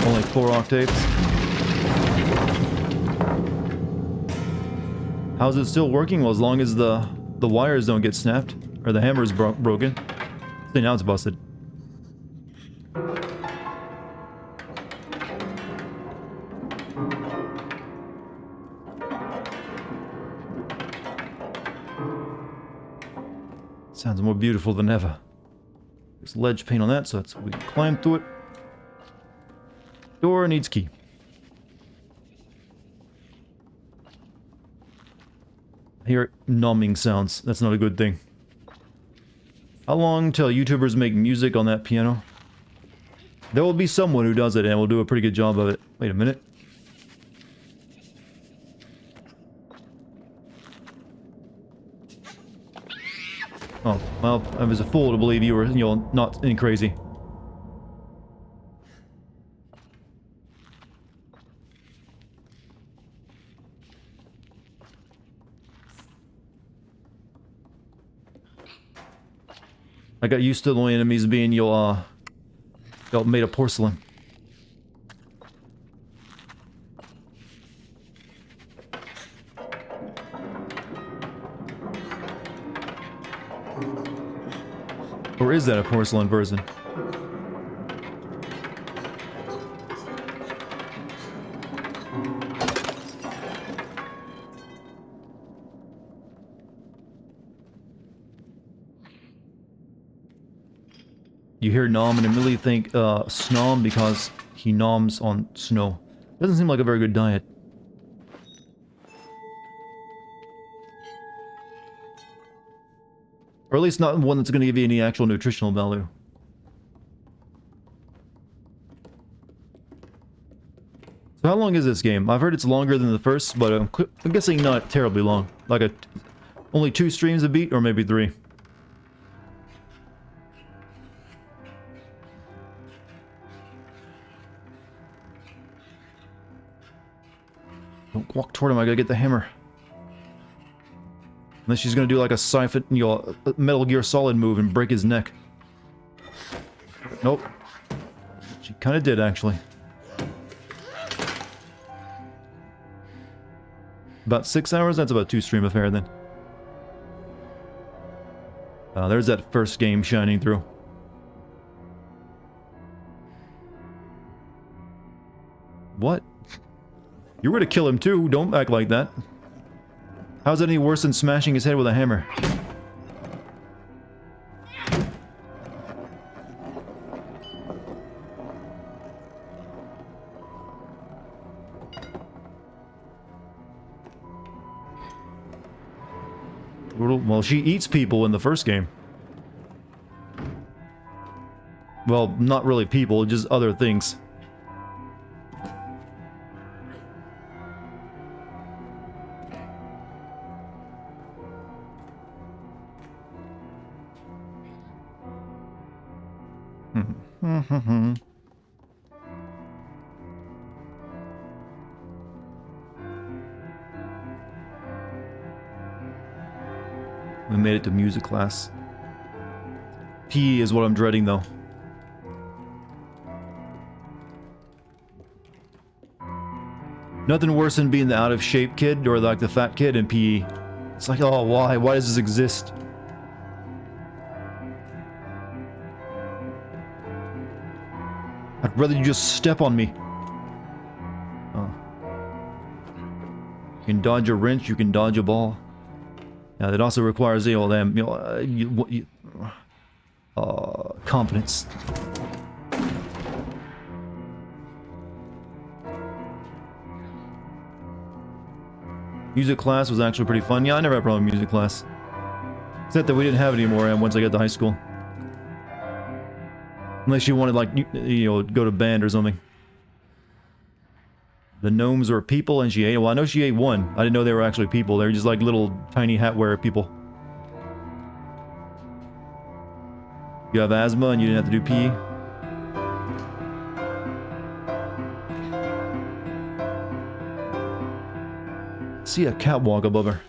[SPEAKER 1] Only 4 octaves. How's it still working? Well, as long as the wires don't get snapped or the hammer's broken. See, now it's busted. Sounds more beautiful than ever. There's ledge paint on that, so we can climb through it. Door needs key. I hear numbing sounds. That's not a good thing. How long till YouTubers make music on that piano? There will be someone who does it and will do a pretty good job of it. Wait a minute. Oh, well, I was a fool to believe you were, not any crazy. I got used to the enemies being made of porcelain. Or is that a porcelain version? You hear nom and immediately think snom because he noms on snow. Doesn't seem like a very good diet. Or at least not one that's going to give you any actual nutritional value. So how long is this game? I've heard it's longer than the first, but I'm guessing not terribly long. Like only 2 streams a beat, or maybe 3. Don't walk toward him, I gotta get the hammer. Unless she's gonna do like a siphon, a Metal Gear Solid move and break his neck. Nope. She kinda did, actually. About 6 hours? That's about 2 stream affair then. There's that first game shining through. What? You were to kill him too. Don't act like that. How's that any worse than smashing his head with a hammer? Well, she eats people in the first game. Well, not really people, just other things. We made it to music class. PE is what I'm dreading, though. Nothing worse than being the out-of-shape kid, or like the fat kid in PE. It's like, oh, why? Why does this exist? I'd rather you just step on me. Oh. You can dodge a wrench, you can dodge a ball. Yeah, that also requires the old damn, confidence. Music class was actually pretty fun. Yeah, I never had a problem with music class. Except that we didn't have it anymore once I got to high school. Unless you wanted, like, you know, go to band or something. The gnomes were people and she ate... Well, I know she ate one. I didn't know they were actually people. They were just like little tiny hat wearer people. You have asthma and you didn't have to do pee. See a catwalk above her.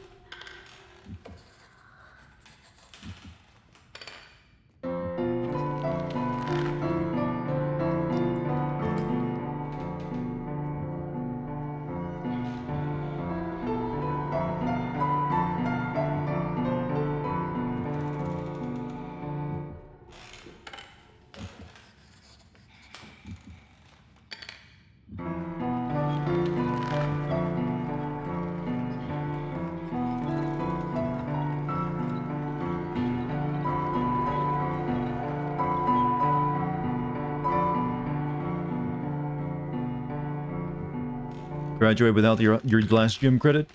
[SPEAKER 1] Graduate without your last gym credit?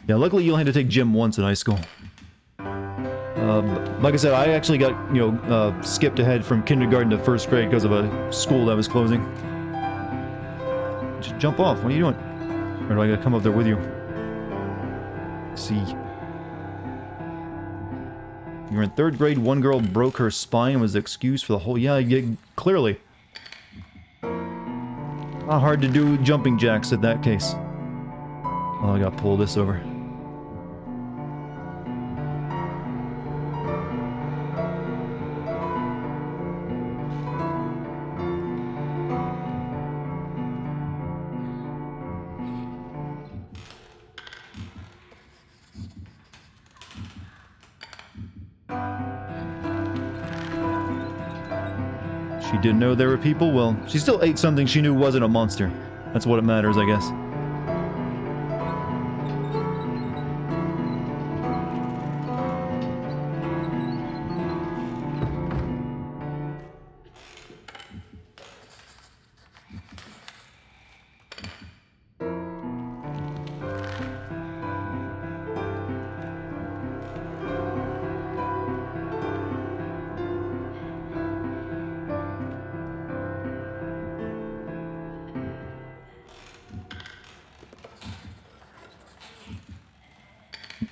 [SPEAKER 1] Yeah, luckily you only had to take gym once in high school. Like I said, I actually got, you know, skipped ahead from kindergarten to first grade because of a school that was closing. Just jump off, what are you doing? Or do I gotta come up there with you? See. You're in third grade, one girl broke her spine and was the excuse for the whole... Yeah, clearly. Not hard to do jumping jacks in that case. Oh, I gotta pull this over. She didn't know there were people? Well, she still ate something she knew wasn't a monster. That's what it matters, I guess.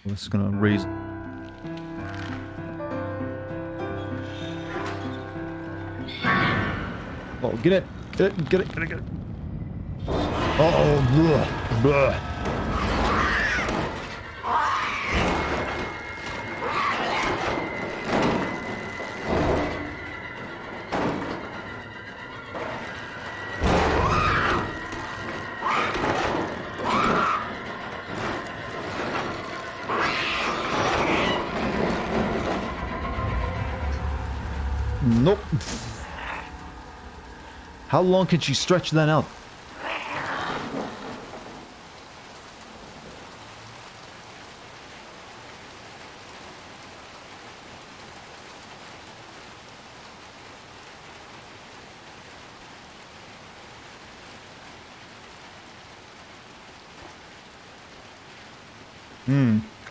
[SPEAKER 1] This is gonna raise... Oh, get it! Get it! Get it! Get it! Get it! Oh, bleh! Nope. How long can she stretch that out?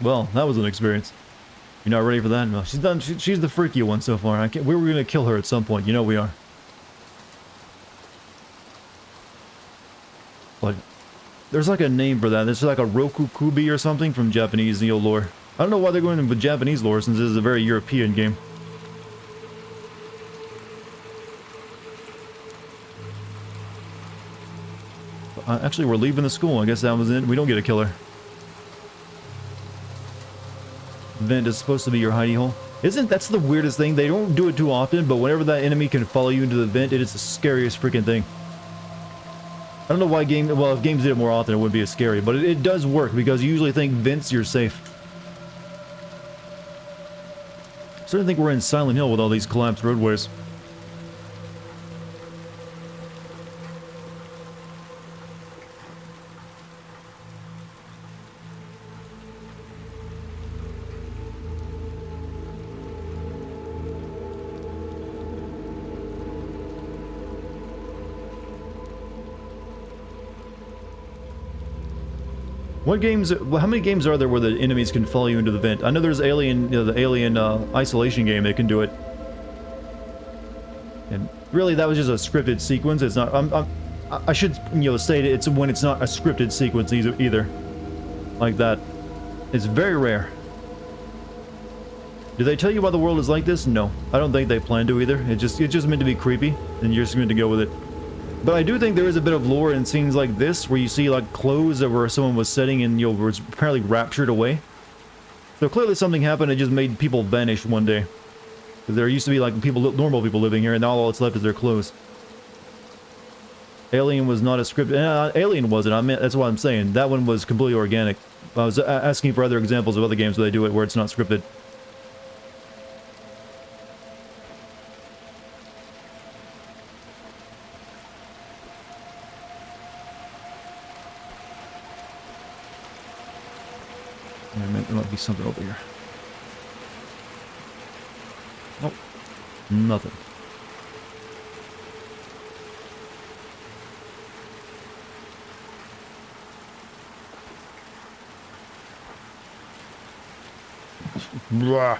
[SPEAKER 1] Well, that was an experience. You're not ready for that? No, she's done. She's the freaky one so far. We were gonna kill her at some point. You know we are. But there's like a name for that. There's like a Roku Kubi or something from Japanese Neo lore. I don't know why they're going with Japanese lore since this is a very European game. Actually, we're leaving the school. I guess that was it. We don't get a killer. Vent is supposed to be your hidey hole. That's the weirdest thing? They don't do it too often, but whenever that enemy can follow you into the vent, it is the scariest freaking thing. I don't know why well, if games did it more often, it wouldn't be as scary, but it does work because you usually think vents, you're safe. I starting to think we're in Silent Hill with all these collapsed roadways. What games? How many games are there where the enemies can follow you into the vent? I know there's Alien, the Alien Isolation game that can do it. And really, that was just a scripted sequence. It's not. I should state it's when it's not a scripted sequence either. Like that. It's very rare. Do they tell you why the world is like this? No, I don't think they plan to either. It's just meant to be creepy, and you're just meant to go with it. But I do think there is a bit of lore in scenes like this, where you see like clothes that where someone was sitting and was apparently raptured away. So clearly something happened. It just made people vanish one day. There used to be like normal people living here, and now all that's left is their clothes. Alien was not a script. Alien wasn't. I mean, that's what I'm saying. That one was completely organic. I was asking for other examples of other games where they do it where it's not scripted. There might be something over here. Oh, nothing. Blah.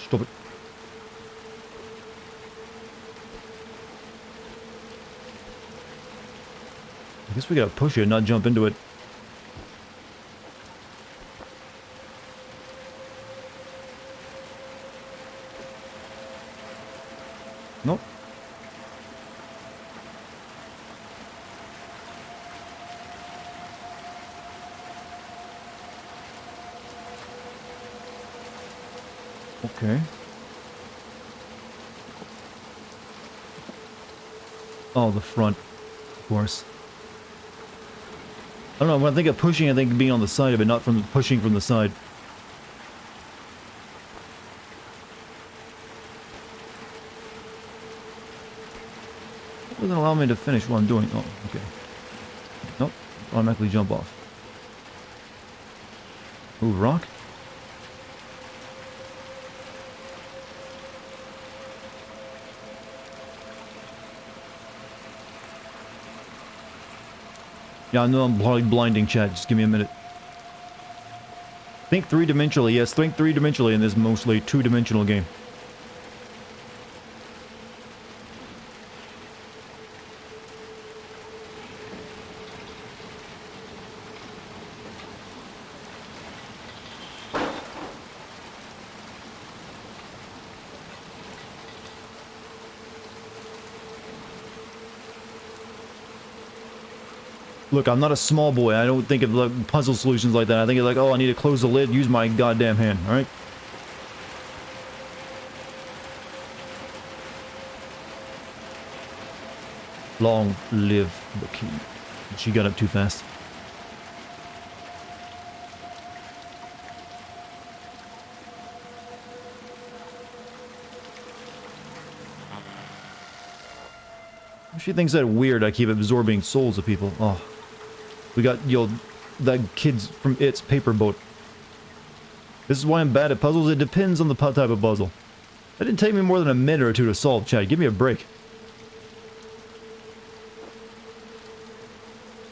[SPEAKER 1] Stop it. I guess we gotta push it and not jump into it. Nope. Okay. Oh, the front, of course. I don't know, when I think of pushing, I think being on the side of it, not from pushing from the side. It doesn't allow me to finish what I'm doing. Oh, okay. Nope. Automatically jump off. Ooh, rock? Yeah, I know I'm probably blinding chat. Just give me a minute. Think three-dimensionally. Yes, think three-dimensionally in this mostly two-dimensional game. Look, I'm not a small boy. I don't think of like puzzle solutions like that. I think it's like, oh, I need to close the lid, use my goddamn hand, alright? Long live the king. She got up too fast. She thinks that weird I keep absorbing souls of people. Oh. We got, that kid's from It's paper boat. This is why I'm bad at puzzles. It depends on the type of puzzle. That didn't take me more than a minute or two to solve, Chad. Give me a break.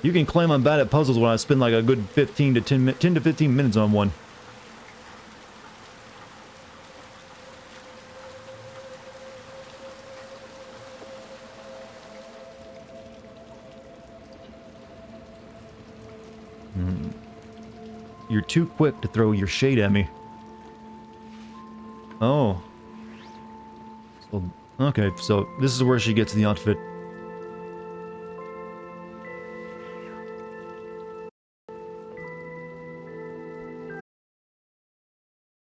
[SPEAKER 1] You can claim I'm bad at puzzles when I spend like a good 10 to 15 minutes on one. You're too quick to throw your shade at me. Oh. So, okay, so this is where she gets the outfit.